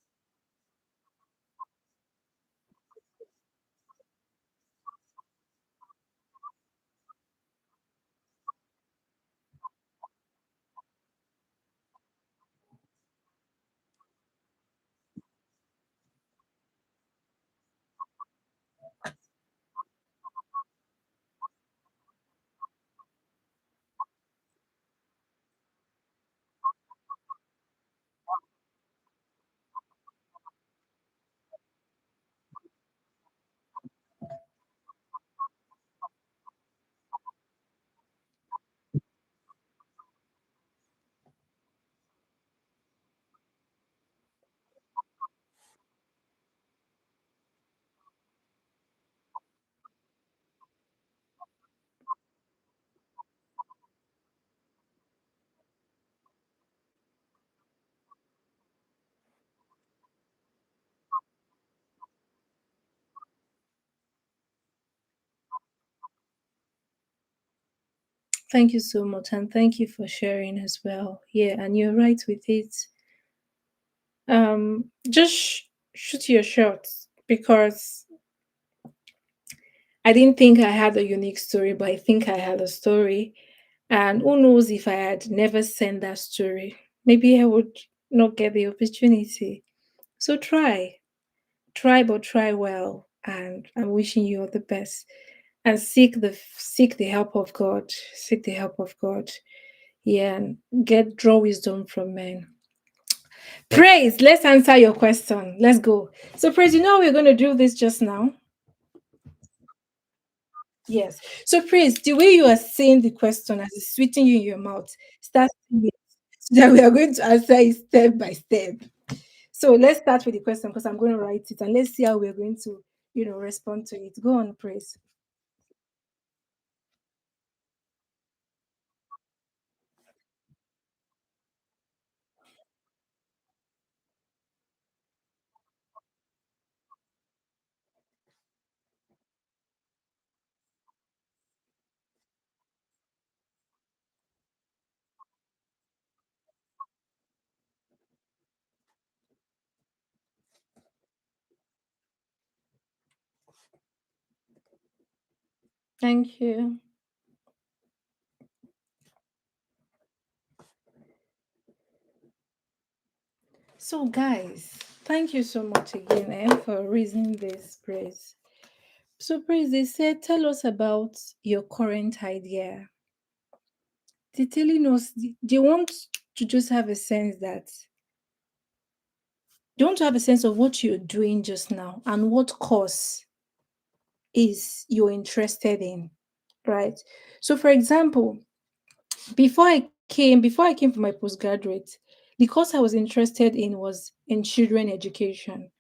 Thank you so much, and thank you for sharing as well. Yeah, and you're right with it. Just shoot your shots because I didn't think I had a unique story, but I think I had a story. And who knows if I had never sent that story, maybe I would not get the opportunity. So try, but try well. And I'm wishing you all the best. And seek the help of God. Seek the help of God. Yeah, and draw wisdom from men. Praise, let's answer your question. Let's go. So, Praise, you know we're going to do this just now. Yes. So, Praise, the way you are saying the question as it's sweetening you in your mouth, start saying it. So that we are going to answer it step by step. So let's start with the question because I'm going to write it and let's see how we're going to, respond to it. Go on, Praise. Thank you. So, guys, thank you so much again for raising this, Praise. So, Praise, they said, tell us about your current idea. They're telling us they want to just have a sense that they want to have a sense of what you're doing just now and what course is you're interested in, right? So, for example, before I came for my postgraduate, the course I was interested in was in children education.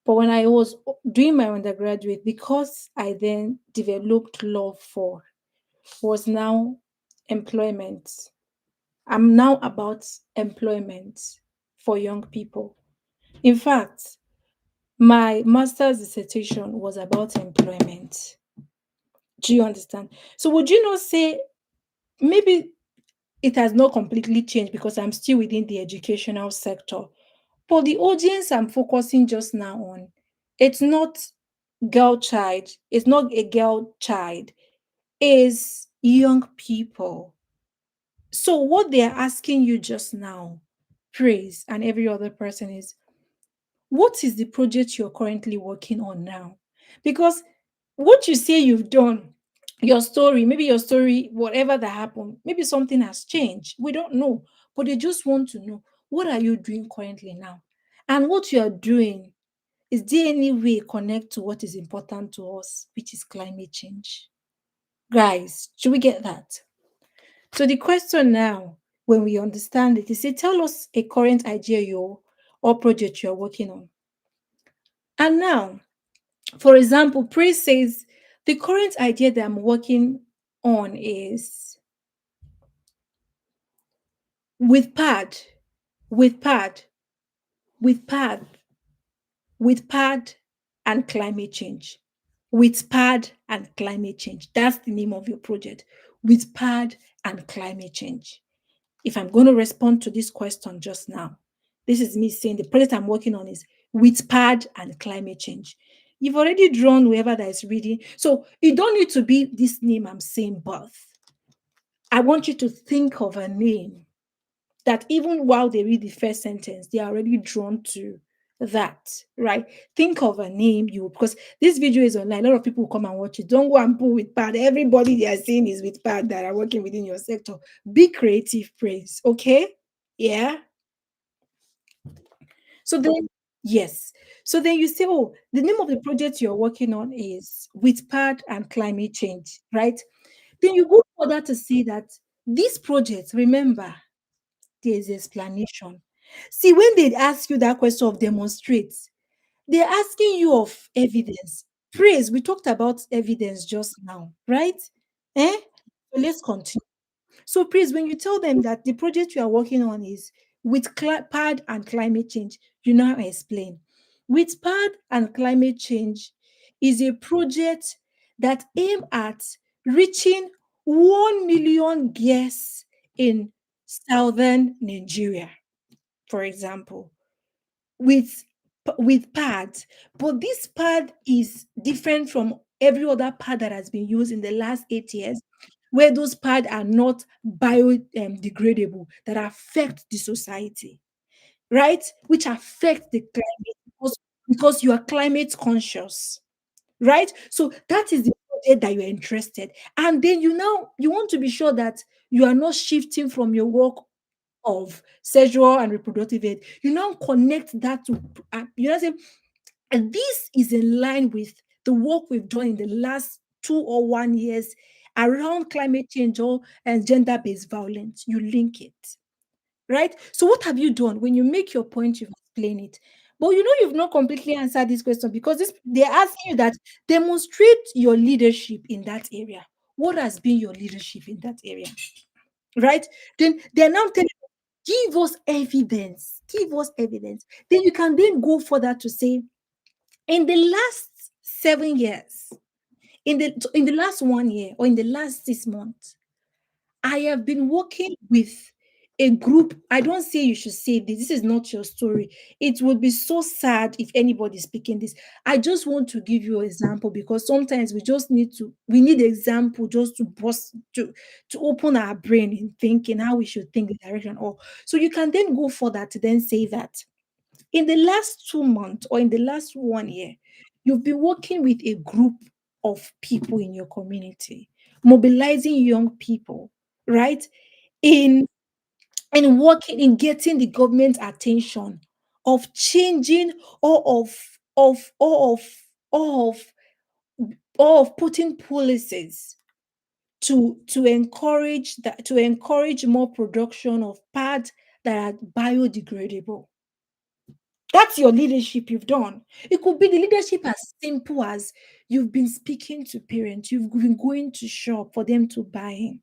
But when I was doing my undergraduate, because I then developed love for was now employment. I'm now about employment for young people. In fact, my master's dissertation was about employment. Do you understand? So, would you not say maybe it has not completely changed because I'm still within the educational sector? But the audience I'm focusing just now on, it's not girl child, it's not a girl child, is young people. So what they're asking you just now, praise, and every other person is, what is the project you're currently working on now? Because what you say you've done, your story, maybe your story, whatever that happened, maybe something has changed. We don't know, but they just want to know, what are you doing currently now? And what you are doing, is there any way connect to what is important to us, which is climate change? Guys, should we get that? So the question now, when we understand it, is say, tell us a current idea you or project you're working on. And now, for example, Praise says, the current idea that I'm working on is with pad, with pad, with pad, with pad and climate change. With pad and climate change. That's the name of your project. With pad and climate change. If I'm going to respond to this question just now, this is me saying the project I'm working on is with pad and climate change. You've already drawn whoever that is reading. So you don't need to be this name I'm saying, but I want you to think of a name that even while they read the first sentence, they are already drawn to that, right? Think of a name you, because this video is online. A lot of people will come and watch it. Don't go and pull with pad. Everybody they are saying is with pad that are working within your sector. Be creative, praise. Okay. Yeah. So then, yes. So then you say, oh, the name of the project you're working on is with pad and climate change, right? Then you go further to say that this project, remember, there's explanation. See, when they ask you that question of demonstrate, they're asking you of evidence. Praise, we talked about evidence just now, right? Eh? So let's continue. So please, when you tell them that the project you are working on is with PAD and climate change, you now explain. With PAD and climate change is a project that aim at reaching 1 million guests in southern Nigeria, for example, with pad. But this pad is different from every other pad that has been used in the last 8 years, where those pads are not biodegradable, that affect the society, right? Which affect the climate, because you are climate conscious, right? So that is the project that you're interested. And then you want to be sure that you are not shifting from your work of sexual and reproductive health. You now connect that to, say, and this is in line with the work we've done in the last 2 or 1 years around climate change or and gender-based violence. You link it, right? So what have you done? When you make your point, you've explained it. But you've not completely answered this question, because they're asking you that demonstrate your leadership in that area. What has been your leadership in that area? Right? Then they're now telling you, give us evidence. Give us evidence. Then you can then go further to say, in the last 7 years, in the last 1 year, or in the last 6 months, I have been working with a group. I don't say you should say this. This is not your story. It would be so sad if anybody is speaking this. I just want to give you an example, because sometimes we need example just to bust to open our brain in thinking how we should think the direction. Or so you can then go further to then say that in the last 2 months or in the last 1 year, you've been working with a group of people in your community, mobilizing young people, right? In working in getting the government attention of changing, or of putting policies to encourage more production of pads that are biodegradable. That's your leadership you've done. It could be the leadership as simple as you've been speaking to parents, you've been going to shop for them to buy in.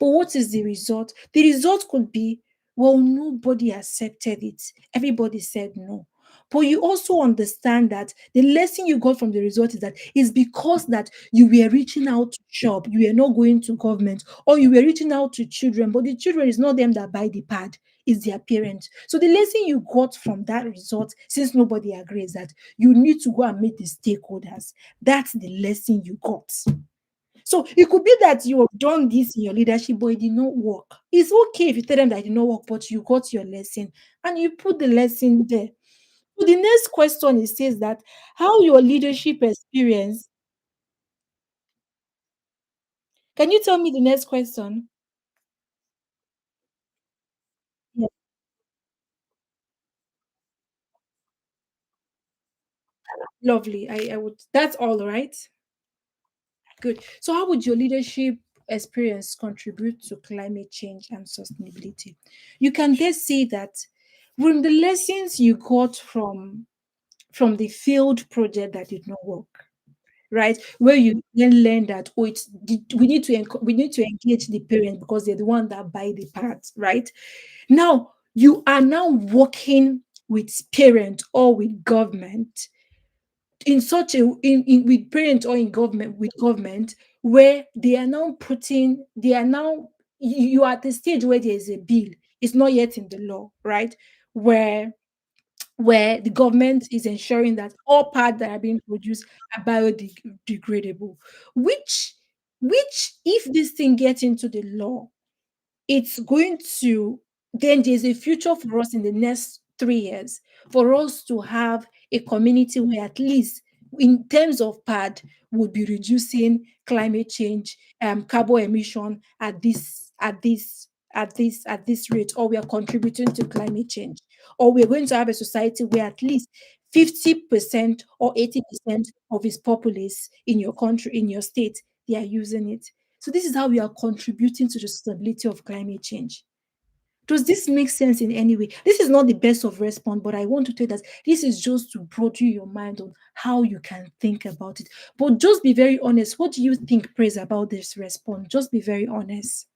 But what is the result? The result could be, well, nobody accepted it. Everybody said no. But you also understand that the lesson you got from the result is that it's because that you were reaching out to shop, you were not going to government, or you were reaching out to children, but the children is not them that buy the pad, it's their parents. So the lesson you got from that result, since nobody agrees, that you need to go and meet the stakeholders. That's the lesson you got. So it could be that you have done this in your leadership, but it did not work. It's okay if you tell them that it did not work, but you got your lesson and you put the lesson there. So the next question it says that how your leadership experience. Can you tell me the next question? Yeah, lovely. I would. That's all right. Good. So how would your leadership experience contribute to climate change and sustainability? You can get see that from the lessons you got from the field project that did not work, right? Where you then learn that, oh, we need to engage the parents because they're the one that buy the parts, right? Now you are now working with parents or with government in such a in with parents or in government with government where they are now you are at the stage where there is a bill. It's not yet in the law, right? Where the government is ensuring that all parts that are being produced are biodegradable, which if this thing gets into the law, it's going to then there's a future for us in the next 3 years for us to have a community where at least in terms of pad would be reducing climate change carbon emission at this rate, or we are contributing to climate change, or we're going to have a society where at least 50% or 80% of its populace in your country, in your state, they are using it. So this is how we are contributing to the stability of climate change. Does this make sense in any way? This is not the best of response, but I want to tell you that this is just to broaden your mind on how you can think about it. But just be very honest. What do you think, Praise, about this response? Just be very honest.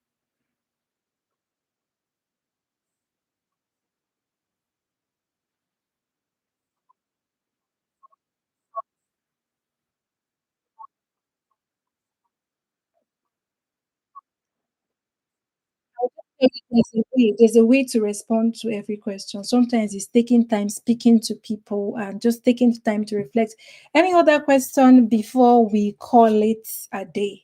There's a way to respond to every question. Sometimes it's taking time speaking to people and just taking time to reflect. Any other question before we call it a day?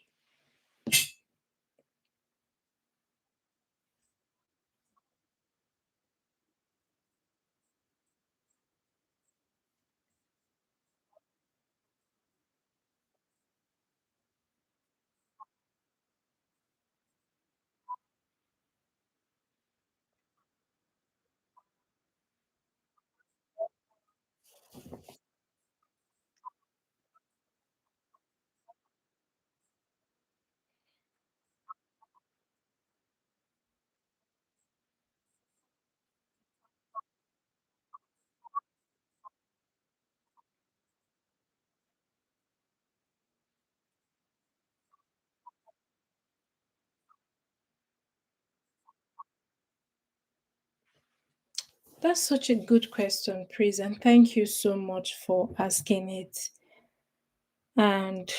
That's such a good question, Praise, and thank you so much for asking it. And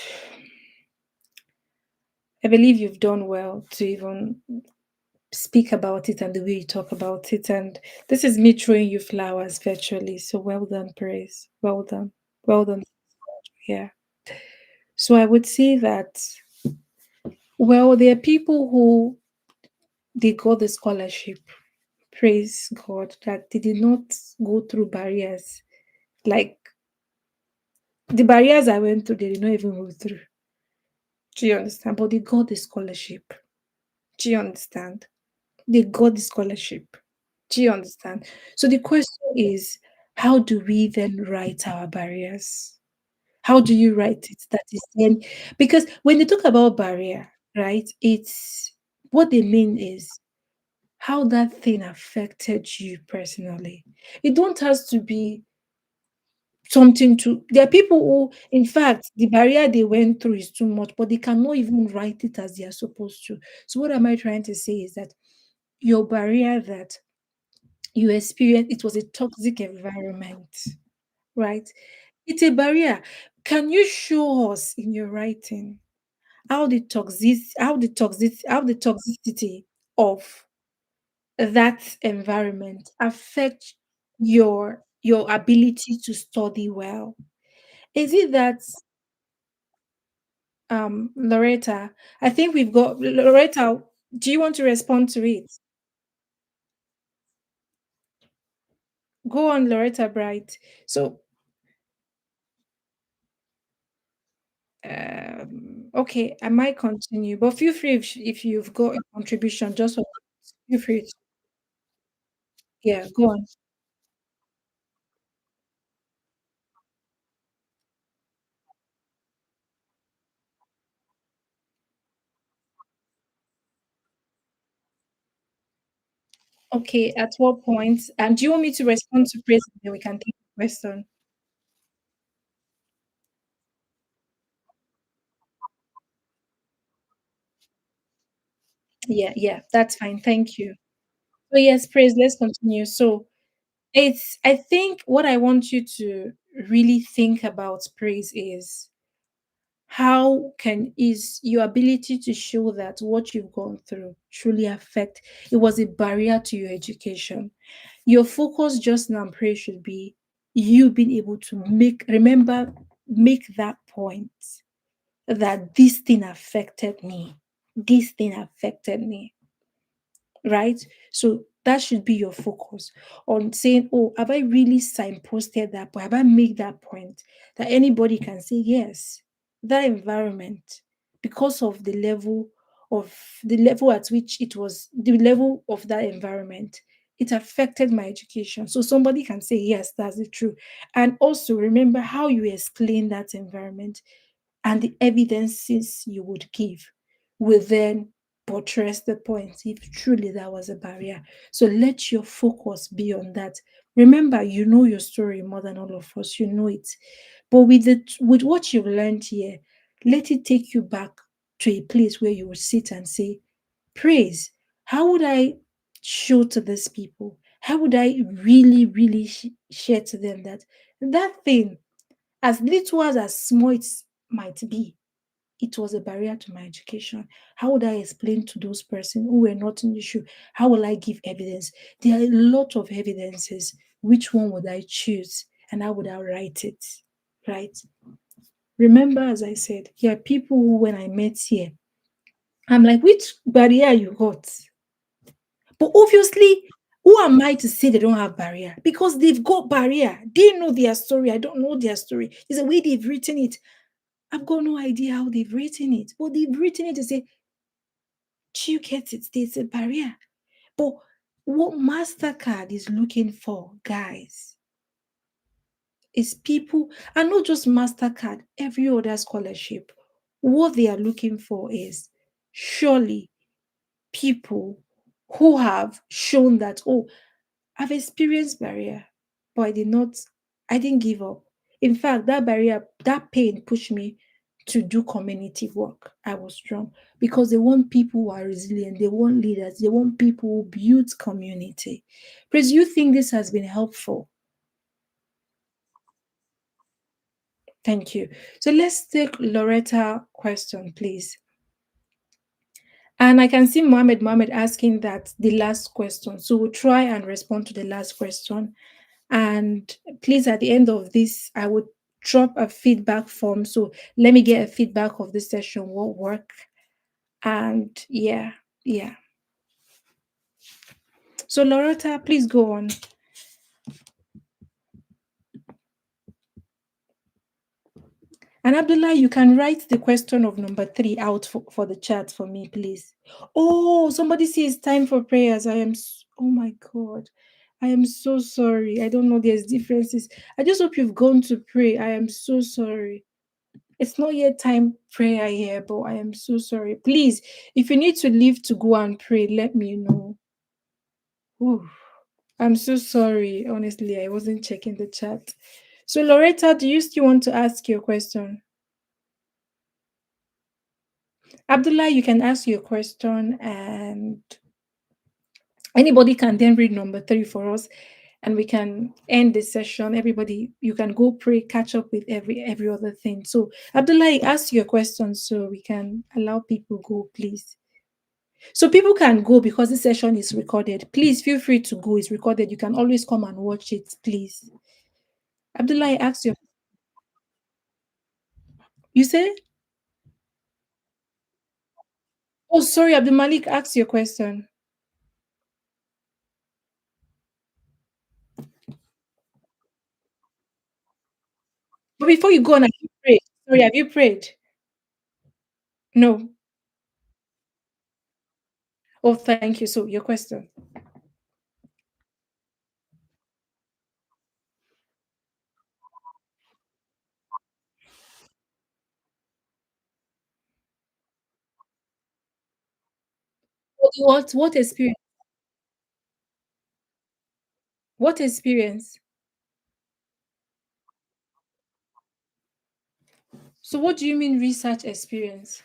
I believe you've done well to even speak about it and the way you talk about it. And this is me throwing you flowers virtually. So well done, Praise. Well done. Well done. Yeah. So I would say that, well, there are people who they got the scholarship. Praise God that they did not go through barriers. Like the barriers I went through, they did not even go through. Do you understand? But they got the scholarship. Do you understand? They got the scholarship. Do you understand? So the question is, how do we then write our barriers? How do you write it? That is then because when they talk about barrier, right? It's what they mean is how that thing affected you personally. It don't has to be something to there are people who, in fact, the barrier they went through is too much, but they cannot even write it as they are supposed to. So what am I trying to say is that your barrier that you experienced, it was a toxic environment, right? It's a barrier. Can you show us in your writing how the toxicity of that environment affect your ability to study well? Is it that Loretta, I think we've got Loretta, do you want to respond to it? Go on, Loretta Bright. So okay, I might continue, but feel free if you've got a contribution, just feel free to, yeah, go on. Okay, at what point? And do you want me to respond to praise and then we can take the question? Yeah, yeah, that's fine. Thank you. So yes, praise, let's continue. So it's I think what I want you to really think about praise is how can is your ability to show that what you've gone through truly affect it was a barrier to your education. Your focus just now, pray, should be you being able to make that point that this thing affected me. This thing affected me, right? So that should be your focus on saying, oh, have I really signposted that point? Have I made that point that anybody can say, yes, that environment, because of the level at which it was, the level of that environment, it affected my education. So somebody can say, yes, that's the truth. And also remember how you explain that environment and the evidences you would give will then buttress the point if truly that was a barrier. So let your focus be on that. Remember, you know your story more than all of us, you know it. But with what you've learned here, let it take you back to a place where you will sit and say, praise. How would I show to these people? How would I really, really share to them that that thing, as little as small it might be, it was a barrier to my education. How would I explain to those persons who were not in the shoe? How will I give evidence? There are a lot of evidences. Which one would I choose? And how would I write it? Right? Remember, as I said, there are people who, when I met here, I'm like, which barrier you got? But obviously, who am I to say they don't have barrier? Because they've got barrier. They know their story. I don't know their story. It's the way they've written it. I've got no idea how they've written it, but they've written it to say, do you get it? There's a barrier. But what Mastercard is looking for, guys, is people, and not just Mastercard, every other scholarship. What they are looking for is surely people who have shown that, oh, I've experienced barrier, but I didn't give up. In fact, that barrier, that pain pushed me to do community work. I was strong because they want people who are resilient, they want leaders, they want people who build community. Praise, you think this has been helpful? Thank you. So let's take Loretta question, please. And I can see Mohammed asking that the last question. So we'll try and respond to the last question. And please, at the end of this, I would drop a feedback form. So let me get a feedback of this session, what work. And yeah, yeah. So Loretta, please go on. And Abdullah, you can write the question of number 3 out for the chat for me, please. Oh, somebody says time for prayers. Oh my God. I am so sorry. I don't know there's differences. I just hope you've gone to pray. I am so sorry. It's not yet time prayer here, but I am so sorry. Please, if you need to leave to go and pray, let me know. Ooh, I'm so sorry. Honestly, I wasn't checking the chat. So, Loretta, do you still want to ask your question? Abdullah, you can ask your question, and anybody can then read number three for us, and we can end the session. Everybody, you can go pray, catch up with every other thing. So, Abdullah, ask your question so we can allow people go, please. So people can go because this session is recorded. Please feel free to go. It's recorded. You can always come and watch it, please. Abdullah, ask your. You say? Oh, sorry, Abdul Malik, ask your question. But before you go on, have you prayed? Sorry, have you prayed? No. Oh, thank you. So your question. What experience? What experience? So what do you mean research experience?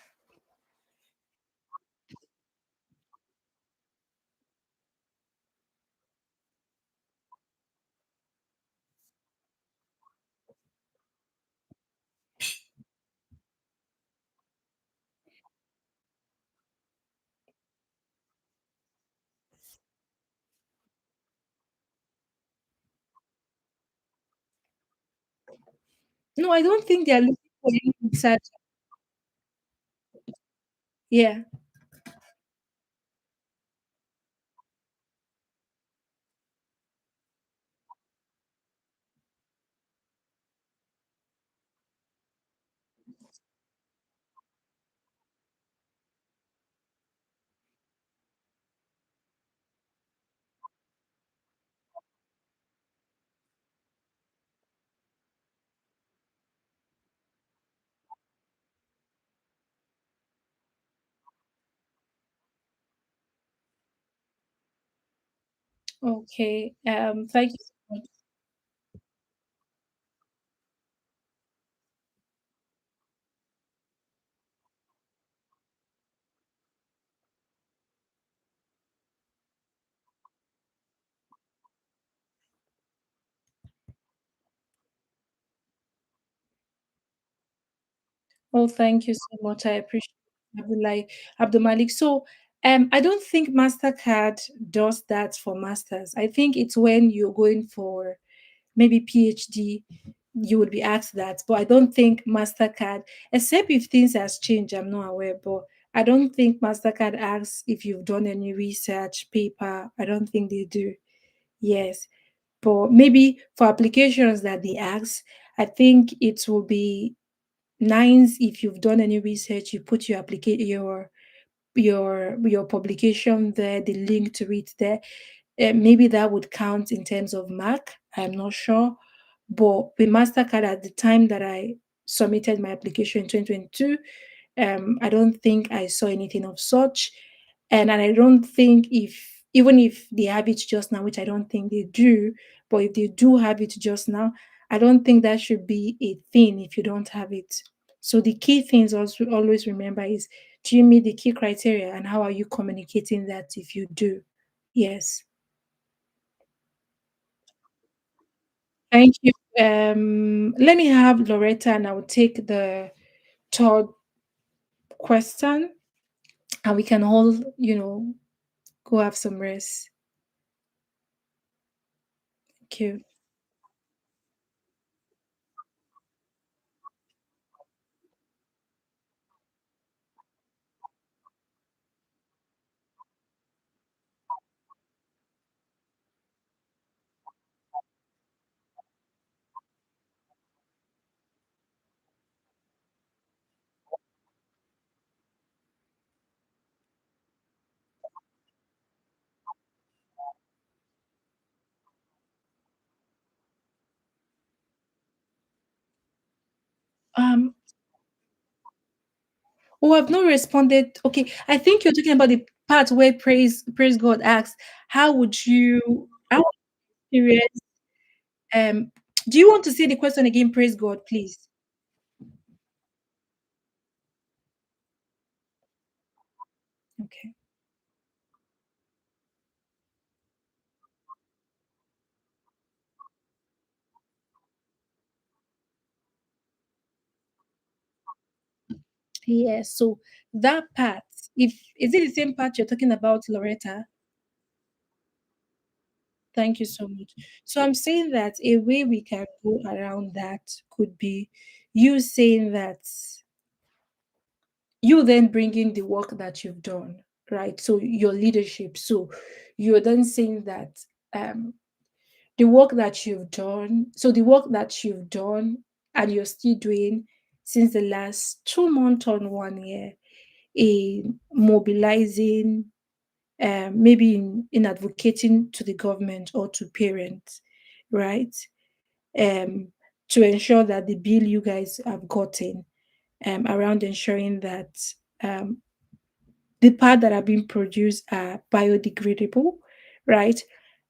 No, I don't think they are looking for any research. Yeah. Okay. Thank you so much. Oh, thank you so much. I appreciate Abdul Malik. So, I don't think Mastercard does that for masters. I think it's when you're going for maybe PhD, you would be asked that. But I don't think Mastercard, except if things has changed, I'm not aware. But I don't think Mastercard asks if you've done any research paper. I don't think they do. Yes, but maybe for applications that they ask, I think it will be nice if you've done any research, you put your your publication there, the link to it there. Maybe that would count in terms of mark. I'm not sure. But with Mastercard at the time that I submitted my application in 2022, I don't think I saw anything of such. And I don't think if even if they have it just now, which I don't think they do, but if they do have it just now, I don't think that should be a thing if you don't have it. So the key things also always remember is, do you meet the key criteria and how are you communicating that if you do? Yes. Thank you. Let me have Loretta and I'll take the third question and we can all, go have some rest. Thank you. Um, oh, I've not responded. Okay, I think you're talking about the part where praise God asks, how would you experience Do you want to say the question again? Praise God, please. Okay. Yes. So that part, if is it the same part you're talking about, Loretta? Thank you so much. So I'm saying that a way we can go around that could be you saying that you then bringing the work that you've done, right? So your leadership. So you're then saying that um, the work that you've done, so the work that you've done and you're still doing since the last 2 months on 1 year in mobilizing, maybe in advocating to the government or to parents, right? Um, to ensure that the bill you guys have gotten around ensuring that um, the parts that are being produced are biodegradable, right?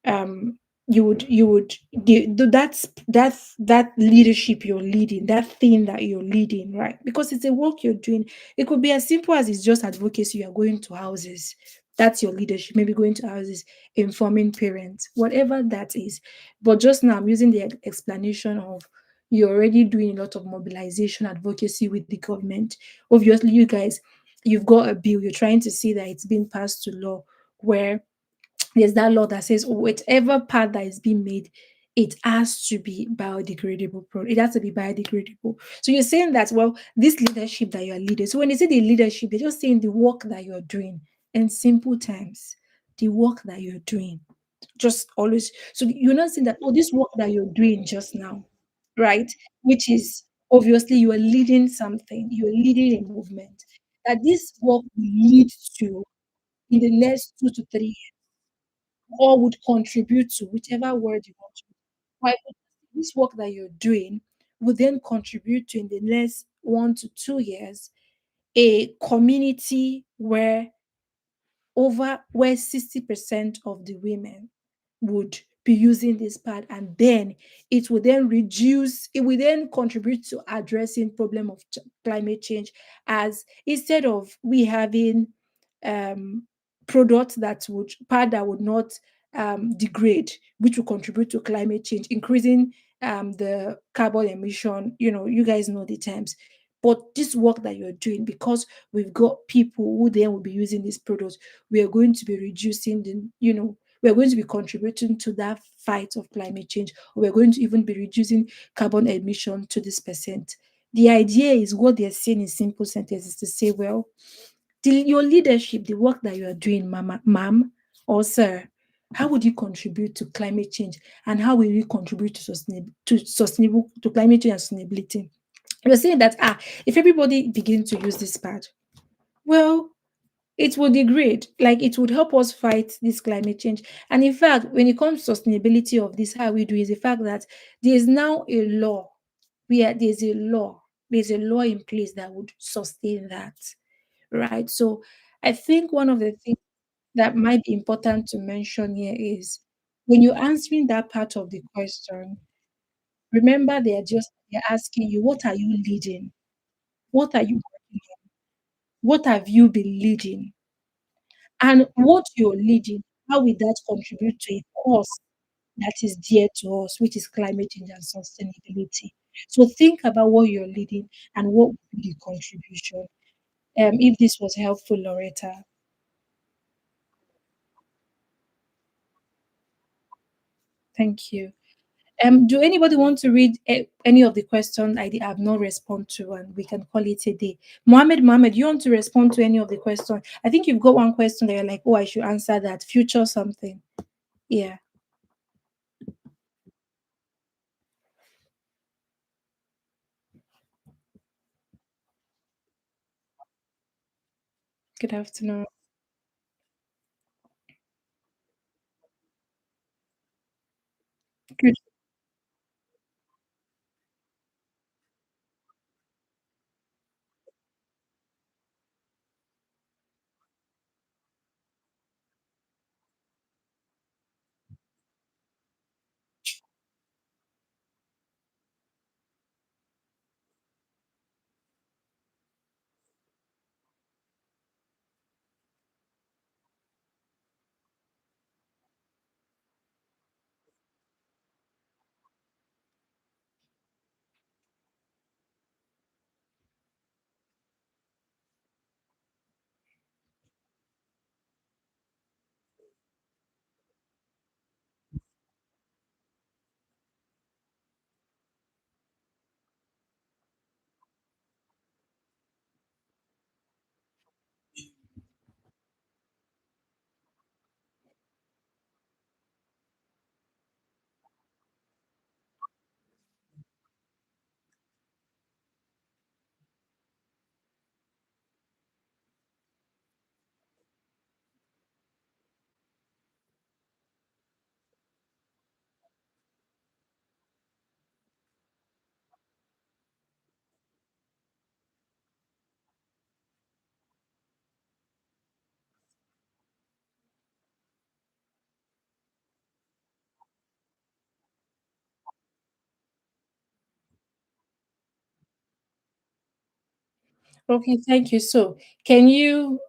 Um, that leadership you're leading, that thing that you're leading, right? Because it's a work you're doing. It could be as simple as it's just advocacy. You are going to houses. That's your leadership. Maybe going to houses, informing parents, whatever that is. But just now, I'm using the explanation of you're already doing a lot of mobilization advocacy with the government. Obviously, you guys, you've got a bill, you're trying to see that it's been passed to law where there's that law that says, oh, whatever part that is being made, it has to be biodegradable. It has to be biodegradable. So you're saying that, well, this leadership that you're leading. So when they say the leadership, they're just saying the work that you're doing in simple terms, the work that you're doing. Just always. So you're not saying that, oh, this work that you're doing just now, right? Which is obviously you are leading something, you're leading a movement. That this work will lead to in the next 2 to 3 years, or would contribute to whichever word you want to. Right? This work that you're doing will then contribute to in the next 1 to 2 years a community where 60% of the women would be using this pad, and then it will then contribute to addressing problem of climate change, as instead of we having um products that would not degrade, which will contribute to climate change, increasing the carbon emission. You guys know the terms. But this work that you're doing, because we've got people who then will be using these products, we are going to be reducing we're going to be contributing to that fight of climate change. We're going to even be reducing carbon emission to this percent. The idea is what they're saying in simple sentences to say, well, your leadership, the work that you are doing, ma'am or sir, how would you contribute to climate change, and how will you contribute to climate change and sustainability? You're saying that if everybody begins to use this pad, well, it will degrade, like it would help us fight this climate change. And in fact, when it comes to sustainability of this, how we do is the fact that there is now a law where there's a law in place that would sustain that, right? So I think one of the things that might be important to mention here is when you're answering that part of the question, remember they're asking you, what are you leading? What are you working on? What have you been leading? And what you're leading, how will that contribute to a cause that is dear to us, which is climate change and sustainability? So think about what you're leading and what will be the contribution. If this was helpful, Loretta, thank you. Do anybody want to read any of the questions have not respond to, and we can call it a day? Mohammed, you want to respond to any of the questions? I think you've got one question that you're like, oh, I should answer that. Future something. Yeah. Good afternoon. Good. Okay, thank you. So, can you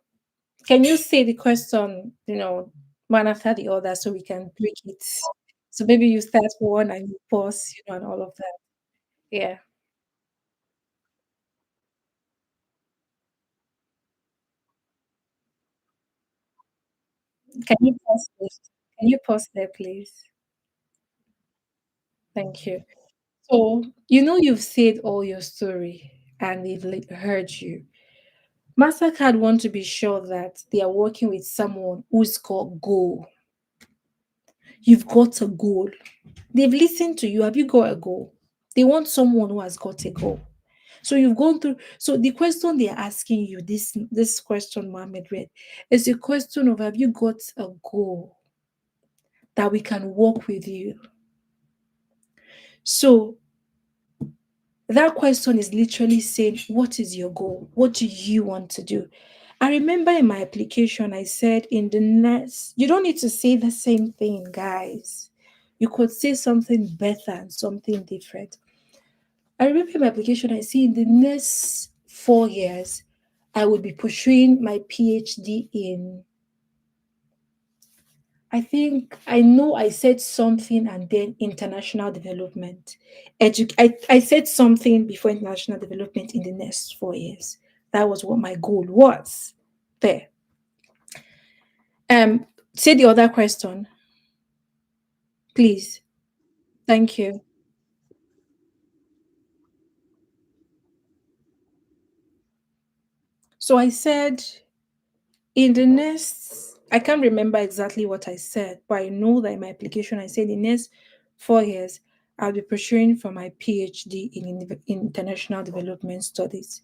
can you say the question, one after the other so we can break it? So maybe you start one and you pause, and all of that. Yeah. Can you pause please? Can you pause there, please? Thank you. So, you've said all your story and we've heard you. Mastercard want to be sure that they are working with someone who's got goal. You've got a goal. They've listened to you. Have you got a goal? They want someone who has got a goal. So you've gone through. So the question they're asking you, this question, Mohammed read, is a question of, have you got a goal that we can work with you? So that question is literally saying, what is your goal? What do you want to do? I remember in my application, I said in the next, you don't need to say the same thing, guys. You could say something better and something different. I remember in my application, I see in the next 4 years, I would be pursuing my PhD in, I think, I know I said something and then international development. I said something before international development in the next 4 years. That was what my goal was there. Say the other question, please. Thank you. So I said in the next, I can't remember exactly what I said, but I know that in my application I said in the next 4 years, I'll be pursuing for my PhD in international development studies.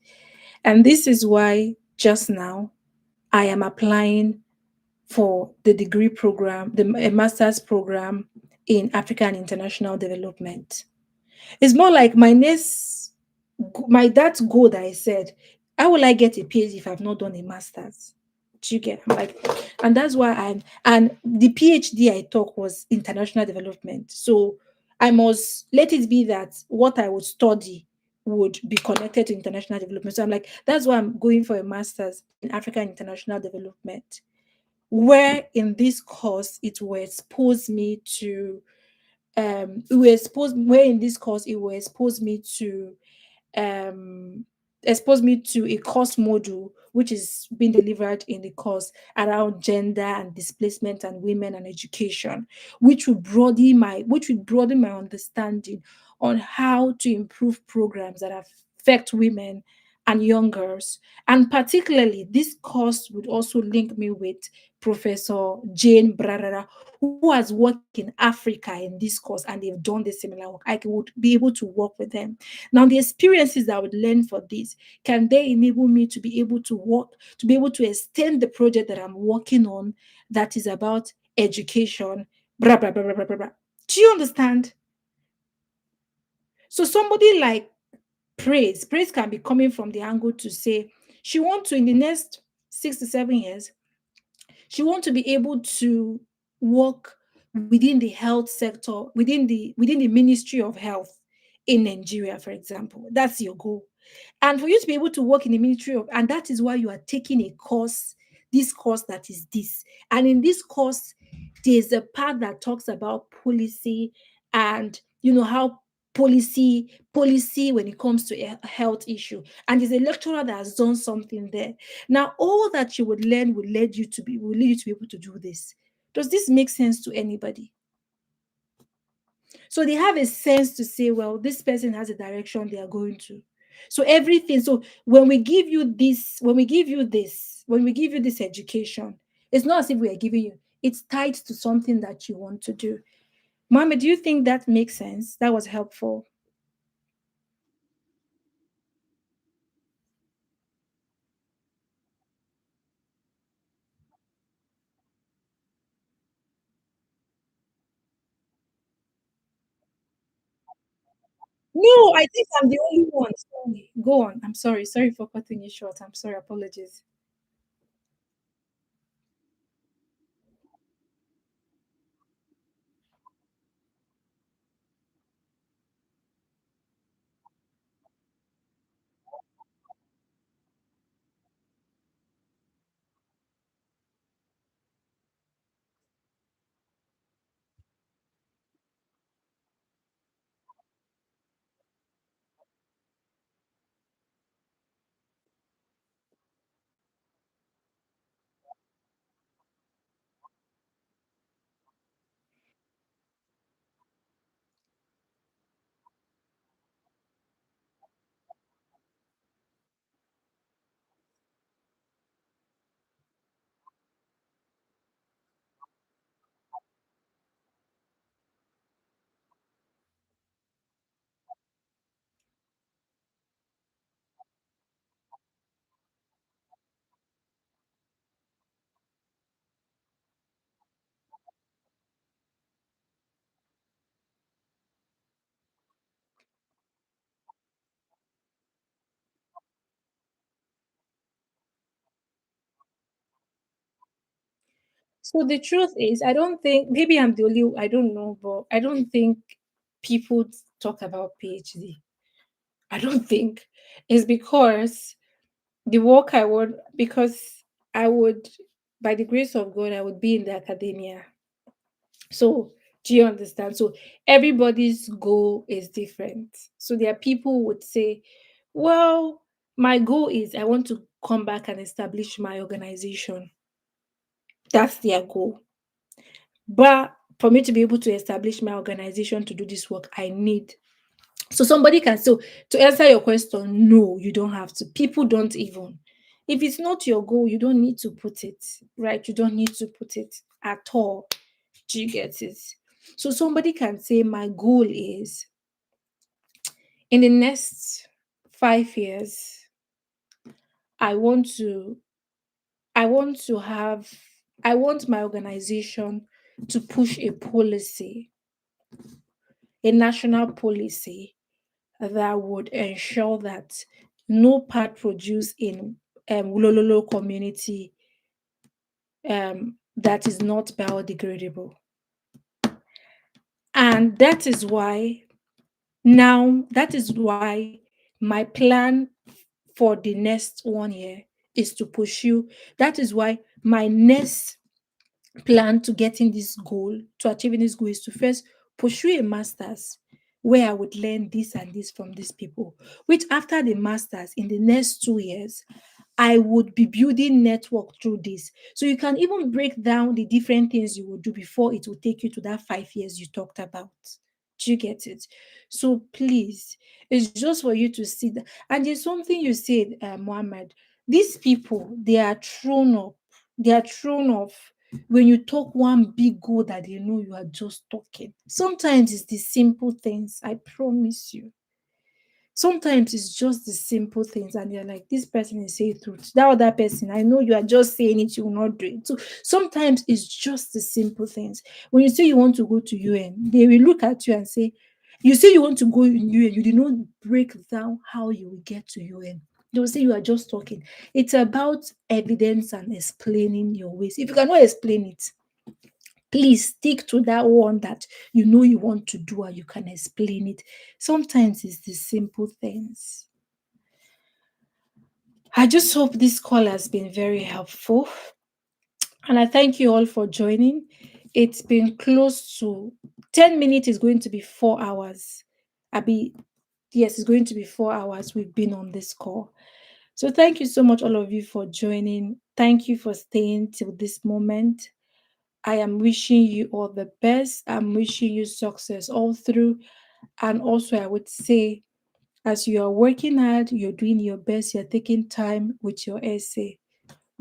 And this is why just now I am applying for the degree program, a master's program in African international development. It's more like my that goal that I said, how will I get a PhD if I've not done a master's? Do you get? I'm like, and that's why and the PhD I took was international development. So I must let it be that what I would study would be connected to international development. So I'm like, that's why I'm going for a master's in African international development, where in this course it will expose me to it will expose where in this course it will um expose me to a course module which is being delivered in the course around gender and displacement and women and education, which will broaden my understanding on how to improve programs that affect women and young girls. And particularly, this course would also link me with Professor Jane Brarara, who has worked in Africa in this course and they've done the similar work. I would be able to work with them. Now, the experiences that I would learn for this, can they enable me to be able to work, to be able to extend the project that I'm working on that is about education, blah, blah, blah, blah, blah, blah, blah. Do you understand? So somebody like praise can be coming from the angle to say she wants to, in the next 6 to 7 years, she wants to be able to work within the health sector, within the Ministry of Health in Nigeria, for example. That's your goal. And for you to be able to work in the Ministry of, and that is why you are taking a course, this course that is this. And in this course, there's a part that talks about policy and how policy when it comes to a health issue. And there's a lecturer that has done something there. Now, all that you would learn will lead you to be able to do this. Does this make sense to anybody? So they have a sense to say, well, this person has a direction they are going to. So everything. So when we give you this education, it's not as if we are giving you. It's tied to something that you want to do. Mohammed, do you think that makes sense? That was helpful. No, I think I'm the only one. Sorry. Go on. I'm sorry. Sorry for cutting you short. I'm sorry. Apologies. So the truth is, I don't think, maybe I'm the only, I don't know, but I don't think people talk about PhD. I don't think it's because the work I would, because I would, by the grace of God, I would be in the academia. So, do you understand? So, everybody's goal is different. So, there are people who would say, well, my goal is I want to come back and establish my organization. That's their goal. But for me to be able to establish my organization to do this work, I need. So somebody can, so to answer your question, no, you don't have to. People don't even. If it's not your goal, you don't need to put it, right? You don't need to put it at all. Do you get it? So somebody can say, my goal is in the next 5 years, I want to, I want to have, I want my organization to push a policy, a national policy that would ensure that no part produced in Wulololo community that is not biodegradable. And that is why that is why my plan for the next 1 year is to pursue. That is why my next plan to getting this goal, to achieving this goal, is to first pursue a master's where I would learn this and this from these people. Which after the master's, in the next 2 years, I would be building network through this. So you can even break down the different things you will do before it will take you to that 5 years you talked about. Do you get it? So please, it's just for you to see that. And there's something you said, Mohammed. These people, they are thrown up. They are thrown off when you talk one big goal that they know you are just talking. Sometimes it's the simple things, I promise you. Sometimes it's just the simple things, and you're like, this person is saying truth. That other person, I know you are just saying it, you will not do it. So sometimes it's just the simple things. When you say you want to go to UN, they will look at you and say, you say you want to go in UN, you did not break down how you will get to UN. They'll say you are just talking. It's about evidence and explaining your ways. If you cannot explain it, please stick to that one that you know you want to do and you can explain it. Sometimes it's the simple things. I just hope this call has been very helpful. And I thank you all for joining. It's been close to 10 minutes, is going to be 4 hours. Yes, it's going to be 4 hours we've been on this call. So thank you so much, all of you, for joining. Thank you for staying till this moment. I am wishing you all the best. I'm wishing you success all through. And also, I would say, as you are working hard, you're doing your best, you're taking time with your essay.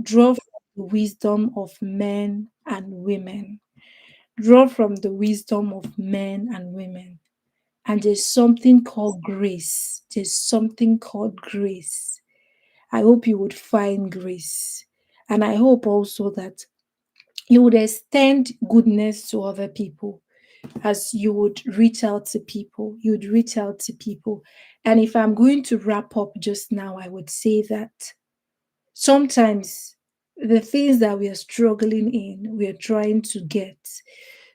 Draw from the wisdom of men and women. Draw from the wisdom of men and women. And there's something called grace. There's something called grace. I hope you would find grace. And I hope also that you would extend goodness to other people. As you would reach out to people, you'd reach out to people. And if I'm going to wrap up just now, I would say that sometimes the things that we are struggling in, we are trying to get.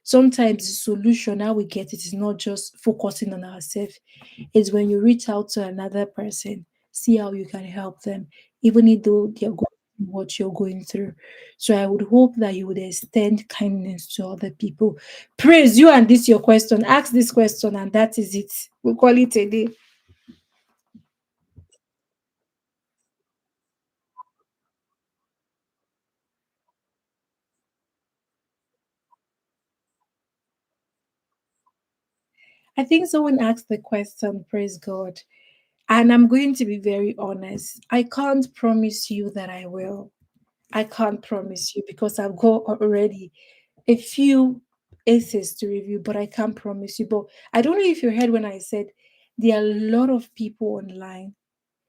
Sometimes the solution, how we get it, is not just focusing on ourselves. It's when you reach out to another person, see how you can help them, even if though they're going through what you're going through. So I would hope that you would extend kindness to other people. Praise you, and this your question. Ask this question, and that is it. We'll call it a day. I think someone asked the question, praise God. And I'm going to be very honest. I can't promise you that I will. I can't promise you because I've got already a few essays to review, but I can't promise you. But I don't know if you heard when I said there are a lot of people online.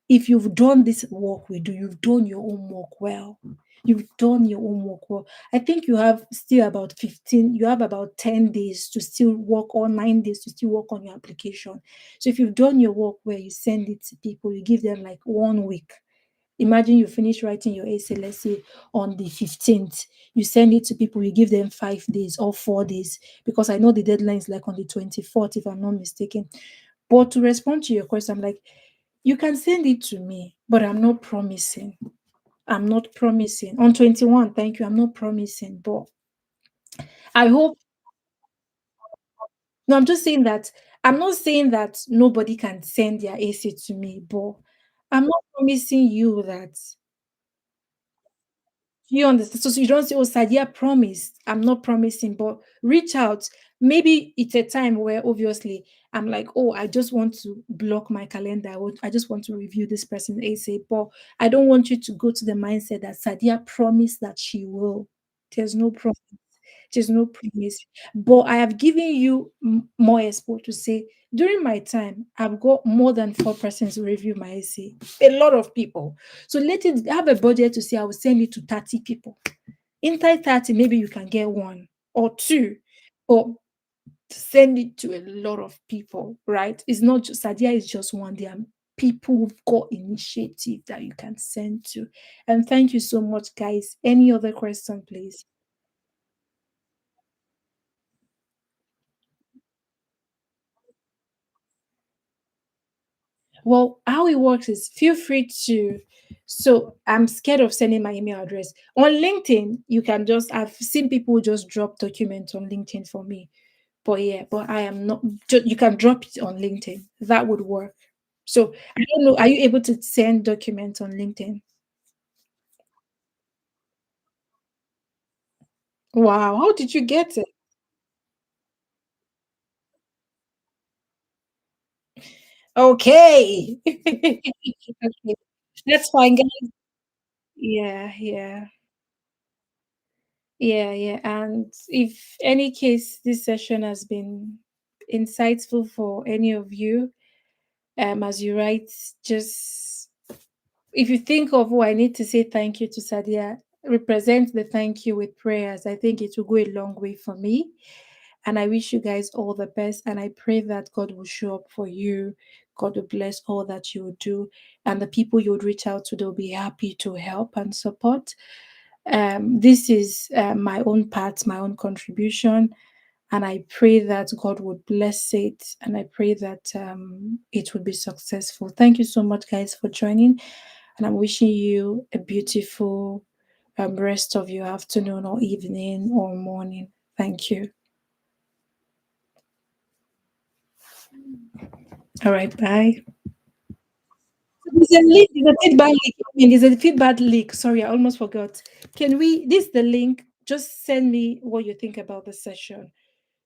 If you've done this work we do, you've done your homework well. You've done your homework well. I think you have still about 15, you have about 10 days to still work, or 9 days to still work on your application. So if you've done your work where you send it to people, you give them like 1 week. Imagine you finish writing your essay, let's say on the 15th. You send it to people, you give them 5 days or 4 days, because I know the deadline is like on the 24th, if I'm not mistaken. But to respond to your question, I'm like, you can send it to me, but I'm not promising. I'm not promising. On 21, thank you. I'm not promising, but I hope. No, I'm just saying that I'm not saying that nobody can send their AC to me, but I'm not promising you that. You understand? So you don't say, "Oh, Sadia promised." I'm not promising, but reach out. Maybe it's a time where obviously I'm like, "Oh, I just want to block my calendar. I just want to review this person's essay." But I don't want you to go to the mindset that Sadia promised that she will. There's no promise. There's no promise. But I have given you more expo to say during my time, I've got more than 4 persons to review my essay. A lot of people. So let it have a budget to say I will send it to 30 people. Inside 30, maybe you can get one or two, or send it to a lot of people, right? It's not just Sadia is just one. There are people who've got initiative that you can send to. And thank you so much, guys. Any other question, please? Well, how it works is feel free to. So I'm scared of sending my email address. On LinkedIn, you can just, I've seen people just drop documents on LinkedIn for me. But yeah, but I am not, you can drop it on LinkedIn. That would work. So I don't know, are you able to send documents on LinkedIn? Wow, how did you get it? Okay. Okay. That's fine, guys. Yeah, yeah. Yeah, yeah. And if any case this session has been insightful for any of you, as you write, just if you think of, oh, I need to say thank you to Sadia, represent the thank you with prayers. I think it will go a long way for me. And I wish you guys all the best. And I pray that God will show up for you. God will bless all that you will do. And the people you would reach out to, they'll be happy to help and support. This is my own part, my own contribution. And I pray that God would bless it. And I pray that it would be successful. Thank you so much, guys, for joining. And I'm wishing you a beautiful rest of your afternoon or evening or morning. Thank you. All right, bye. There's a link, there's a feedback link. I mean, there's a feedback link. Sorry, I almost forgot. Can we, this is the link. Just send me what you think about the session.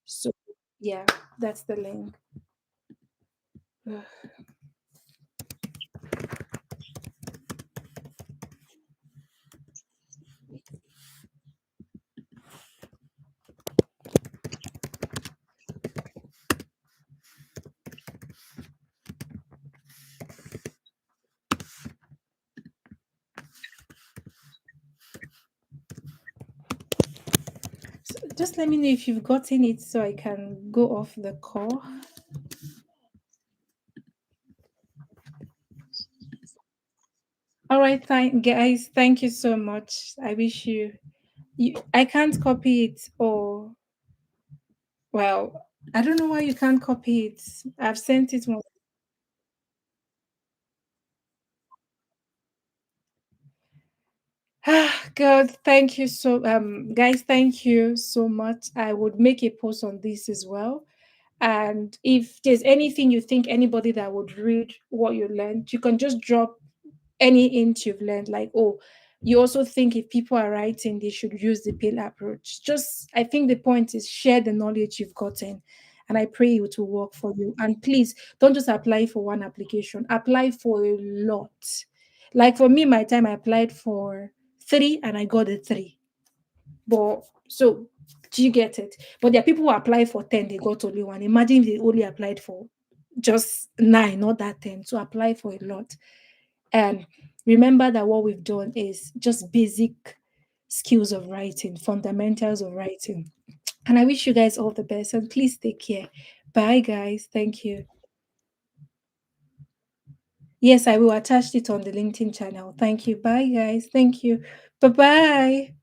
So, yeah, that's the link. So just let me know if you've gotten it so I can go off the call. All right, guys. Thank you so much. I wish you. I can't copy it, or well, I don't know why you can't copy it. I've sent it once. God, thank you so guys, thank you so much. I would make a post on this as well. And if there's anything you think anybody that would read what you learned, you can just drop any hint you've learned. Like, oh, you also think if people are writing, they should use the pill approach. Just, I think the point is share the knowledge you've gotten. And I pray it will work for you. And please don't just apply for one application, apply for a lot. Like for me, my time I applied for three and I got the three. But so do you get it? But there are people who apply for 10, they got only one. Imagine if they only applied for just nine, not that 10. So apply for a lot. And remember that what we've done is just basic skills of writing, fundamentals of writing. And I wish you guys all the best and please take care. Bye, guys. Thank you. Yes, I will attach it on the LinkedIn channel. Thank you. Bye, guys. Thank you. Bye bye.